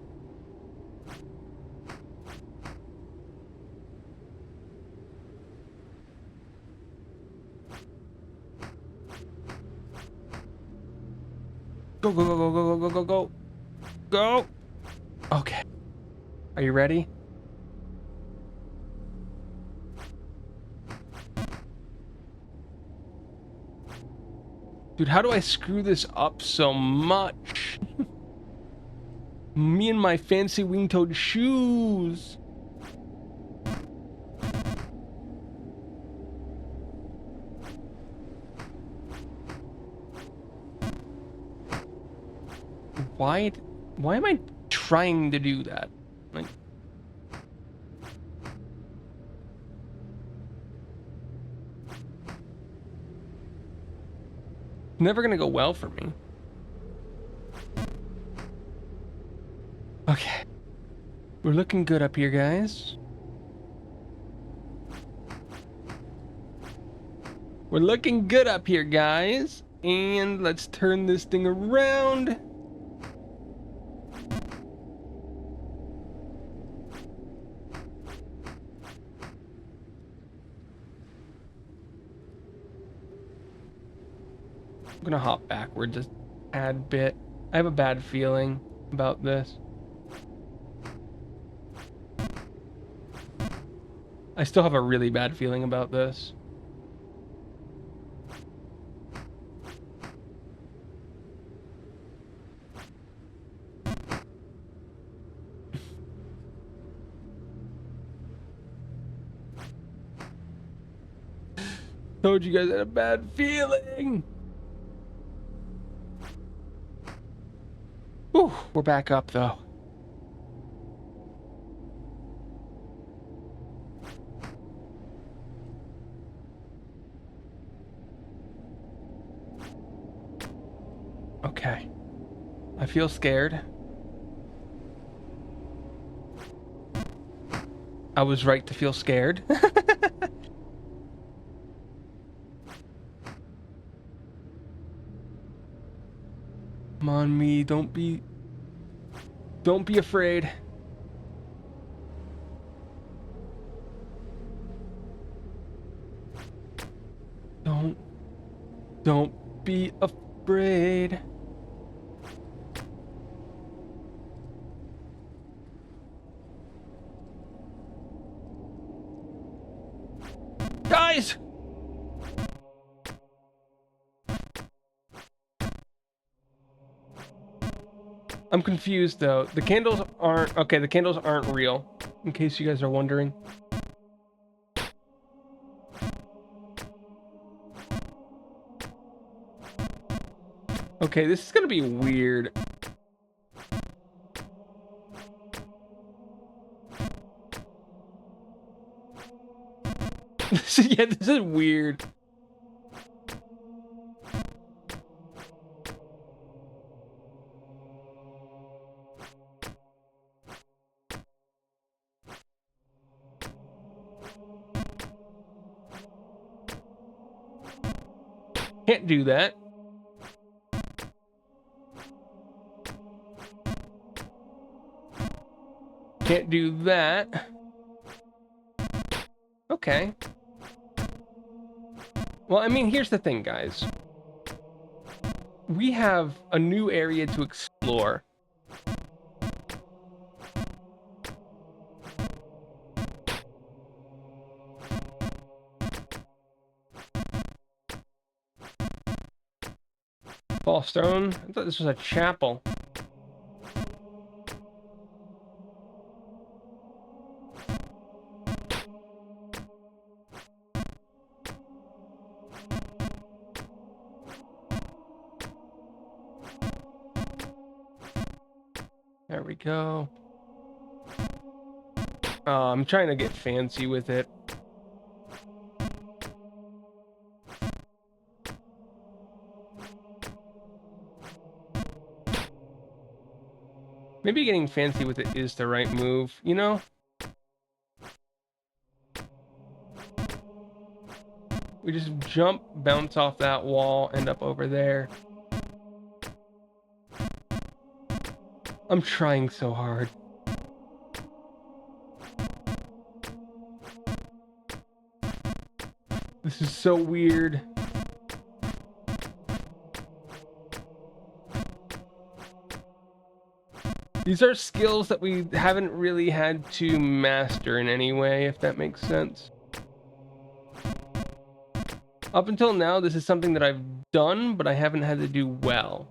Go, go, go, go, go, go, go, go, go. Okay. Are you ready? Dude, how do I screw this up so much? Me and my fancy wing-toed shoes. Why am I trying to do that? Like, never gonna go well for me. Okay. We're looking good up here, guys. We're looking good up here, guys. And let's turn this thing around. I'm gonna hop backwards a tad bit. I have a bad feeling about this. I still have a really bad feeling about this. Told you guys I had a bad feeling. Whew, we're back up though. Okay. I feel scared. I was right to feel scared. Come on, me. Don't be afraid. Don't be afraid. Guys! I'm confused though. The candles aren't okay, the candles aren't real, in case you guys are wondering. Okay, this is gonna be weird. Yeah, this is weird. Can't do that. Can't do that. Okay. Well, I mean, here's the thing, guys. We have a new area to explore. False Stone? I thought this was a chapel. There we go. I'm trying to get fancy with it. Maybe getting fancy with it is the right move, you know? We just jump, bounce off that wall, end up over there. I'm trying so hard. This is so weird. These are skills that we haven't really had to master in any way, if that makes sense. Up until now, this is something that I've done, but I haven't had to do well.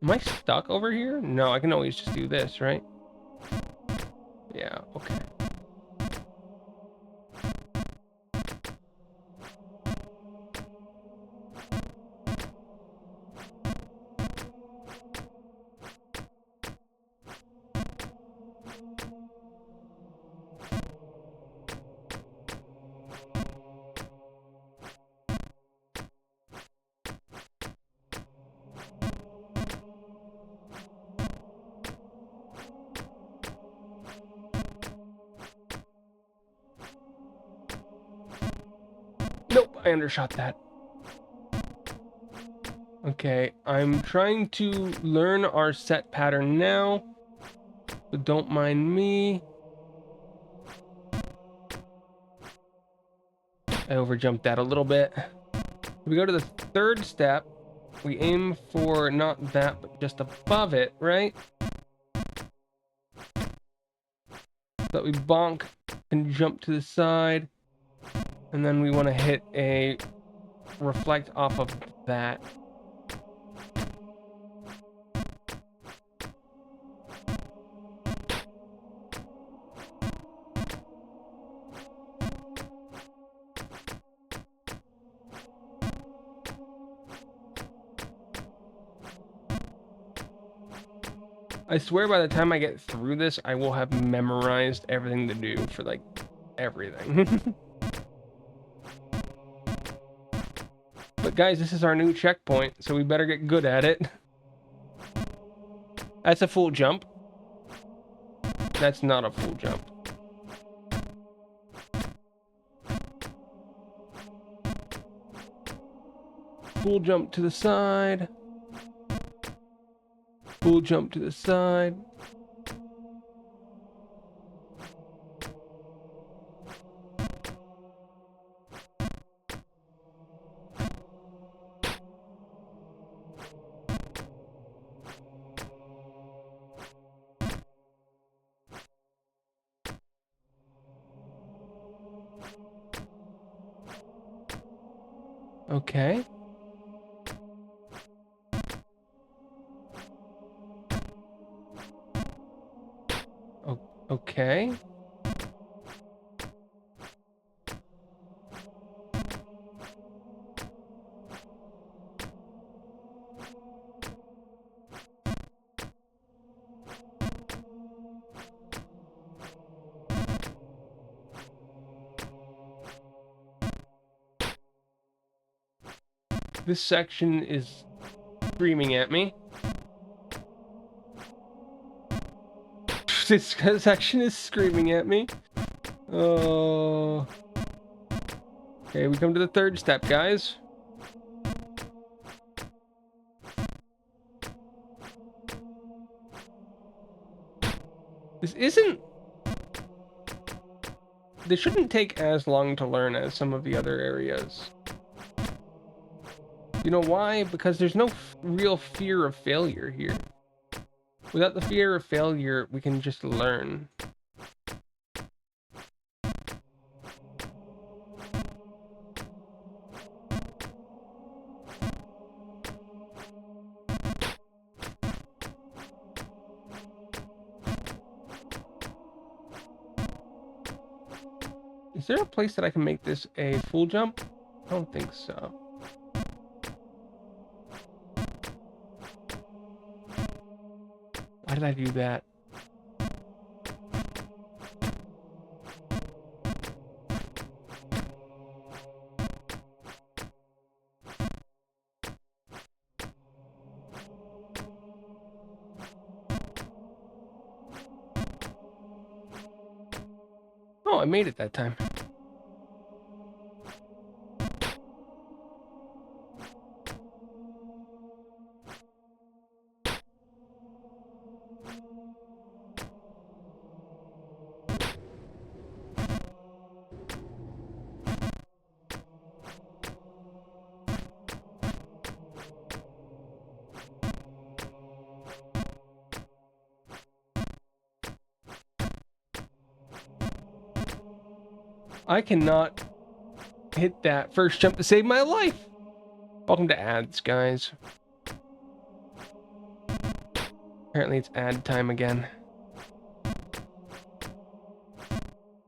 Am I stuck over here? No, I can always just do this, right? Yeah, okay. Nope, I undershot that. Okay, I'm trying to learn our set pattern now, so don't mind me. I overjumped that a little bit. We go to the third step. We aim for not that, but just above it, right? So that we bonk and jump to the side. And then we want to hit a reflect off of that. I swear by the time I get through this, I will have memorized everything to do for, like, everything. But guys, this is our new checkpoint, so we better get good at it. That's a full jump. That's not a full jump. Full jump to the side. Full jump to the side. Okay. Okay. This section is screaming at me. This section is screaming at me. Oh. Okay, we come to the third step, guys. This shouldn't take as long to learn as some of the other areas. You know why? Because there's no real fear of failure here. Without the fear of failure, we can just learn. Is there a place that I can make this a full jump? I don't think so. Why did I do that? Oh, I made it that time. I cannot hit that first jump to save my life. Welcome to ads, guys. Apparently it's ad time again.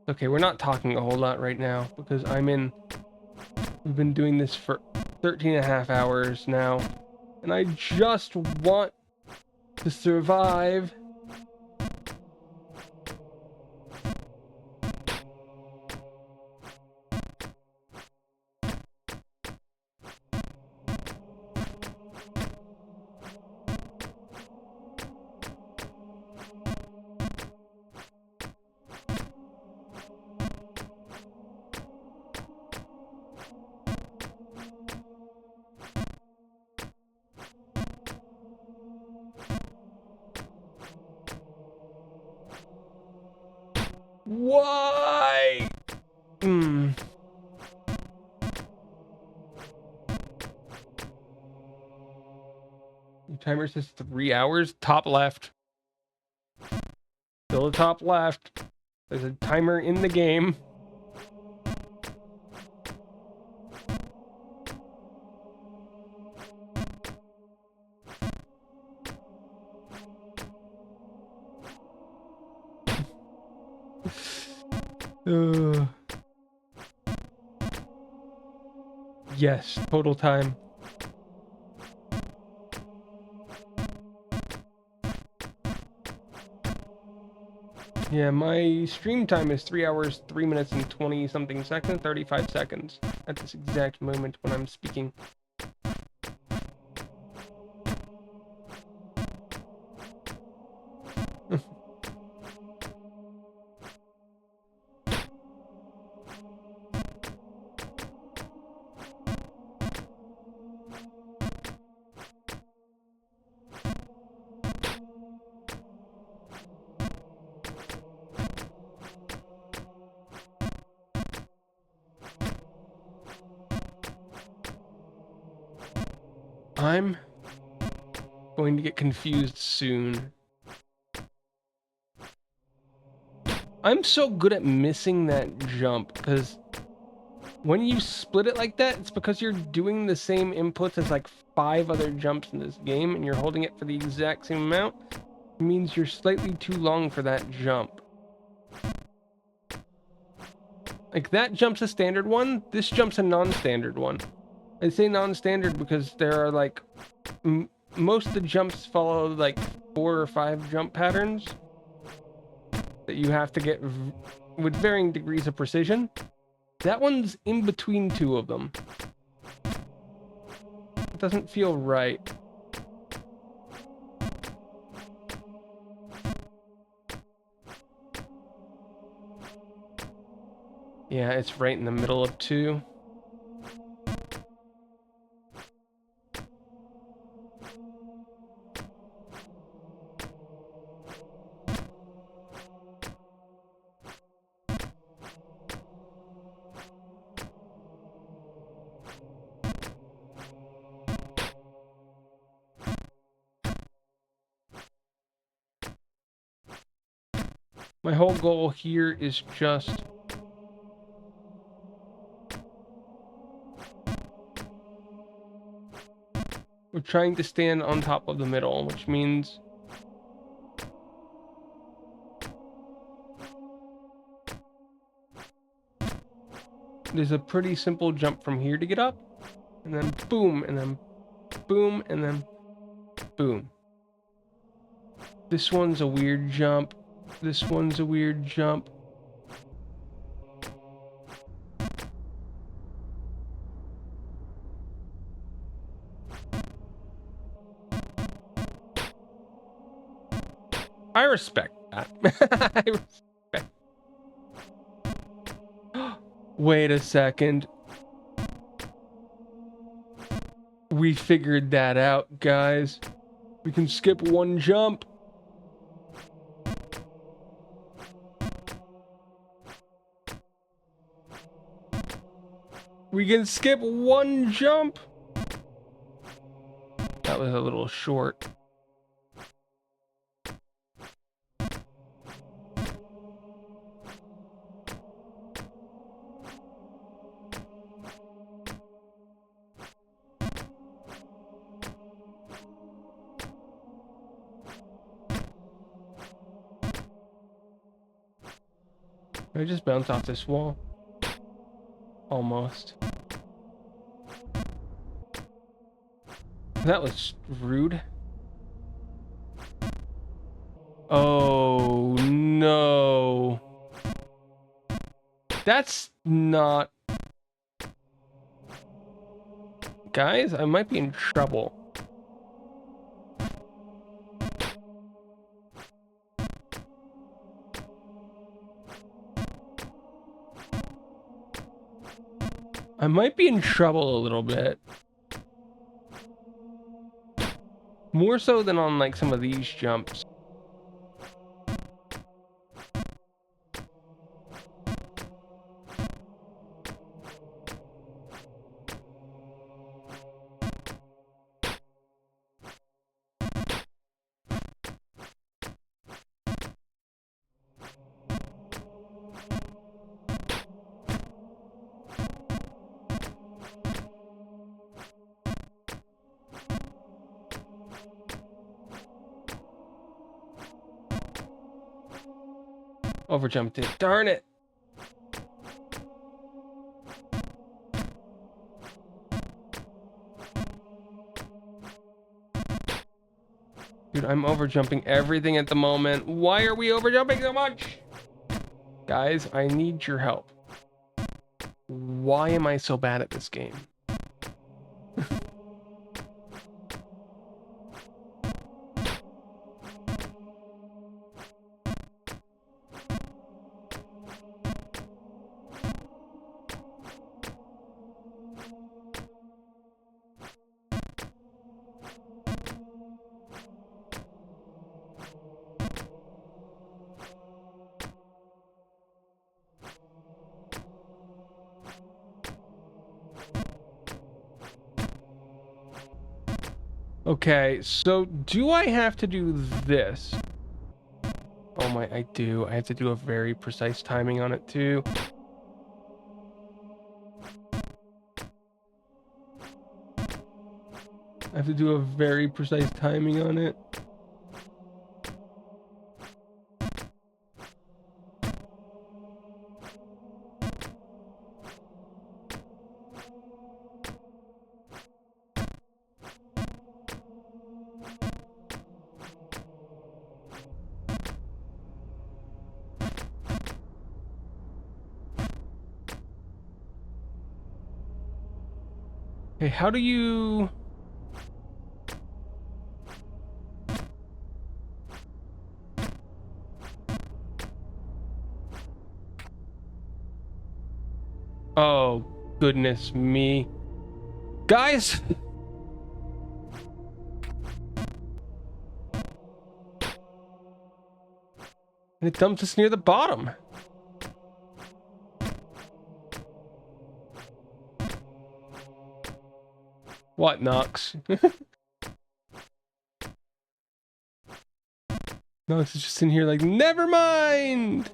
Okay, we're not talking a whole lot right now because we've been doing this for 13 and a half hours now, and I just want to survive. Why? The timer says 3 hours. Top left. Still the top left. There's a timer in the game. Yes, total time. Yeah, my stream time is 3 hours, 3 minutes and 20 something seconds, 35 seconds at this exact moment when I'm speaking. I'm going to get confused soon. I'm so good at missing that jump because when you split it like that, it's because you're doing the same inputs as like 5 other jumps in this game and you're holding it for the exact same amount. It means you're slightly too long for that jump. Like that jump's a standard one, this jump's a non-standard one. I say non-standard because there are like most of the jumps follow like 4 or 5 jump patterns that you have to get with varying degrees of precision. That one's in between 2 of them. It doesn't feel right. Yeah, it's right in the middle of 2. My whole goal here is just we're trying to stand on top of the middle, which means there's a pretty simple jump from here to get up, and then boom, and then boom, and then boom. This one's a weird jump. This one's a weird jump. I respect that. I respect. Wait a second. We figured that out, guys. We can skip 1 jump. We can skip 1 jump. That was a little short. Did I just bounce off this wall? Almost. That was rude. Oh no. That's not... Guys, I might be in trouble. I might be in trouble a little bit. More so than on like some of these jumps. Overjumped it. Darn it. Dude, I'm overjumping everything at the moment. Why are we overjumping so much? Guys, I need your help. Why am I so bad at this game? Okay, so do I have to do this? Oh my, I do. I have to do a very precise timing on it too. I have to do a very precise timing on it. Okay, how do you... Oh, goodness me. Guys! And it dumps us near the bottom. What, Nox? Nox is just in here like, never mind!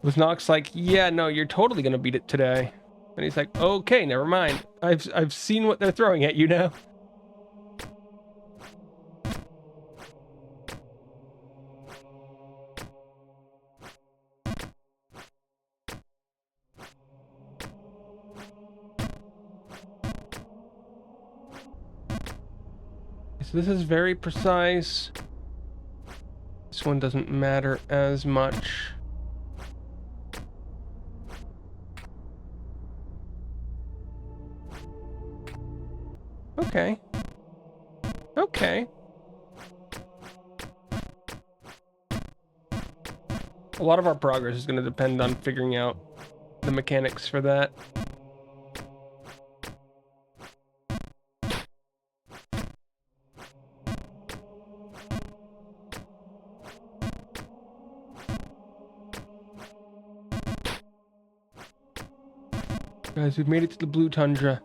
Was Nox like, yeah, no, you're totally gonna beat it today. And he's like, okay, never mind. I've seen what they're throwing at you now. So this is very precise. This one doesn't matter as much. Okay. Okay. A lot of our progress is going to depend on figuring out the mechanics for that. Guys, we've made it to the blue tundra.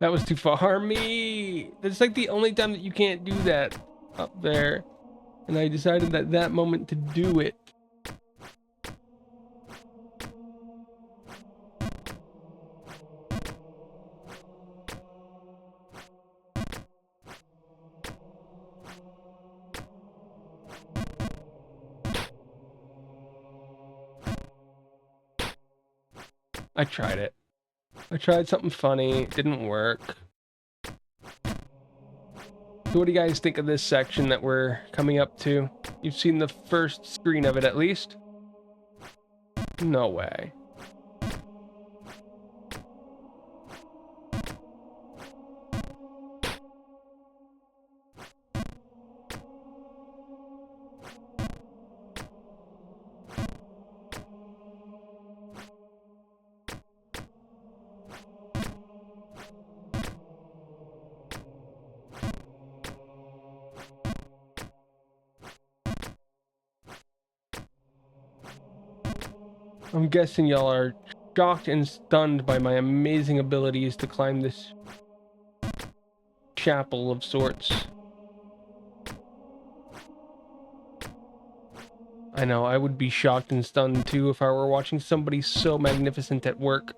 That was too far. Me! That's like the only time that you can't do that up there. And I decided at that moment to do it. I tried it. I tried something funny. It didn't work. So what do you guys think of this section that we're coming up to? You've seen the first screen of it at least? No way. I'm guessing y'all are shocked and stunned by my amazing abilities to climb this chapel of sorts. I know, I would be shocked and stunned too if I were watching somebody so magnificent at work.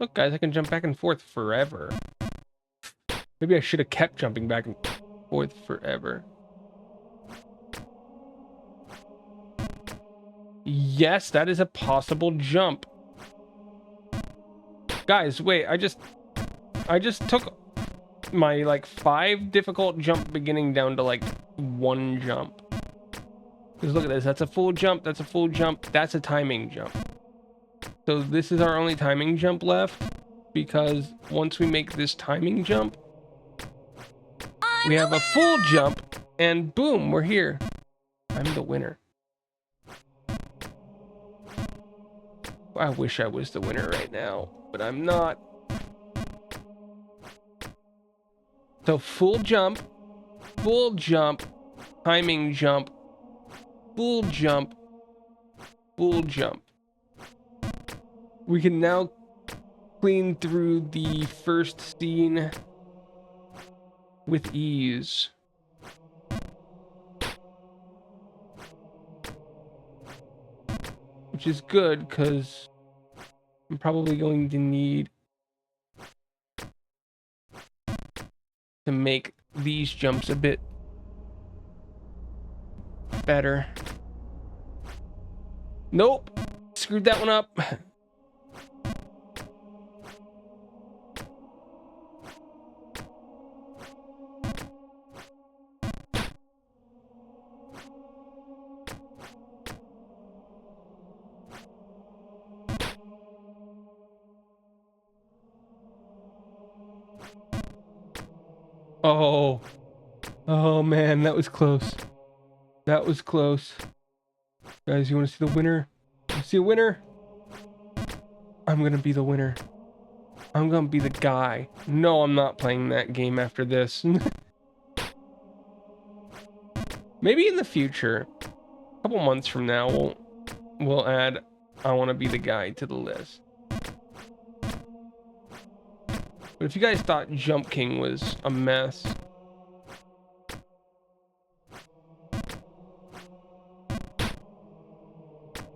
Look, guys, I can jump back and forth forever. Maybe I should have kept jumping back and forth forever. Yes, that is a possible jump. Guys, wait, I just took my like 5 difficult jump beginning down to like 1 jump. Because look at this, that's a full jump, that's a full jump, that's a timing jump. So this is our only timing jump left, because once we make this timing jump, we have a full jump, and boom, we're here. I'm the winner. I wish I was the winner right now, but I'm not. So full jump, timing jump, full jump, full jump. We can now clean through the first scene with ease. Which is good, because I'm probably going to need to make these jumps a bit better. Nope, screwed that one up. Oh man, that was close. That was close. Guys, you want to see the winner? You see a winner? I'm gonna be the winner. I'm gonna be the guy. No, I'm not playing that game after this. Maybe in the future, a couple months from now, we'll add I want to be the guy to the list. But if you guys thought Jump King was a mess,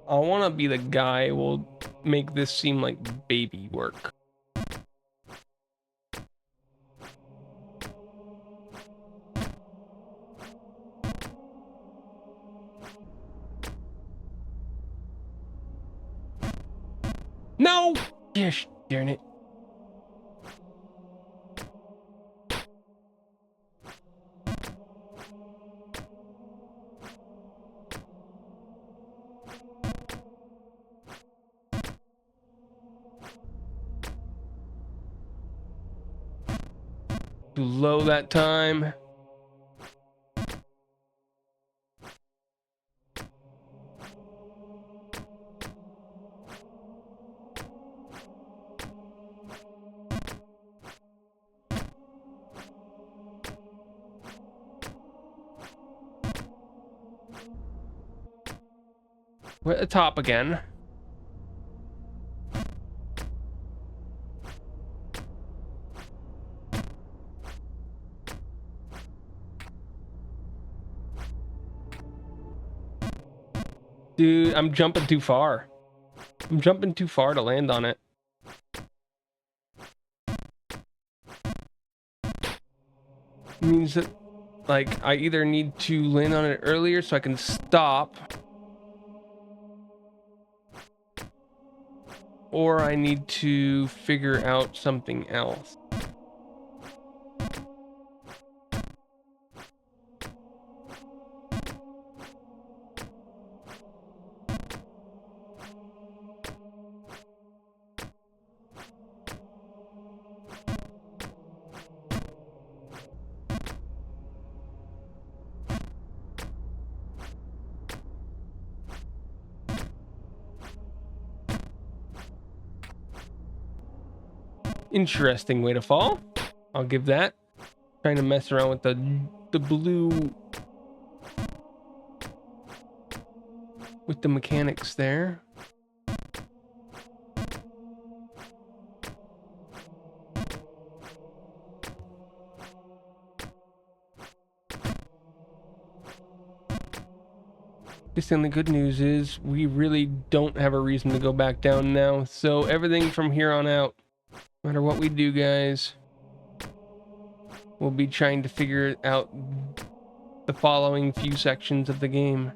I want to be the guy who will make this seem like baby work. No! Gosh, darn it. Too low that time. We're at the top again. Dude, I'm jumping too far. I'm jumping too far to land on it. It means that, like, I either need to land on it earlier so I can stop, or I need to figure out something else. Interesting way to fall. I'll give that. Trying to mess around with the blue with the mechanics there. Guess the only good news is we really don't have a reason to go back down now. So everything from here on out, no matter what we do, guys, we'll be trying to figure out the following few sections of the game.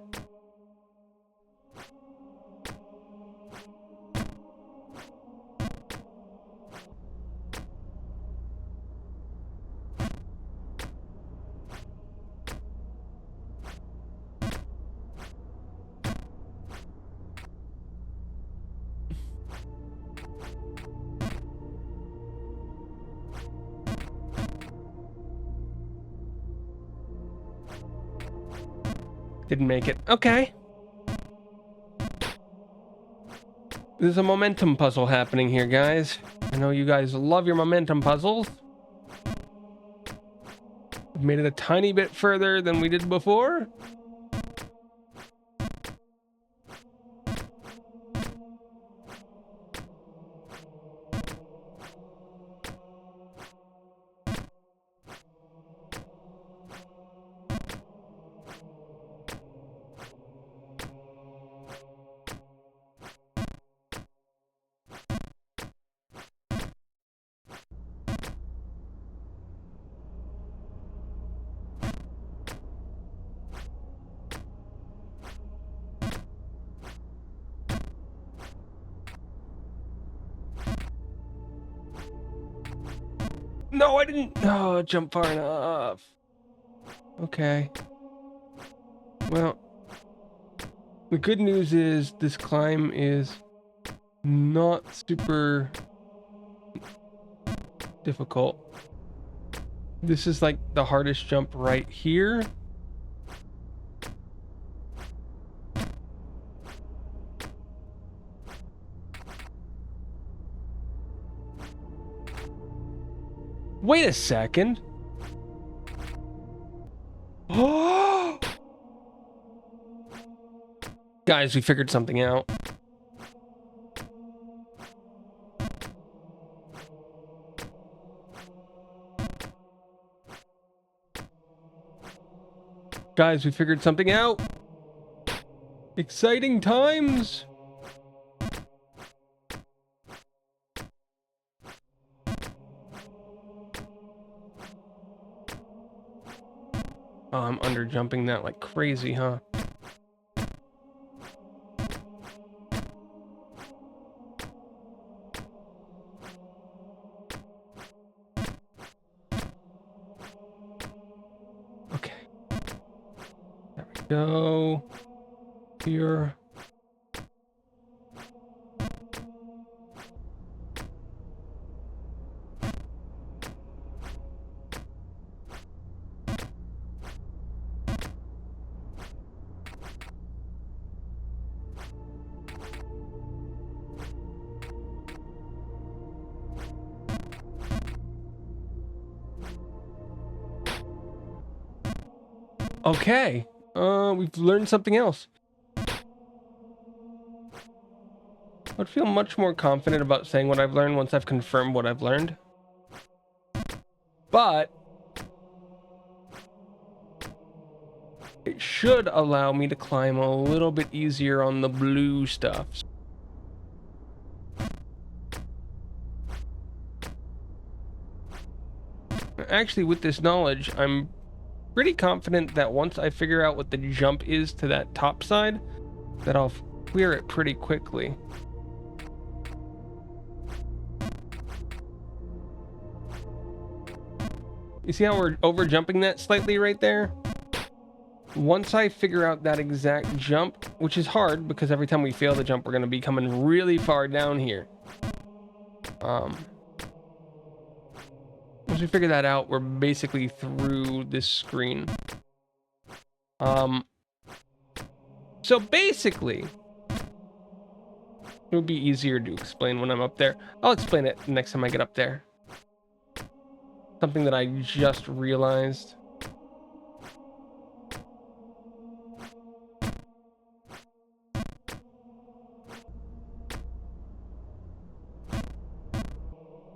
Didn't make it. Okay. There's a momentum puzzle happening here, guys. I know you guys love your momentum puzzles. We've made it a tiny bit further than we did before. No, I didn't. Oh, jump far enough. Okay. Well, the good news is this climb is not super difficult. This is like the hardest jump right here. Wait a second. Oh! Guys, we figured something out. Guys, we figured something out. Exciting times. Oh, I'm under jumping that like crazy, huh? Okay. There we go. Here. Okay. we've learned something else. I'd feel much more confident about saying what I've learned once I've confirmed what I've learned. But it should allow me to climb a little bit easier on the blue stuff. Actually, with this knowledge, I'm pretty confident that once I figure out what the jump is to that top side, that I'll clear it pretty quickly. You see how we're over jumping that slightly right there? Once I figure out that exact jump, which is hard because every time we fail the jump, we're going to be coming really far down here. Once we figure that out, we're basically through this screen. So basically, it would be easier to explain when I'm up there. I'll explain it next time I get up there. Something that I just realized.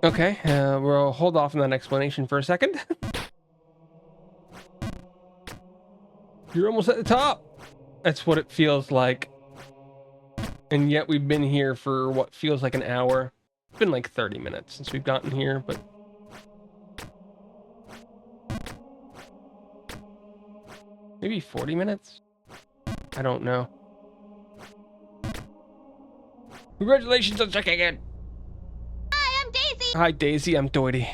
Okay, we'll hold off on that explanation for a second. You're almost at the top. That's what it feels like. And yet we've been here for what feels like an hour. It's been like 30 minutes since we've gotten here, but... maybe 40 minutes? I don't know. Congratulations on checking in! Hi, I'm Daisy! Hi, Daisy. I'm Doity.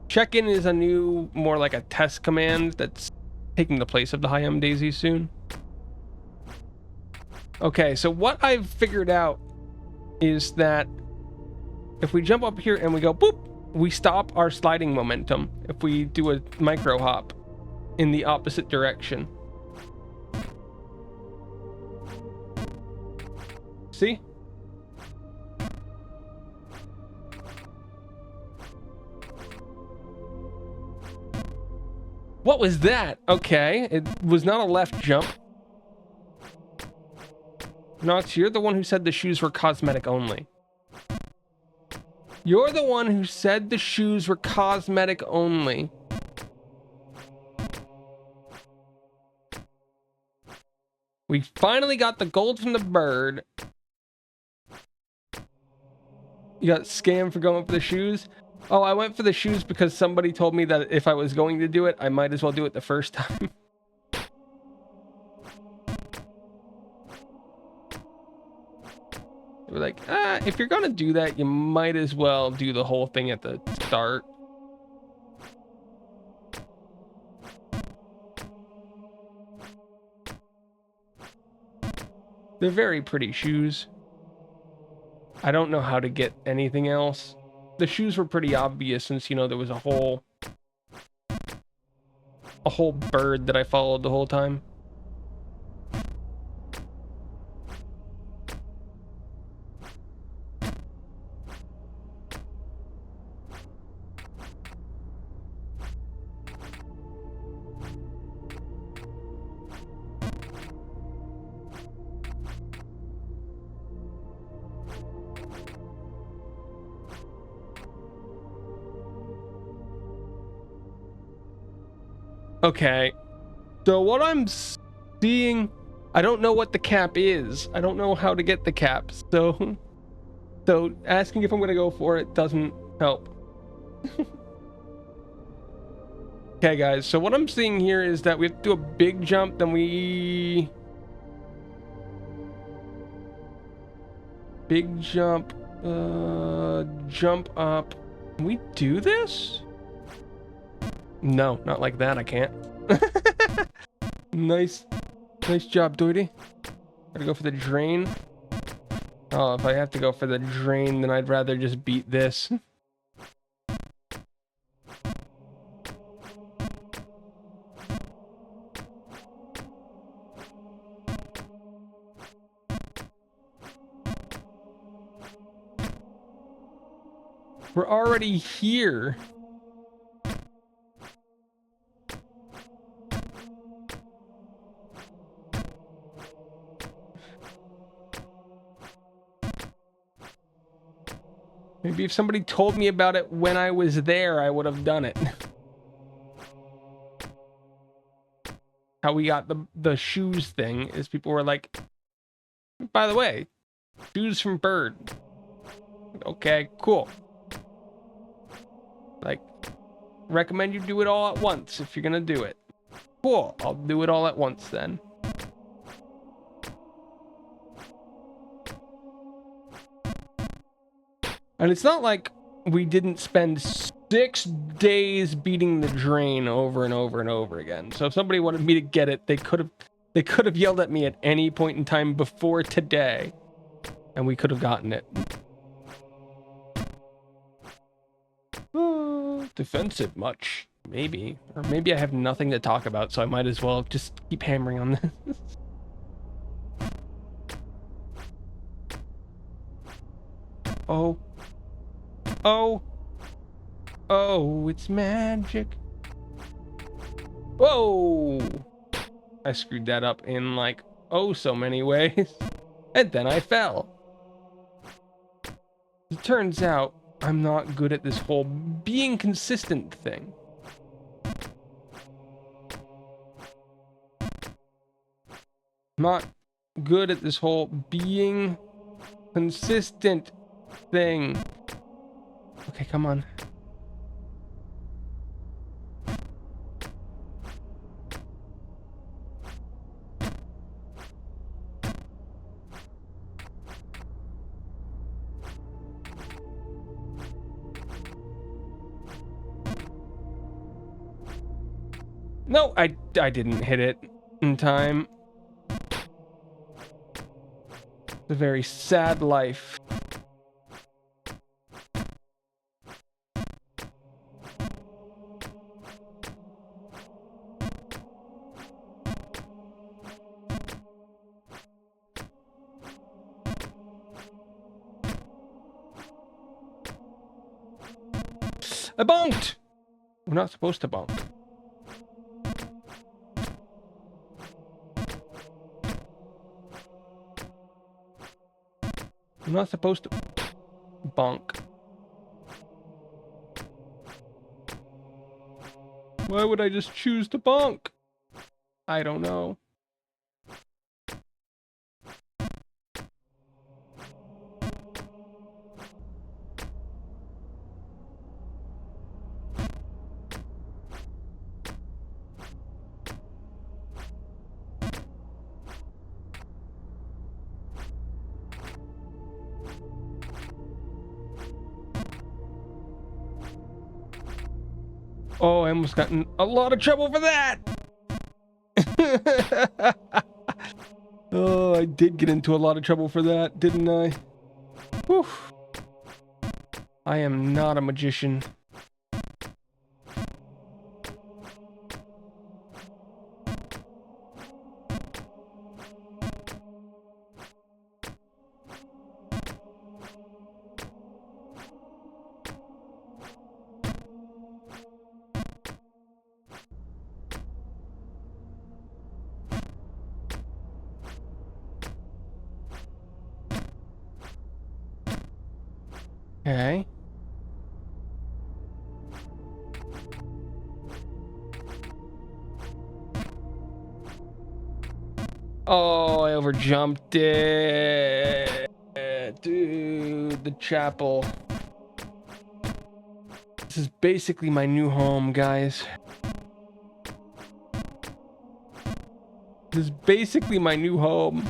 Check-in is a new, more like a test command that's taking the place of the Hi, I'm Daisy soon. Okay, so what I've figured out is that if we jump up here and we go boop, we stop our sliding momentum if we do a micro hop in the opposite direction. See? What was that? Okay, it was not a left jump. Nox, you're the one who said the shoes were cosmetic only. You're the one who said the shoes were cosmetic only. We finally got the gold from the bird. You got scammed for going for the shoes? Oh, I went for the shoes because somebody told me that if I was going to do it, I might as well do it the first time. They were like, if you're gonna do that, you might as well do the whole thing at the start. They're very pretty shoes. I don't know how to get anything else. The shoes were pretty obvious since, you know, there was a whole bird that I followed the whole time. Okay, so what I'm seeing, I don't know what the cap is. I don't know how to get the cap, so asking if I'm gonna go for it doesn't help. Okay, guys, so what I'm seeing here is that we have to do a big jump, then we... big jump, jump up. Can we do this? No, not like that, I can't. Nice job, Doity. Gotta go for the drain. Oh, if I have to go for the drain, then I'd rather just beat this. We're already here. Maybe if somebody told me about it when I was there, I would have done it. How we got the shoes thing is people were like, by the way, shoes from Bird. Okay, cool. Like, recommend you do it all at once if you're gonna do it. Cool, I'll do it all at once then. And it's not like we didn't spend 6 days beating the drain over and over and over again. So if somebody wanted me to get it, they could have yelled at me at any point in time before today, and we could have gotten it. Defensive much, maybe. Or maybe I have nothing to talk about, so I might as well just keep hammering on this. Oh. Oh. Oh, it's magic. Whoa! I screwed that up in like, oh, so many ways. And then I fell. It turns out I'm not good at this whole being consistent thing. Not good at this whole being consistent thing. Okay, come on. No, I didn't hit it in time. It's a very sad life. I bonked! We're not supposed to bonk. I'm not supposed to bonk. Why would I just choose to bonk? I don't know. Oh, I almost got in a lot of trouble for that! Oh, I did get into a lot of trouble for that, didn't I? Whew. I am not a magician. Okay. Oh, I overjumped it. Dude, the chapel. This is basically my new home, guys. This is basically my new home.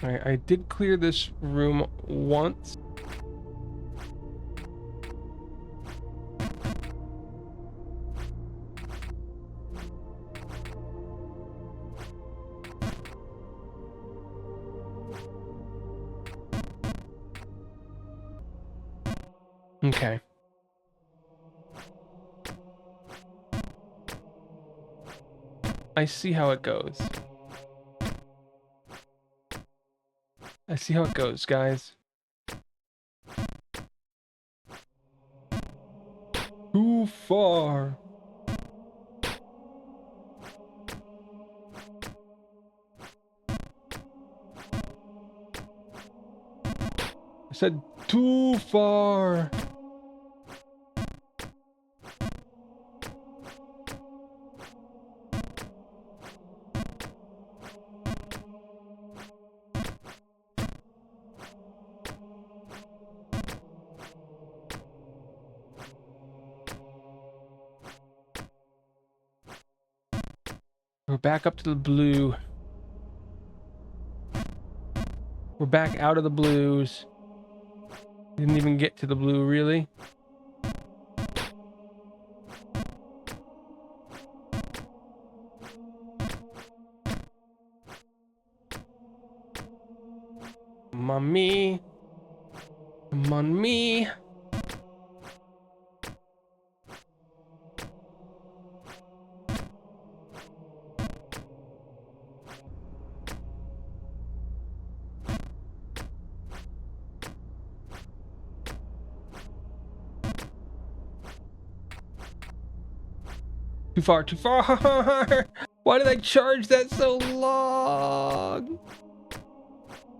Alright, I did clear this room once. Okay. I see how it goes. I see how it goes, guys. Too far. I said too far. We're back up to the blue. We're back out of the blues. Didn't even get to the blue, really. Come on me. Come on me. Too far, too far. Why did I charge that so long?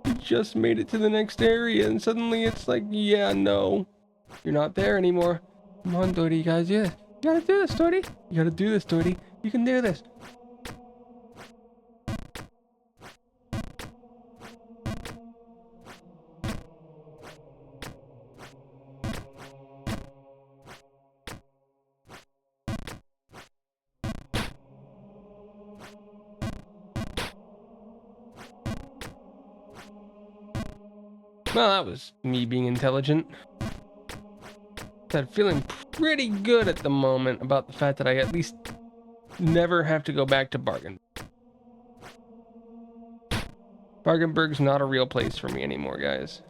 I just made it to the next area and suddenly it's like, yeah, no. You're not there anymore. Come on, Dory, you guys, yeah. You gotta do this, Dory. You gotta do this, Dory. You can do this. Well, that was me being intelligent. I'm feeling pretty good at the moment about the fact that I at least never have to go back to Bargain. Bargenberg's not a real place for me anymore, guys.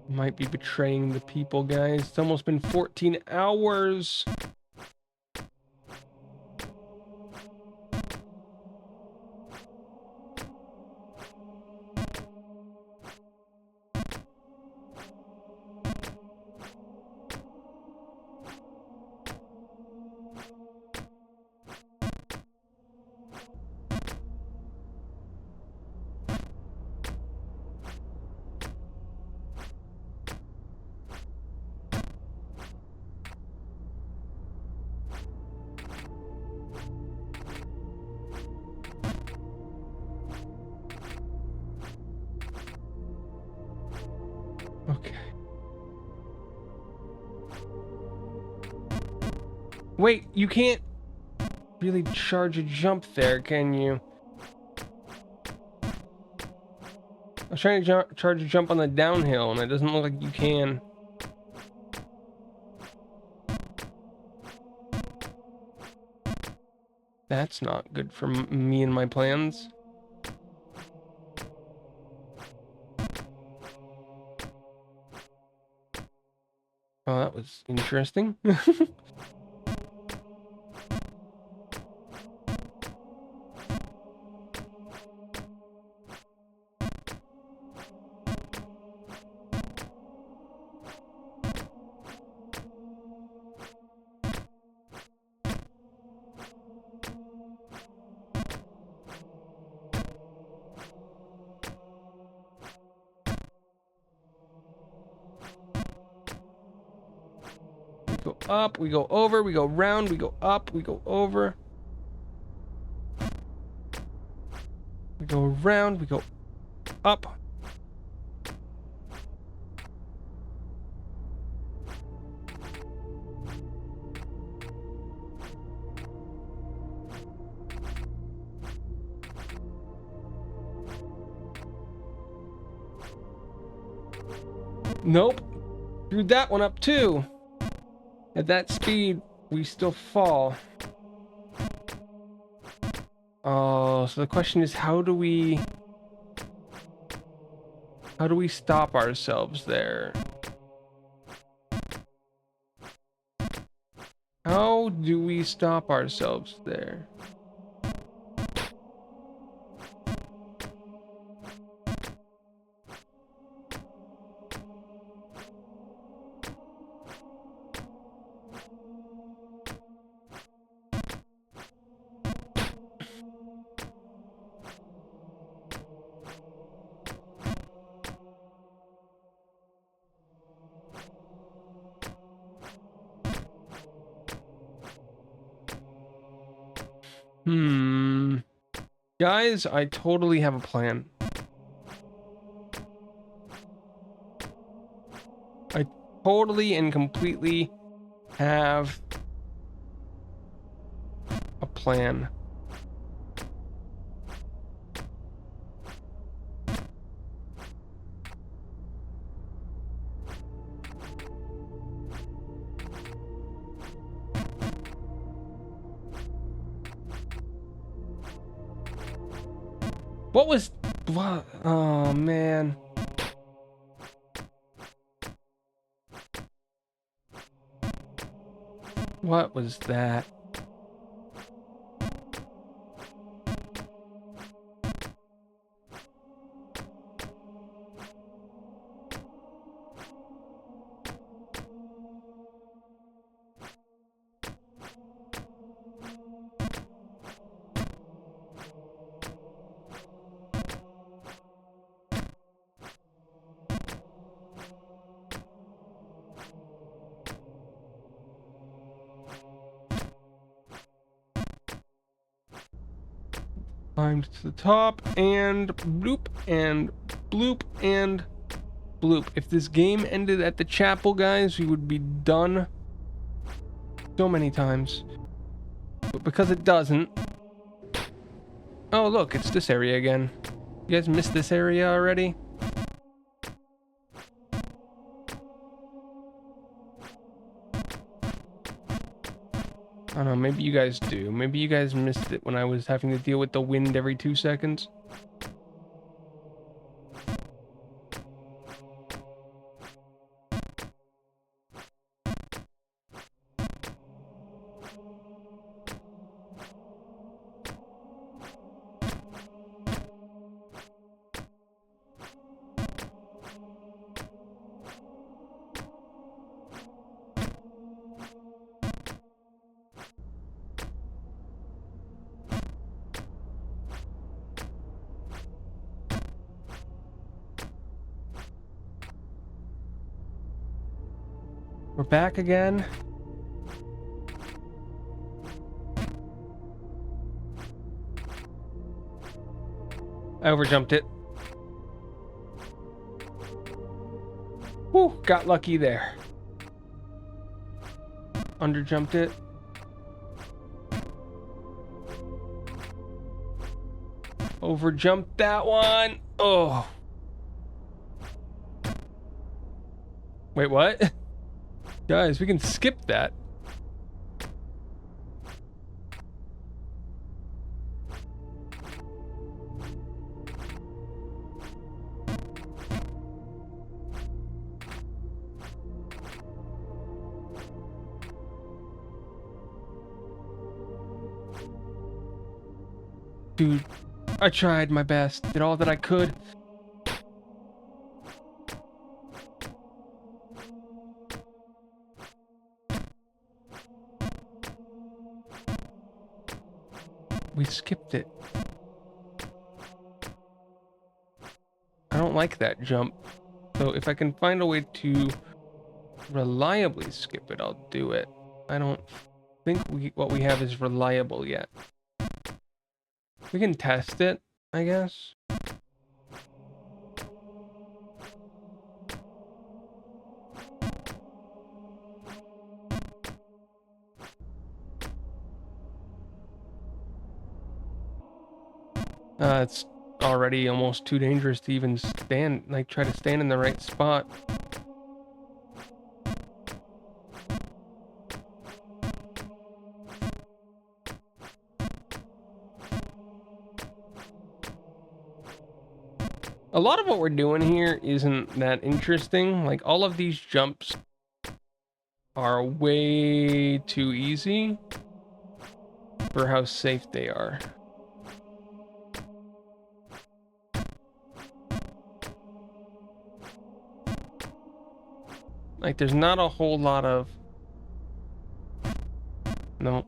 Might be betraying the people, guys. It's almost been 14 hours. Okay. Wait, you can't really charge a jump there, can you? I was trying to charge a jump on the downhill, and it doesn't look like you can. That's not good for me and my plans. Oh, that was interesting. Go go up, we go over, we go round, we go up, we go over. We go around, we go up. Nope. Screwed that one up too. At that speed, we still fall. Oh, so the question is, how do we stop ourselves there? How do we stop ourselves there? Guys, I totally have a plan. I totally and completely have a plan. What was... What? Oh, man. What was that? Climbed to the top and bloop and bloop and bloop. If this game ended at the chapel, guys, we would be done so many times. But because it doesn't... Oh, look, it's this area again. You guys missed this area already? I don't know, maybe you guys do. Maybe you guys missed it when I was having to deal with the wind every 2 seconds. We're back again. I overjumped it. Whew, got lucky there. Underjumped it. Overjumped that one. Oh. Wait, what? Guys, we can skip that. Dude, I tried my best, did all that I could. We skipped it. I don't like that jump. So if I can find a way to reliably skip it, I'll do it. I don't think what we have is reliable yet. We can test it, I guess. It's already almost too dangerous to even stand, like try to stand in the right spot. A lot of what we're doing here isn't that interesting. Like, all of these jumps are way too easy for how safe they are. Like, there's not a whole lot of... No.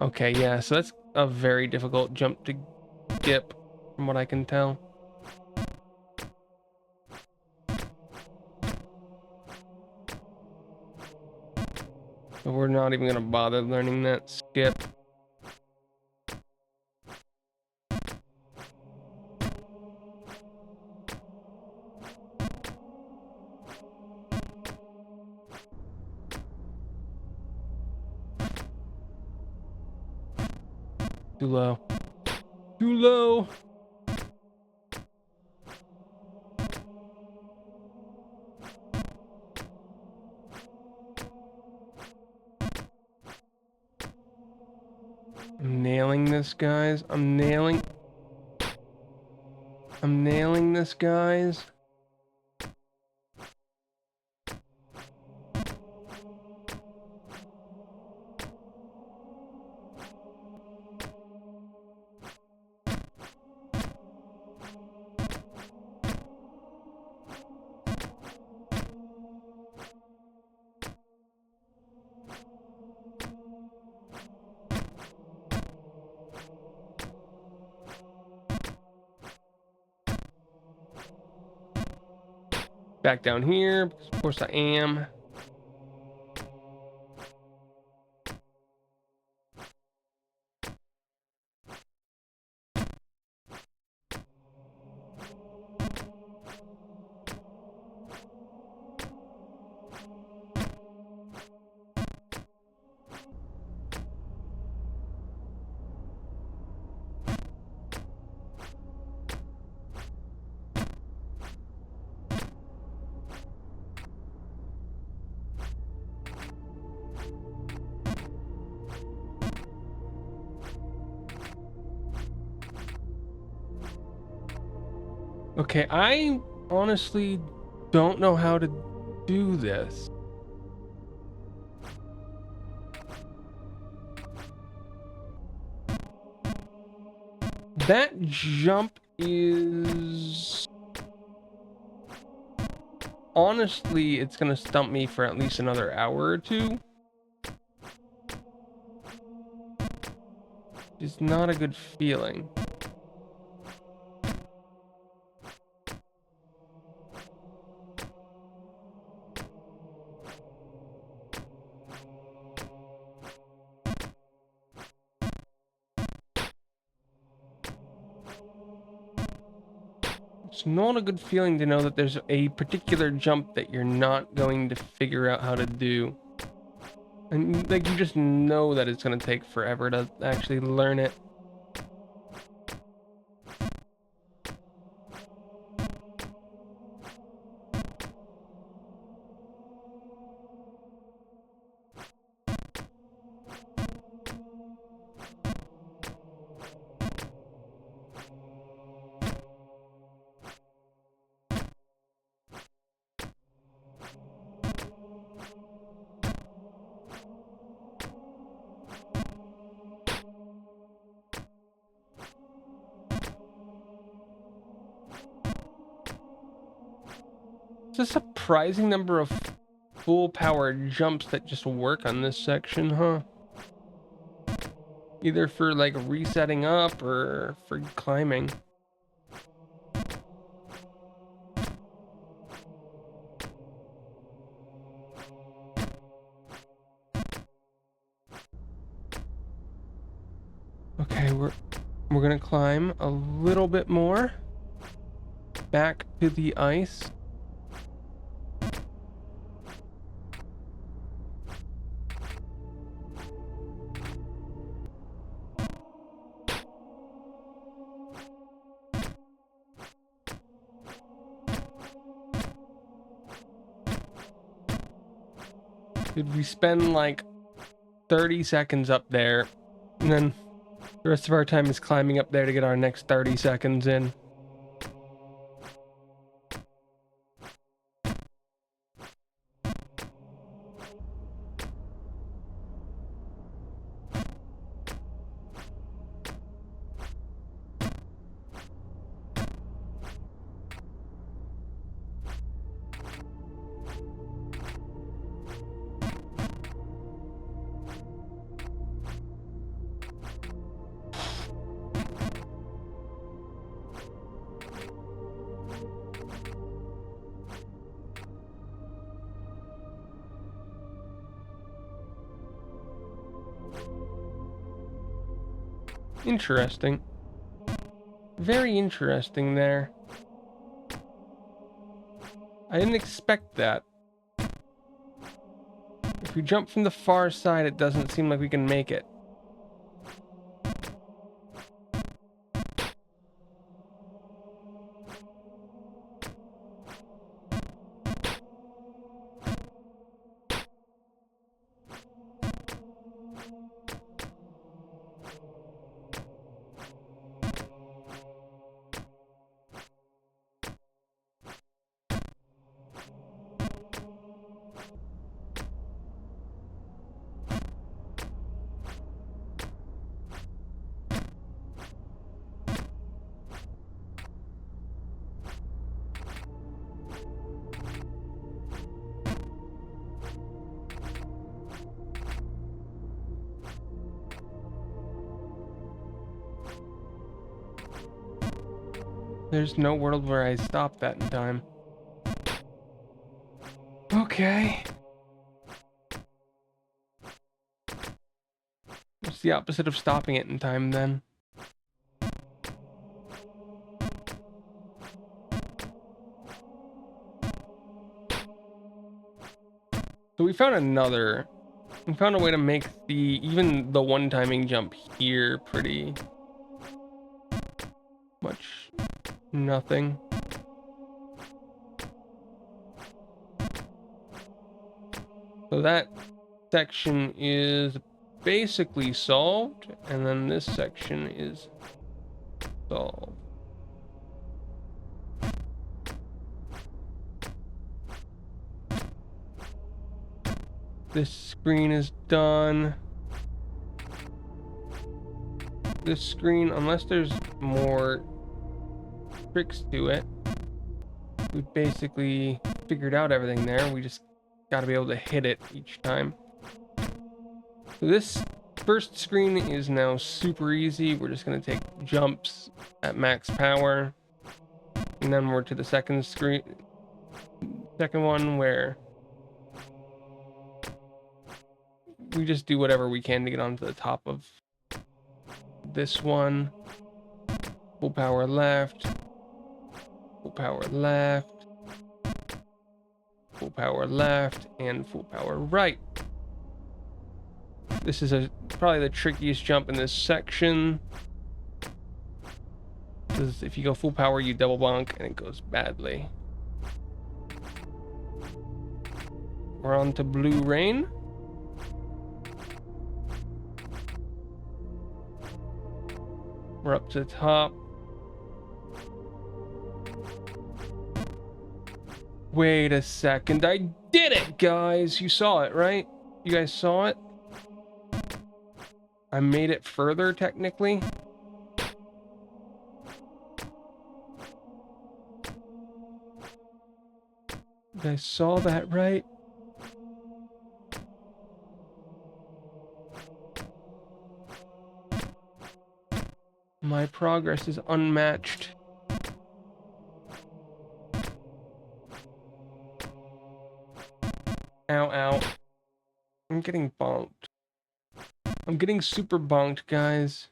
Okay, yeah, so that's a very difficult jump to skip, from what I can tell. But we're not even gonna bother learning that skip. Too low. Too low! I'm nailing this, guys. I'm nailing this, guys. Back down here, because of course I am. Okay, I honestly don't know how to do this. That jump is... Honestly, it's gonna stump me for at least another hour or two. It's not a good feeling. It's not a good feeling to know that there's a particular jump that you're not going to figure out how to do. And like, you just know that it's gonna take forever to actually learn it. It's a surprising number of full power jumps that just work on this section, huh? Either for like resetting up or for climbing. Okay, we're gonna climb a little bit more back to the ice. Did we spend like 30 seconds up there, and then the rest of our time is climbing up there to get our next 30 seconds in. Interesting. Very interesting there. I didn't expect that. If we jump from the far side, it doesn't seem like we can make it. There's no world where I stopped that in time. Okay. What's the opposite of stopping it in time then? So we found a way to make even the one timing jump here pretty much nothing. So that section is basically solved, and then this section is solved. This screen is done. This screen, unless there's more tricks to it, we've basically figured out everything there. We just got to be able to hit it each time. So this first screen is now super easy. We're just going to take jumps at max power, and then we're to the second one where we just do whatever we can to get onto the top of this one. Full power left, full power left, full power left, and full power right. This is probably the trickiest jump in this section, because if you go full power, you double bonk and it goes badly. We're on to Blue Rain. We're up to the top. Wait a second, I did it, guys! You saw it, right? You guys saw it? I made it further, technically. You guys saw that, right? My progress is unmatched. Ow, ow. I'm getting bonked. I'm getting super bonked, guys.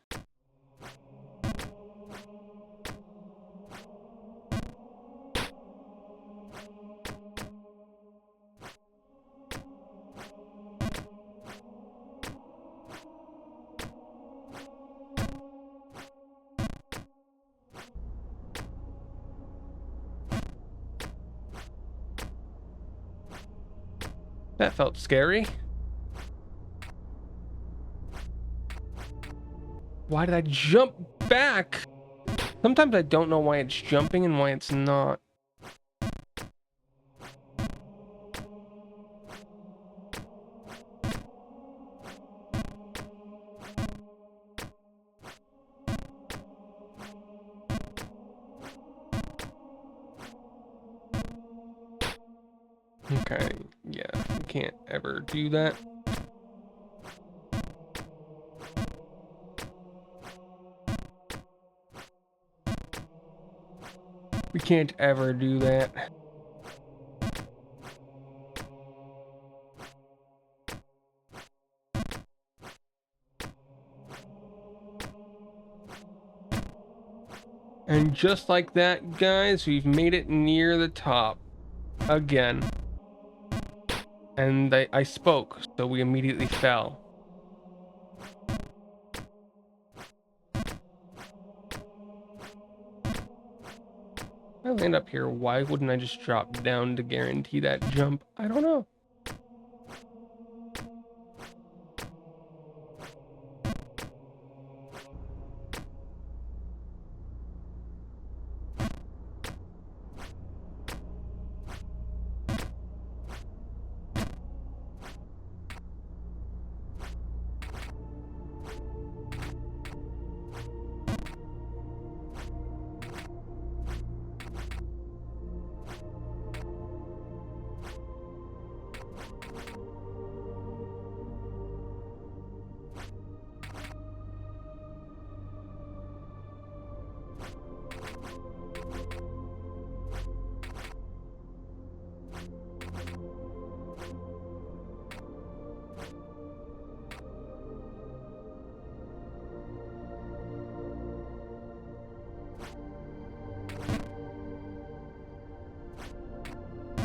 That felt scary. Why did I jump back? Sometimes I don't know why it's jumping and why it's not. Okay, yeah, we can't ever do that. We can't ever do that. And just like that, guys, we've made it near the top again. And I spoke, so we immediately fell. If I land up here, why wouldn't I just drop down to guarantee that jump? I don't know.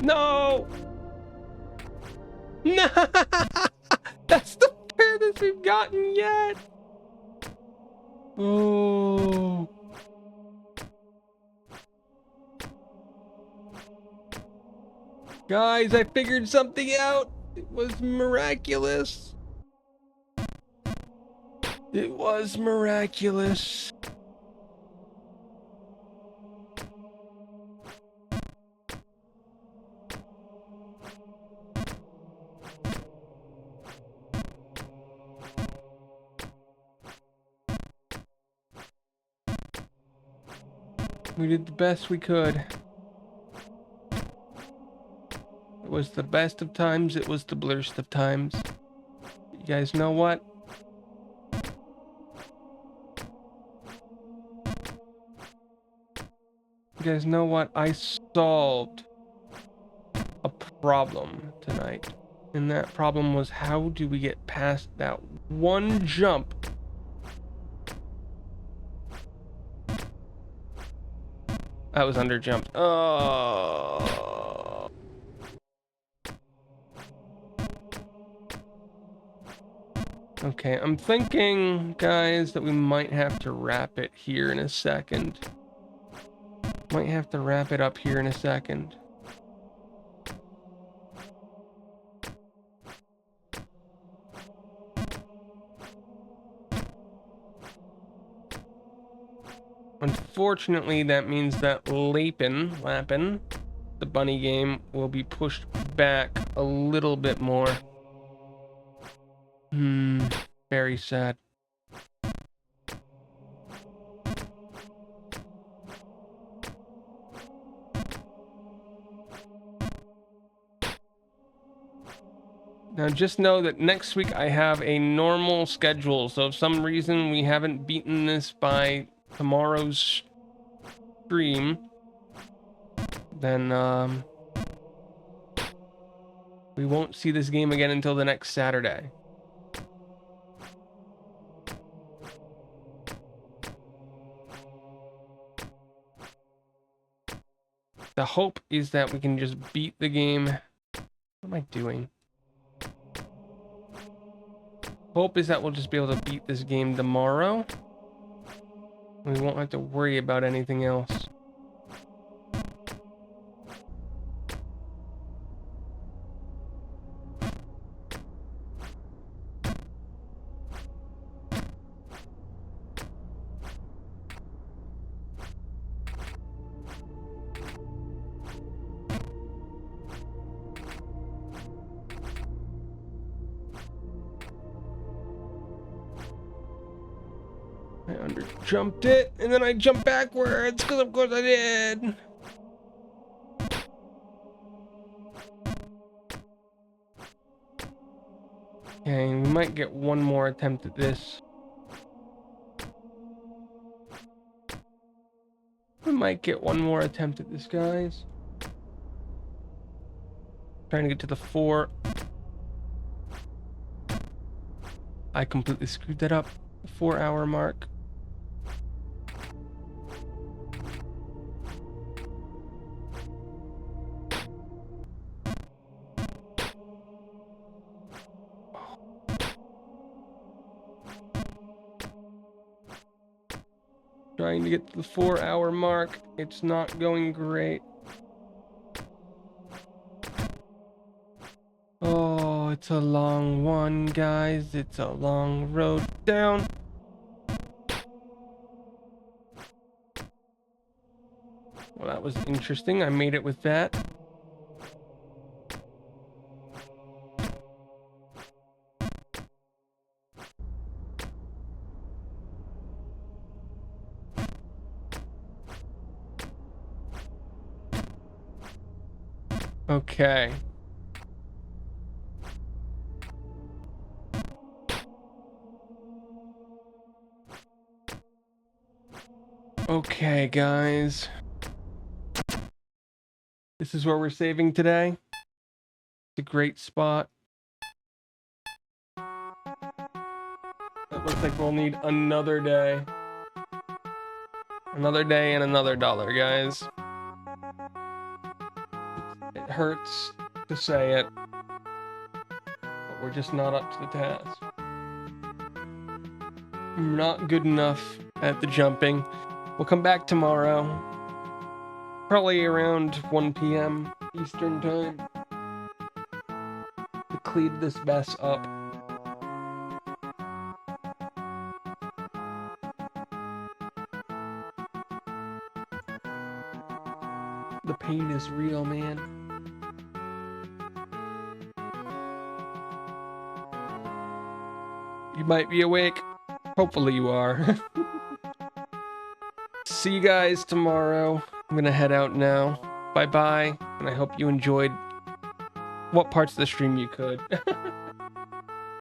No! No! That's the furthest we've gotten yet! Oh. Guys, I figured something out! It was miraculous! It was miraculous. We did the best we could. It was the best of times, it was the blurst of times. You guys know what? You guys know what? I solved a problem tonight. And that problem was, how do we get past that one jump? That was under jumped. Oh. Okay, I'm thinking, guys, that we might have to wrap it here in a second. Might have to wrap it up here in a second. Unfortunately, that means that Lappin, the bunny game, will be pushed back a little bit more. Very sad. Now just know that next week I have a normal schedule, so if some reason we haven't beaten this by tomorrow's stream, then we won't see this game again until the next Saturday. The hope is that we can just beat the game. What am I doing? Hope is that we'll just be able to beat this game tomorrow. We won't have to worry about anything else. I under-jumped it, and then I jumped backwards, because of course I did. Okay, we might get one more attempt at this. We might get one more attempt at this, guys. Trying to get to the 4. I completely screwed that up. The 4-hour mark. Trying to get to the 4-hour mark. It's not going great. Oh, it's a long one, guys. It's a long road down. Well, that was interesting. I made it with that. Okay. Okay, guys. This is where we're saving today. It's a great spot. It looks like we'll need another day. Another day and another $1, guys. It hurts to say it, but we're just not up to the task. I'm not good enough at the jumping. We'll come back tomorrow, probably around 1 p.m. Eastern time, to clean this mess up. The pain is real, man. You might be awake. Hopefully you are. See you guys tomorrow. I'm gonna head out now. Bye-bye, and I hope you enjoyed what parts of the stream you could.